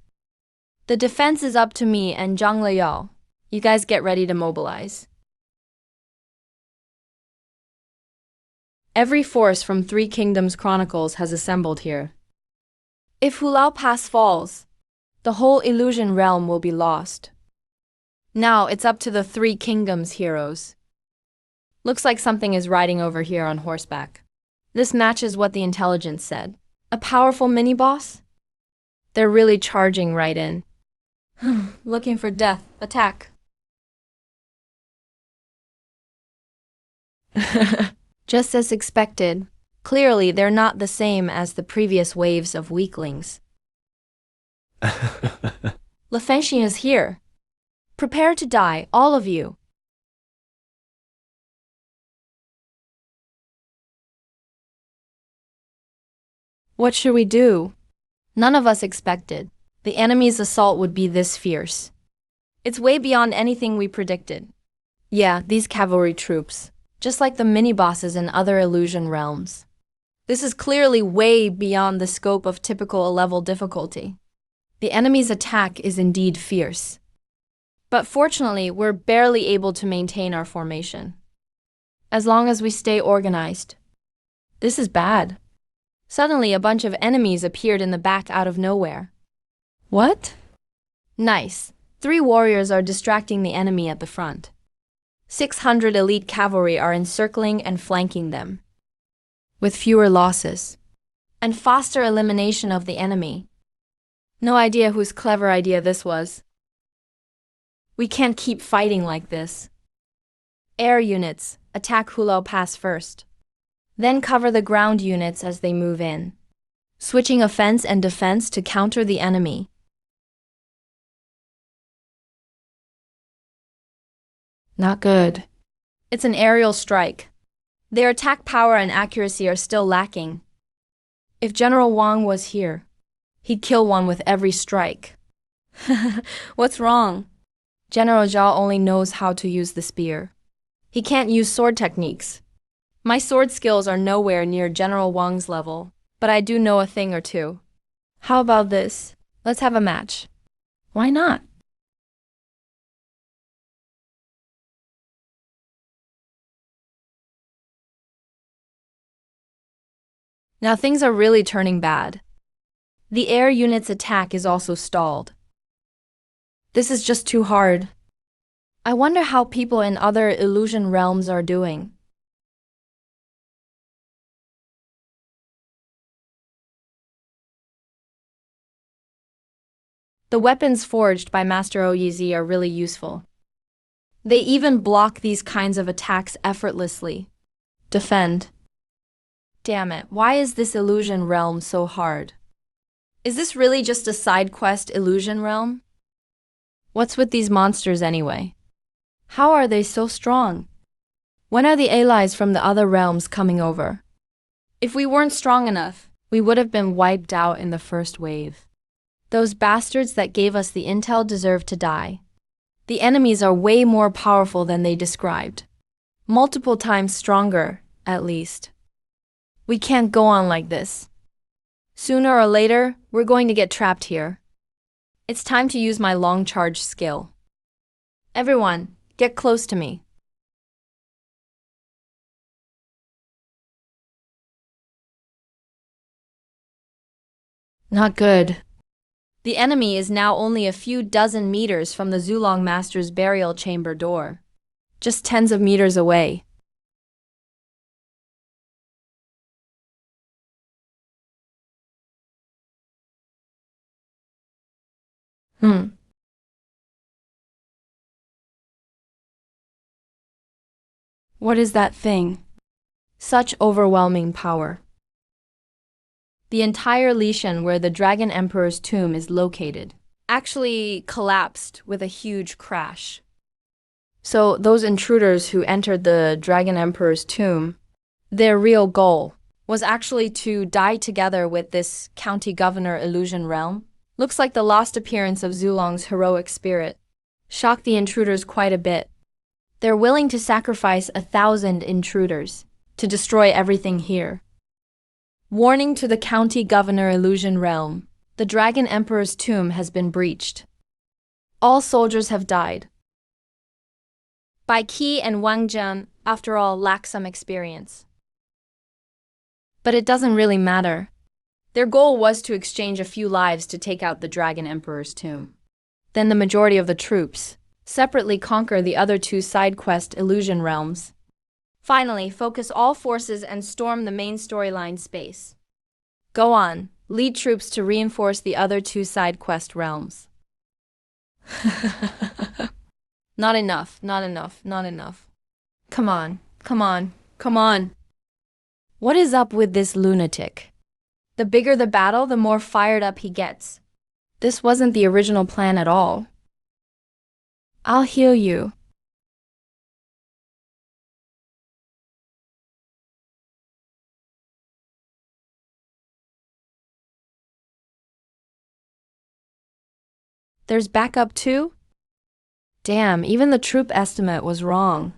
A: The defense is up to me and Zhang Leyao. You guys get ready to mobilize. Every force from 3 Kingdoms Chronicles has assembled here. If Hulao Pass falls, the whole illusion realm will be lost. Now it's up to the 3 Kingdoms heroes. Looks like something is riding over here on horseback. This matches what the intelligence said. A powerful mini-boss? They're really charging right in. Looking for death. Attack. Just as expected. Clearly, they're not the same as the previous waves of weaklings. Lefenxian is here. Prepare to die, all of you. What should we do? None of us expected the enemy's assault would be this fierce. It's way beyond anything we predicted. Yeah, these cavalry troops, just like the mini-bosses in other illusion realms. This is clearly way beyond the scope of typical level difficulty. The enemy's attack is indeed fierce. But fortunately, we're barely able to maintain our formation. As long as we stay organized. This is bad. Suddenly, a bunch of enemies appeared in the back out of nowhere. What? Nice. 3 warriors are distracting the enemy at the front. 600 elite cavalry are encircling and flanking them. With fewer losses. And faster elimination of the enemy. No idea whose clever idea this was. We can't keep fighting like this. Air units, attack Hulao Pass first. Then cover the ground units as they move in. Switching offense and defense to counter the enemy. Not good. It's an aerial strike. Their attack power and accuracy are still lacking. If General Wang was here, he'd kill one with every strike. What's wrong? General Zhao only knows how to use the spear. He can't use sword techniques. My sword skills are nowhere near General Wang's level, but I do know a thing or two. How about this? Let's have a match. Why not? Now things are really turning bad. The air unit's attack is also stalled. This is just too hard. I wonder how people in other illusion realms are doing. The weapons forged by Master Oyizi are really useful. They even block these kinds of attacks effortlessly. Defend. Damn it, why is this illusion realm so hard? Is this really just a side quest illusion realm? What's with these monsters anyway? How are they so strong? When are the allies from the other realms coming over? If we weren't strong enough, we would have been wiped out in the first wave. Those bastards that gave us the intel deserve to die. The enemies are way more powerful than they described. Multiple times stronger, at least. We can't go on like this. Sooner or later, we're going to get trapped here. It's time to use my long charge skill. Everyone, get close to me. Not good. The enemy is now only a few dozen meters from the Zulong Master's burial chamber door. Just tens of meters away. What is that thing? Such overwhelming power. The entire Lishan where the Dragon Emperor's tomb is located actually collapsed with a huge crash. So those intruders who entered the Dragon Emperor's tomb, their real goal was actually to die together with this county governor illusion realm. Looks like the lost appearance of Zulong's heroic spirit shocked the intruders quite a bit. They're willing to sacrifice 1,000 intruders to destroy everything here. Warning to the county governor illusion realm. The Dragon Emperor's tomb has been breached. All soldiers have died. Bai Qi and Wang Zhen, after all, lack some experience. But it doesn't really matter. Their goal was to exchange a few lives to take out the Dragon Emperor's tomb. Then the majority of the troops separately conquer the other 2 side quest illusion realms. Finally, focus all forces and storm the main storyline space. Go on, lead troops to reinforce the other 2 side quest realms. Not enough, not enough, not enough. Come on, come on, come on. What is up with this lunatic? The bigger the battle, the more fired up he gets. This wasn't the original plan at all. I'll heal you. There's backup too? Damn, even the troop estimate was wrong.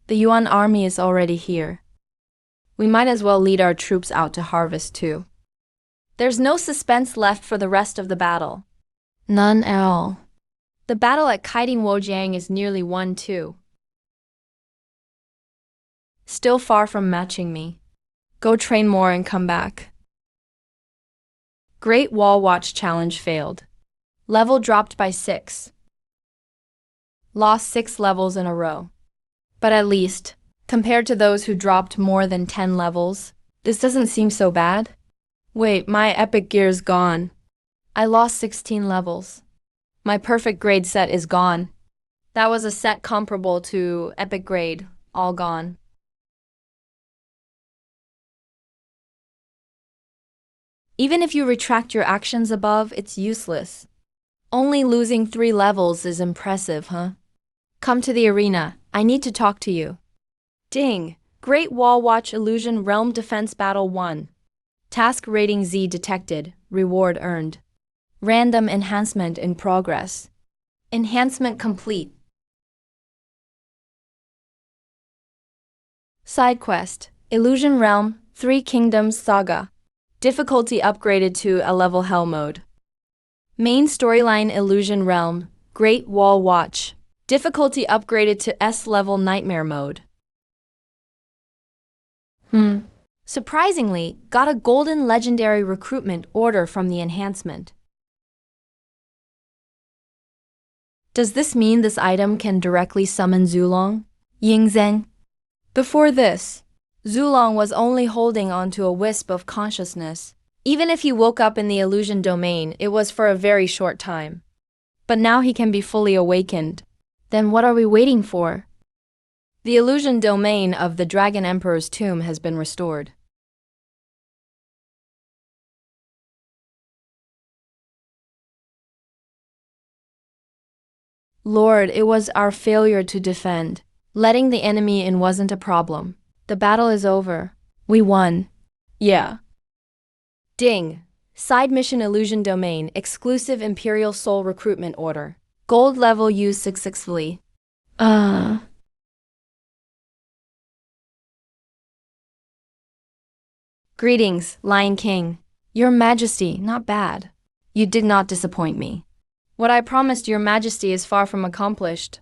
A: The Yuan army is already here. We might as well lead our troops out to harvest too. There's no suspense left for the rest of the battle. None at all. The battle at Kiting Wojiang is nearly won too. Still far from matching me. Go train more and come back. Great Wall Watch Challenge failed. Level dropped by 6. Lost 6 levels in a row. But at least, compared to those who dropped more than 10 levels, this doesn't seem so bad. Wait, my epic gear's gone. I lost 16 levels. My perfect grade set is gone. That was a set comparable to epic grade, all gone. Even if you retract your actions above, it's useless. Only losing 3 levels is impressive, huh? Come to the arena. I need to talk to you. Ding! Great Wall Watch Illusion Realm Defense Battle 1. Task rating Z detected. Reward earned. Random enhancement in progress. Enhancement complete. Side quest: Illusion Realm, 3 Kingdoms Saga. Difficulty upgraded to a level Hell mode. Main storyline: Illusion Realm, Great Wall Watch. Difficulty upgraded to S level Nightmare mode. Surprisingly, got a golden legendary recruitment order from the enhancement. Does this mean this item can directly summon Zulong? Yingzheng? Before this, Zulong was only holding onto a wisp of consciousness. Even if he woke up in the illusion domain, it was for a very short time. But now he can be fully awakened. Then what are we waiting for? The illusion domain of the Dragon Emperor's tomb has been restored. Lord, it was our failure to defend. Letting the enemy in wasn't a problem. The battle is over. We won. Yeah. Ding! Side mission Illusion Domain, exclusive Imperial Soul Recruitment Order. Gold level used successfully. Greetings, Lion King. Your Majesty, not bad. You did not disappoint me. What I promised Your Majesty is far from accomplished.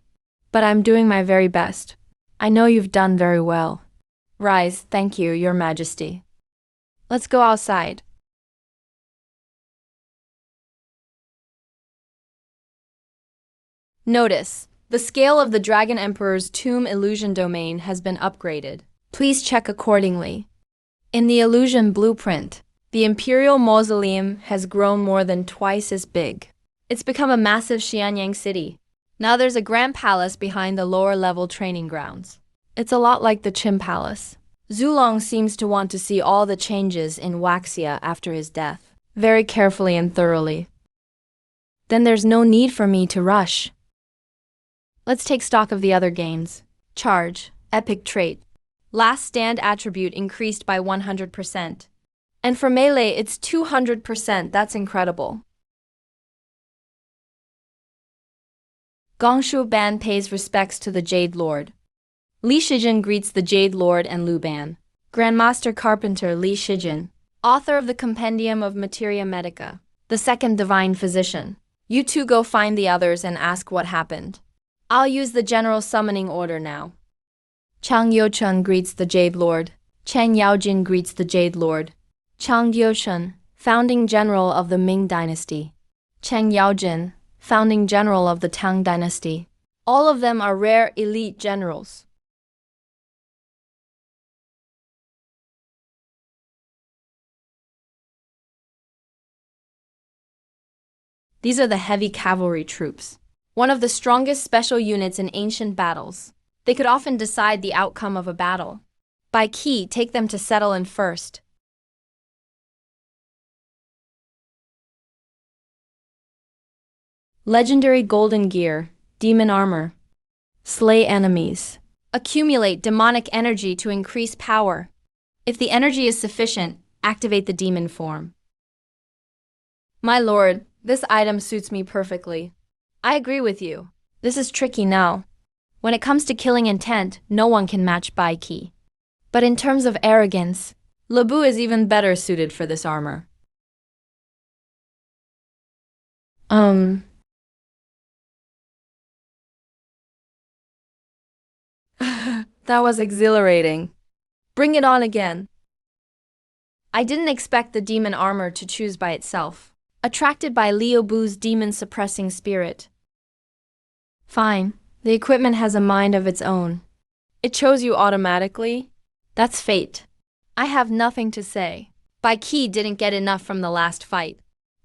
A: But I'm doing my very best. I know you've done very well. Rise, thank you, Your Majesty. Let's go outside. Notice, the scale of the Dragon Emperor's tomb illusion domain has been upgraded. Please check accordingly. In the illusion blueprint, the Imperial Mausoleum has grown more than twice as big. It's become a massive Xianyang city. Now there's a grand palace behind the lower-level training grounds. It's a lot like the Qin Palace. Zulong seems to want to see all the changes in Waxia after his death, very carefully and thoroughly. Then there's no need for me to rush. Let's take stock of the other gains. Charge, epic trait. Last stand attribute increased by 100%. And for melee, it's 200%. That's incredible. Gongshu Ban pays respects to the Jade Lord. Li Shijin greets the Jade Lord and Lu Ban. Grandmaster Carpenter Li Shijin, author of the Compendium of Materia Medica, the second divine physician. You two go find the others and ask what happened. I'll use the general summoning order now. Chang Yochun greets the Jade Lord. Chen Yaojin greets the Jade Lord. Chang Yochun, founding general of the Ming Dynasty. Chen Yaojin, founding general of the Tang Dynasty. All of them are rare elite generals. These are the heavy cavalry troops, one of the strongest special units in ancient battles. They could often decide the outcome of a battle. By key, take them to settle in first. Legendary Golden Gear, Demon Armor. Slay enemies. Accumulate demonic energy to increase power. If the energy is sufficient, activate the demon form. My lord, this item suits me perfectly. I agree with you. This is tricky now. When it comes to killing intent, no one can match Bai Qi. But in terms of arrogance, Lebu is even better suited for this armor. That was exhilarating. Bring it on again. I didn't expect the demon armor to choose by itself, attracted by Liu Bu's demon-suppressing spirit. Fine, the equipment has a mind of its own. It chose you automatically? That's fate. I have nothing to say. Bai Qi didn't get enough from the last fight.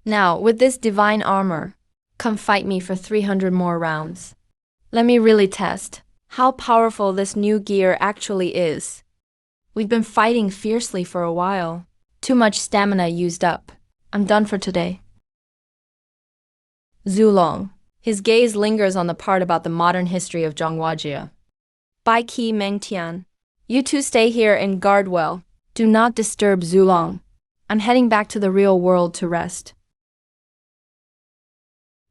A: Now, with this divine armor, come fight me for 300 more rounds. Let me really test how powerful this new gear actually is. We've been fighting fiercely for a while. Too much stamina used up. I'm done for today. Zulong. His gaze lingers on the part about the modern history of Zhonghuajie. Bai Qi Mengtian. You two stay here and guard well. Do not disturb Zulong. I'm heading back to the real world to rest.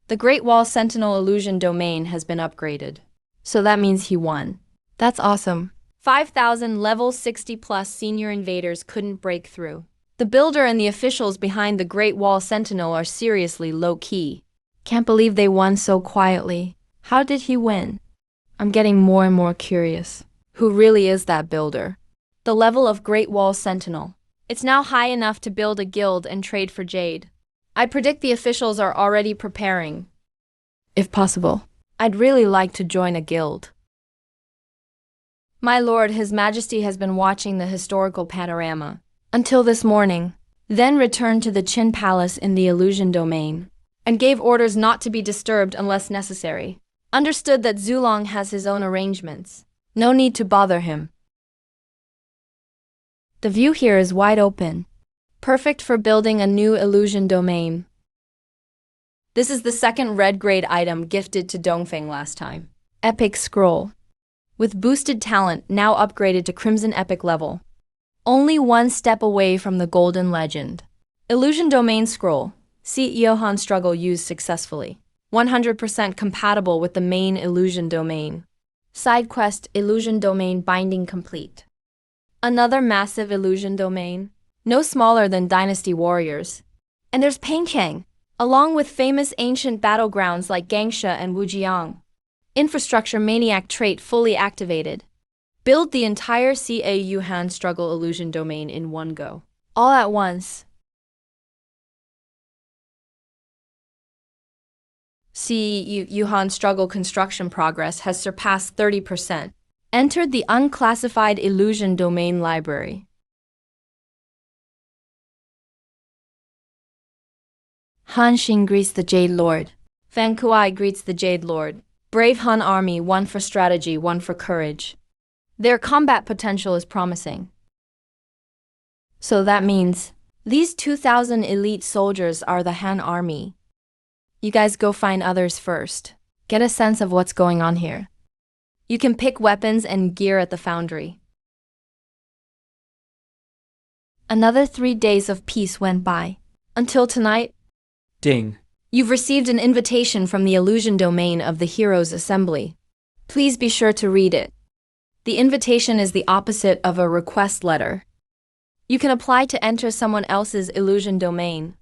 A: The Great Wall Sentinel illusion domain has been upgraded. So that means he won. That's awesome. 5,000 level 60 plus senior invaders couldn't break through. The builder and the officials behind the Great Wall Sentinel are seriously low-key. Can't believe they won so quietly. How did he win? I'm getting more and more curious. Who really is that builder? The level of Great Wall Sentinel. It's now high enough to build a guild and trade for jade. I predict the officials are already preparing. If possible, I'd really like to join a guild. My lord, His Majesty has been watching the historical panorama until this morning, then returned to the Qin Palace in the illusion domain, and gave orders not to be disturbed unless necessary. Understood that Zulong has his own arrangements. No need to bother him. The view here is wide open, perfect for building a new illusion domain. This is the second red grade item gifted to Dongfeng last time. Epic Scroll. With boosted talent now upgraded to Crimson Epic level. Only one step away from the Golden Legend. Illusion Domain Scroll. See Johann Struggle used successfully. 100% compatible with the main illusion domain. Side quest Illusion Domain Binding complete. Another massive illusion domain, no smaller than Dynasty Warriors. And there's Pengcheng, along with famous ancient battlegrounds like Gangsha and Wujiang. Infrastructure Maniac trait fully activated. Build the entire CA Yuhan Struggle illusion domain in one go. All at once. CE Yuhan Struggle construction progress has surpassed 30%. Entered the unclassified illusion domain library. Han Xing greets the Jade Lord. Fan Kuai greets the Jade Lord. Brave Han army, one for strategy, one for courage. Their combat potential is promising. So that means these 2,000 elite soldiers are the Han army. You guys go find others first. Get a sense of what's going on here. You can pick weapons and gear at the foundry. Another 3 days of peace went by. Until tonight,
C: Ding.
A: you've received an invitation from the illusion domain of the Heroes Assembly. Please be sure to read it. The invitation is the opposite of a request letter. You can apply to enter someone else's illusion domain.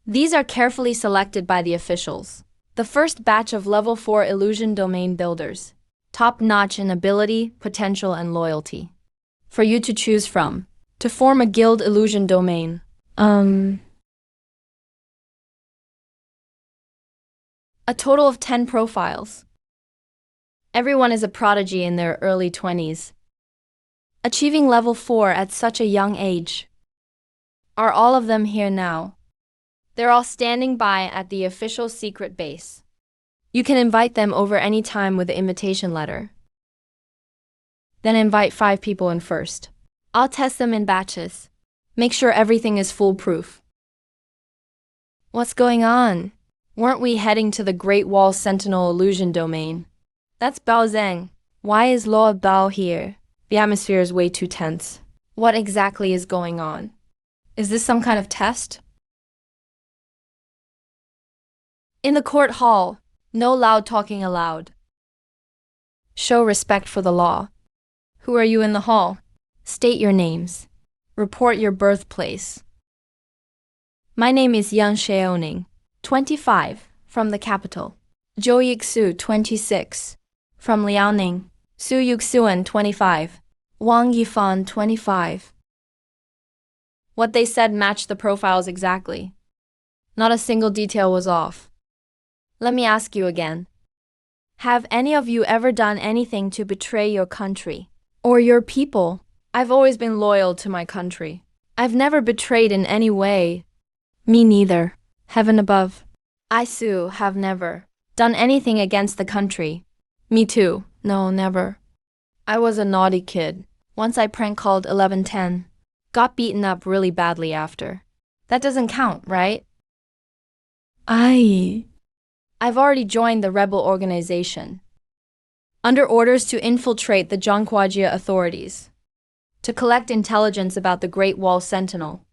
A: These are carefully selected by the officials. The first batch of level 4 illusion domain builders. Top-notch in ability, potential, and loyalty. For you to choose from. To form a guild illusion domain. A total of 10 profiles. Everyone is a prodigy in their early 20s. Achieving level 4 at such a young age. Are all of them here now? They're all standing by at the official secret base. You can invite them over any time with the invitation letter. Then invite 5 people in first. I'll test them in batches. Make sure everything is foolproof. What's going on? Weren't we heading to the Great Wall Sentinel illusion domain? That's Bao Zheng. Why is Lord Bao here? The atmosphere is way too tense. What exactly is going on? Is this some kind of test? In the court hall, no loud talking allowed. Show respect for the law. Who are you in the hall? State your names. Report your birthplace. My name is Yang Xiaoning, 25, from the capital. Zhou Yixu, 26. From Liaoning. Su Yuxuan, 25. Wang Yifan, 25. What they said matched the profiles exactly. Not a single detail was off. Let me ask you again. Have any of you ever done anything to betray your country or your people? I've always been loyal to my country. I've never betrayed in any way. Me neither. Heaven above. I, Su, have never done anything against the country. Me too. No, never. I was a naughty kid. Once I prank called 1110. Got beaten up really badly after. That doesn't count, right? I've already joined the rebel organization. Under orders to infiltrate the Zhanghuajie authorities. To collect intelligence about the Great Wall Sentinel.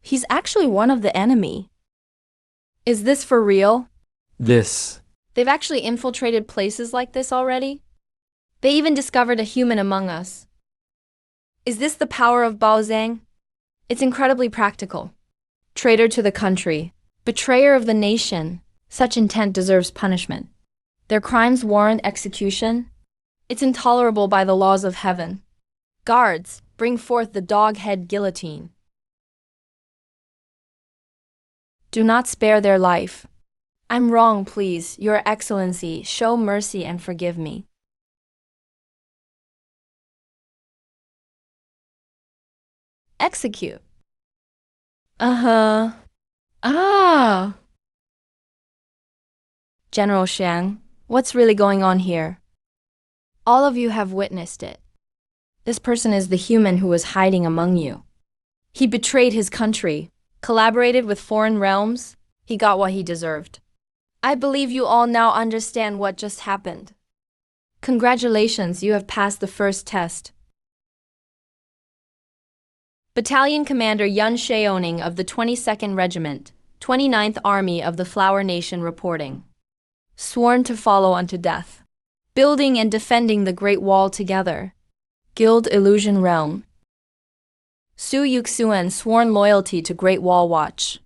A: He's actually one of the enemy. Is this for real?
C: This.
A: They've actually infiltrated places like this already? They even discovered a human among us. Is this the power of Baozhang? It's incredibly practical. Traitor to the country, betrayer of the nation, such intent deserves punishment. Their crimes warrant execution. It's intolerable by the laws of heaven. Guards, bring forth the dog-head guillotine. Do not spare their life. I'm wrong, please, Your Excellency, show mercy and forgive me. Execute. Ah. General Xiang, what's really going on here? All of you have witnessed it. This person is the human who was hiding among you. He betrayed his country, collaborated with foreign realms. He got what he deserved. I believe you all now understand what just happened. Congratulations, you have passed the first test. Battalion Commander Yun Sheoning of the 22nd Regiment, 29th Army of the Flower Nation reporting. Sworn to follow unto death. Building and defending the Great Wall together. Guild Illusion Realm. Su Yuxuan sworn loyalty to Great Wall Watch.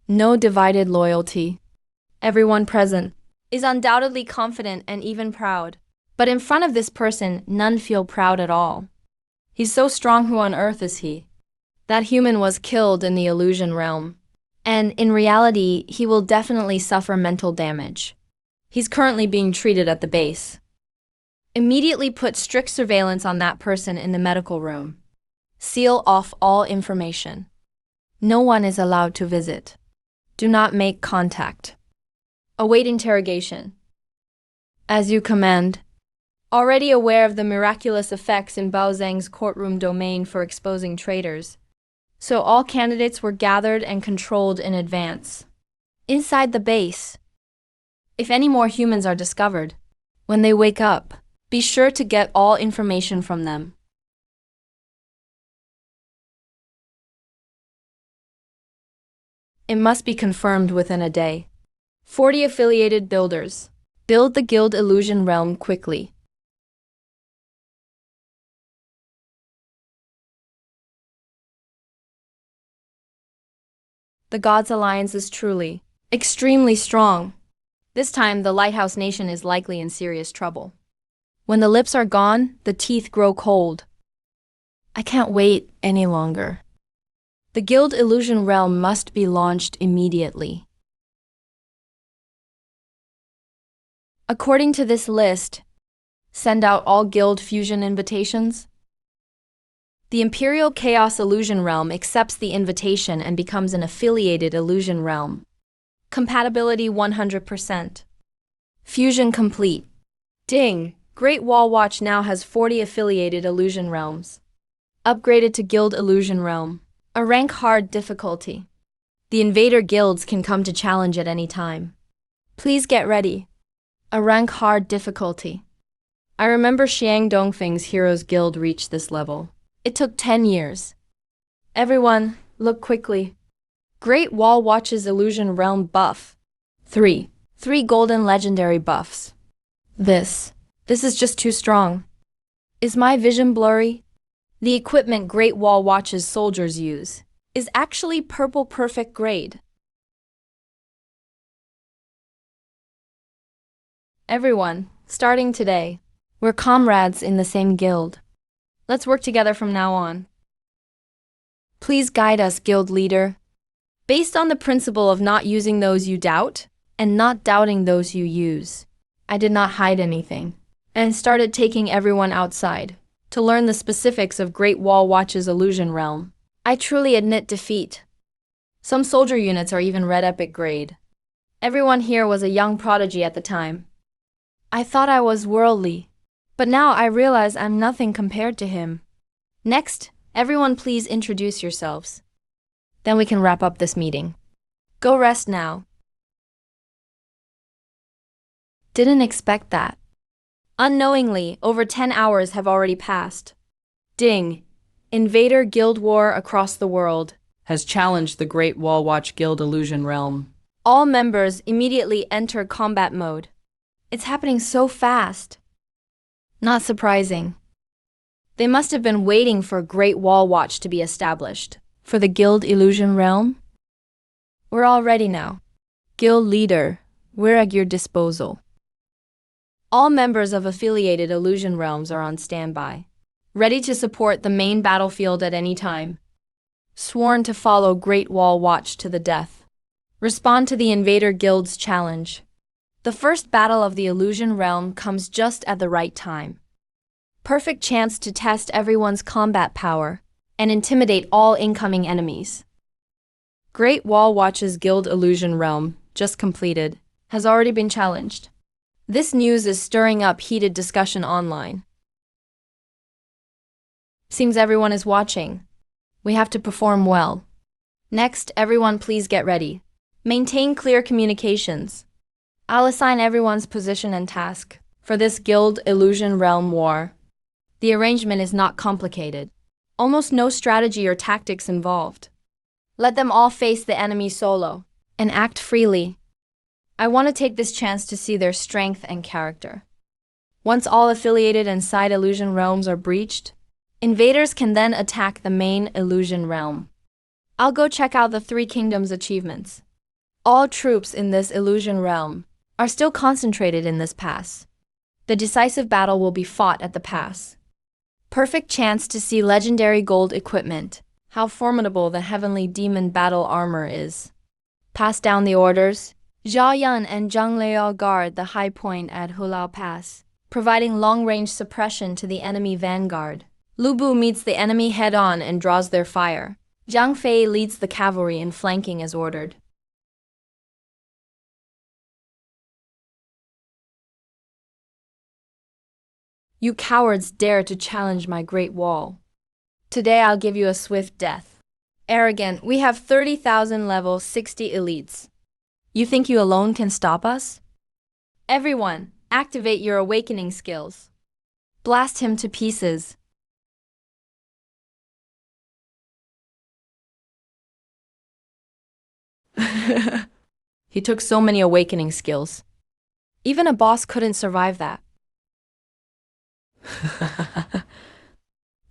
A: No divided loyalty. Everyone present is undoubtedly confident and even proud. But in front of this person, none feel proud at all. He's so strong, who on earth is he? That human was killed in the illusion realm. And in reality, he will definitely suffer mental damage. He's currently being treated at the base. Immediately put strict surveillance on that person in the medical room. Seal off all information. No one is allowed to visit. Do not make contact. Await interrogation. As you command. Already aware of the miraculous effects in Baozhang's courtroom domain for exposing traitors. So all candidates were gathered and controlled in advance. Inside the base. If any more humans are discovered, when they wake up, be sure to get all information from them. It must be confirmed within a day. 40 affiliated builders. Build the Guild Illusion Realm quickly. The Gods' Alliance is truly, extremely strong. This time, the Lighthouse Nation is likely in serious trouble. When the lips are gone, the teeth grow cold. I can't wait any longer. The Guild Illusion Realm must be launched immediately. According to this list, send out all Guild fusion invitations. The Imperial Chaos Illusion Realm accepts the invitation and becomes an affiliated illusion realm. Compatibility 100%. Fusion complete. Ding! Great Wall Watch now has 40 affiliated illusion realms. Upgraded to Guild Illusion Realm. A rank hard difficulty. The invader guilds can come to challenge at any time. Please get ready. A rank hard difficulty. I remember Xiang Dongfeng's Heroes Guild reached this level. It took 10 years. Everyone, look quickly. Great Wall Watch's Illusion Realm buff. 3 golden legendary buffs. This is just too strong. Is my vision blurry? The equipment Great Wall Watch's soldiers use is actually purple perfect grade. Everyone, starting today, we're comrades in the same guild. Let's work together from now on. Please guide us, guild leader. Based on the principle of not using those you doubt and not doubting those you use, I did not hide anything and started taking everyone outside to learn the specifics of Great Wall Watch's illusion realm. I truly admit defeat. Some soldier units are even red epic grade. Everyone here was a young prodigy at the time. I thought I was worldly, but now I realize I'm nothing compared to him. Next, everyone please introduce yourselves. Then we can wrap up this meeting. Go rest now. Didn't expect that. Unknowingly, over 10 hours have already passed. Ding! Invader Guild War across the world
B: Has challenged the Great Wall Watch Guild Illusion Realm.
A: All members immediately enter combat mode. It's happening so fast. Not surprising. They must have been waiting for Great Wall Watch to be established. For the Guild Illusion Realm? We're all ready now. Guild Leader, we're at your disposal. All members of affiliated Illusion Realms are on standby, ready to support the main battlefield at any time. Sworn to follow Great Wall Watch to the death. Respond to the Invader Guild's challenge. The first battle of the Illusion Realm comes just at the right time. Perfect chance to test everyone's combat power and intimidate all incoming enemies. Great Wall Watch's Guild Illusion Realm, just completed, has already been challenged. This news is stirring up heated discussion online. Seems everyone is watching. We have to perform well. Next, everyone please get ready. Maintain clear communications. I'll assign everyone's position and task for this Guild Illusion Realm war. The arrangement is not complicated. Almost no strategy or tactics involved. Let them all face the enemy solo and act freely. I want to take this chance to see their strength and character. Once all affiliated and side illusion realms are breached, invaders can then attack the main illusion realm. I'll go check out the Three Kingdoms achievements. All troops in this illusion realm are still concentrated in this pass. The decisive battle will be fought at the pass. Perfect chance to see legendary gold equipment, how formidable the heavenly demon battle armor is. Pass down the orders. Zhao Yan and Zhang Liao guard the high point at Hulao Pass, providing long-range suppression to the enemy vanguard. Lu Bu meets the enemy head-on and draws their fire. Zhang Fei leads the cavalry in flanking as ordered. You cowards dare to challenge my great wall. Today I'll give you a swift death. Arrogant, we have 30,000 level 60 elites. You think you alone can stop us? Everyone, activate your awakening skills. Blast him to pieces. He took so many awakening skills. Even a boss couldn't survive that.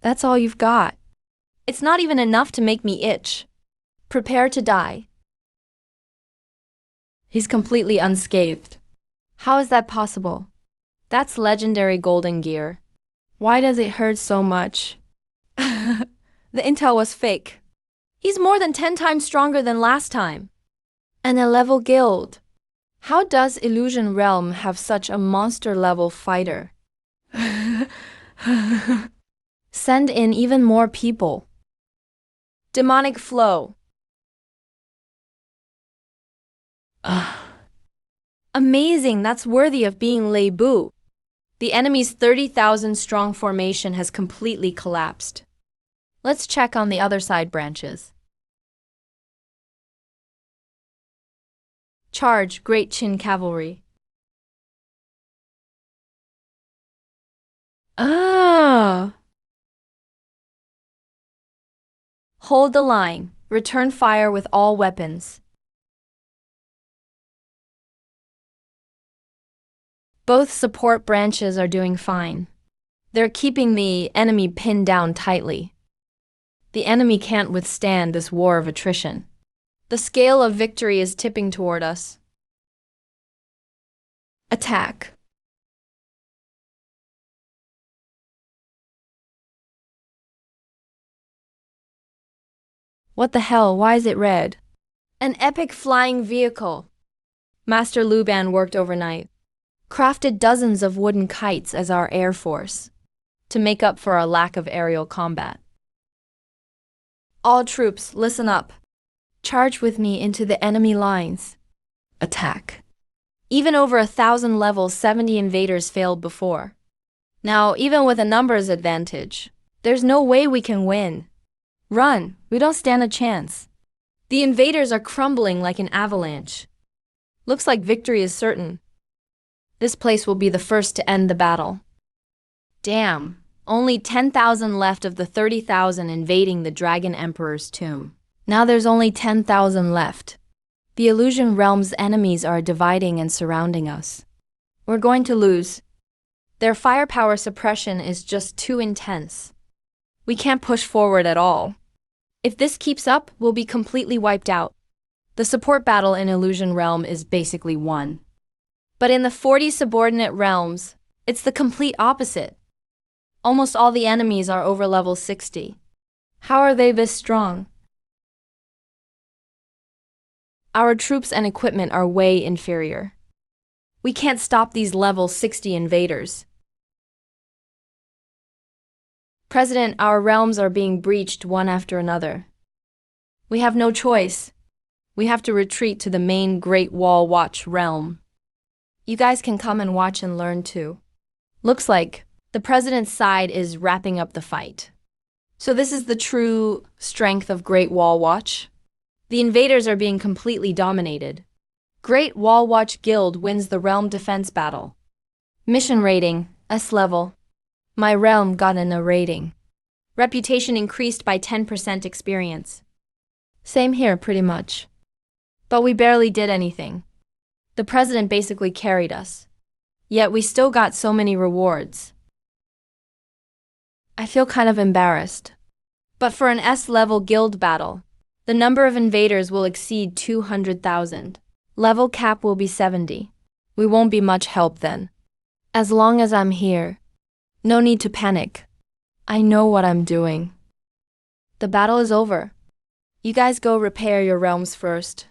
A: That's all you've got. It's not even enough to make me itch. Prepare to die. He's completely unscathed. How is that possible? That's legendary golden gear. Why does it hurt so much? The intel was fake. He's more than 10 times stronger than last time. And a level guild. How does Illusion Realm have such a monster-level fighter? Send in even more people. Demonic flow. Amazing, that's worthy of being Lei Bu. The enemy's 30,000 strong formation has completely collapsed. Let's check on the other side branches. Charge, Great Qin Cavalry. Hold the line. Return fire with all weapons. Both support branches are doing fine. They're keeping the enemy pinned down tightly. The enemy can't withstand this war of attrition. The scale of victory is tipping toward us. Attack. What the hell, why is it red? An epic flying vehicle. Master Luban worked overnight, crafted dozens of wooden kites as our air force, to make up for our lack of aerial combat. All troops, listen up. Charge with me into the enemy lines. Attack. Even over 1,000 levels, 70 invaders failed before. Now, even with a numbers advantage, there's no way we can win. Run, we don't stand a chance. The invaders are crumbling like an avalanche. Looks like victory is certain. This place will be the first to end the battle. Damn, only 10,000 left of the 30,000 invading the Dragon Emperor's tomb. Now there's only 10,000 left. The illusion realm's enemies are dividing and surrounding us. We're going to lose. Their firepower suppression is just too intense. We can't push forward at all. If this keeps up, we'll be completely wiped out. The support battle in Illusion Realm is basically won. But in the 40 subordinate realms, it's the complete opposite. Almost all the enemies are over level 60. How are they this strong? Our troops and equipment are way inferior. We can't stop these level 60 invaders. President, our realms are being breached one after another. We have no choice. We have to retreat to the main Great Wall Watch realm. You guys can come and watch and learn too. Looks like the president's side is wrapping up the fight. So this is the true strength of Great Wall Watch. The invaders are being completely dominated. Great Wall Watch Guild wins the realm defense battle. Mission rating, S level. My realm got an A rating. Reputation increased by 10% experience. Same here, pretty much. But we barely did anything. The president basically carried us. Yet we still got so many rewards. I feel kind of embarrassed. But for an S-level guild battle, the number of invaders will exceed 200,000. Level cap will be 70. We won't be much help then. As long as I'm here, no need to panic. I know what I'm doing. The battle is over. You guys go repair your realms first.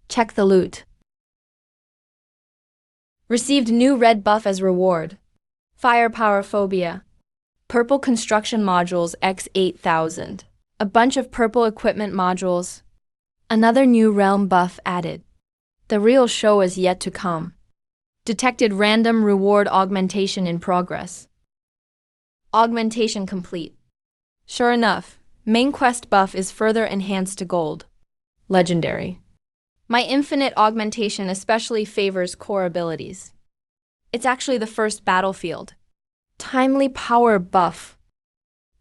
A: Check the loot. Received new red buff as reward. Firepower phobia. Purple construction modules X8000. A bunch of purple equipment modules. Another new realm buff added. The real show is yet to come. Detected random reward augmentation in progress. Augmentation complete. Sure enough, main quest buff is further enhanced to gold. Legendary. My infinite augmentation especially favors core abilities. It's actually the first battlefield. Timely power buff.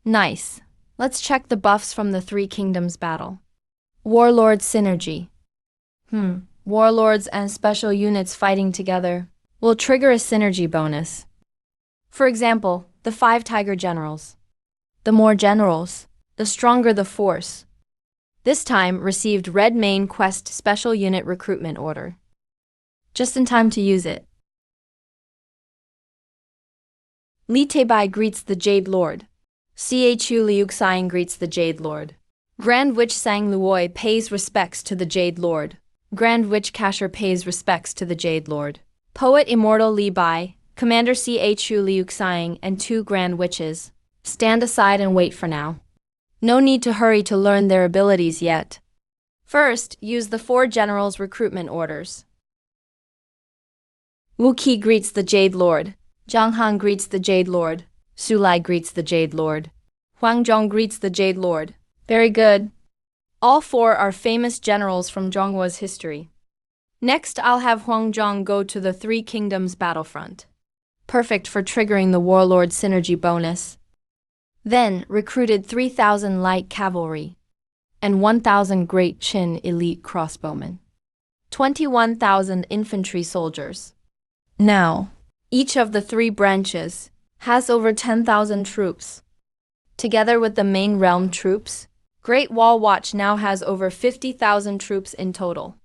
A: Nice. Let's check the buffs from the Three Kingdoms battle. Warlord synergy. Warlords and special units fighting together will trigger a synergy bonus. For example, the 5 Tiger Generals. The more generals, the stronger the force. This time received Red Main Quest Special Unit Recruitment Order. Just in time to use it. Li Teibai greets the Jade Lord. Chu Liuxing greets the Jade Lord. Grand Witch Sang Luoi pays respects to the Jade Lord. Grand Witch Casher pays respects to the Jade Lord. Poet Immortal Li Bai, Commander Chu Liuxing, and 2 Grand Witches. Stand aside and wait for now. No need to hurry to learn their abilities yet. First, use the 4 generals' recruitment orders. Wu Qi greets the Jade Lord. Zhang Han greets the Jade Lord. Su Lai greets the Jade Lord. Huang Zhong greets the Jade Lord. Very good. All 4 are famous generals from Zhonghua's history. Next, I'll have Huang Zhong go to the Three Kingdoms battlefront. Perfect for triggering the Warlord synergy bonus. Then, recruited 3,000 light cavalry and 1,000 Great Qin elite crossbowmen. 21,000 infantry soldiers. Now, each of the 3 branches has over 10,000 troops. Together with the main realm troops, Great Wall Watch now has over 50,000 troops in total.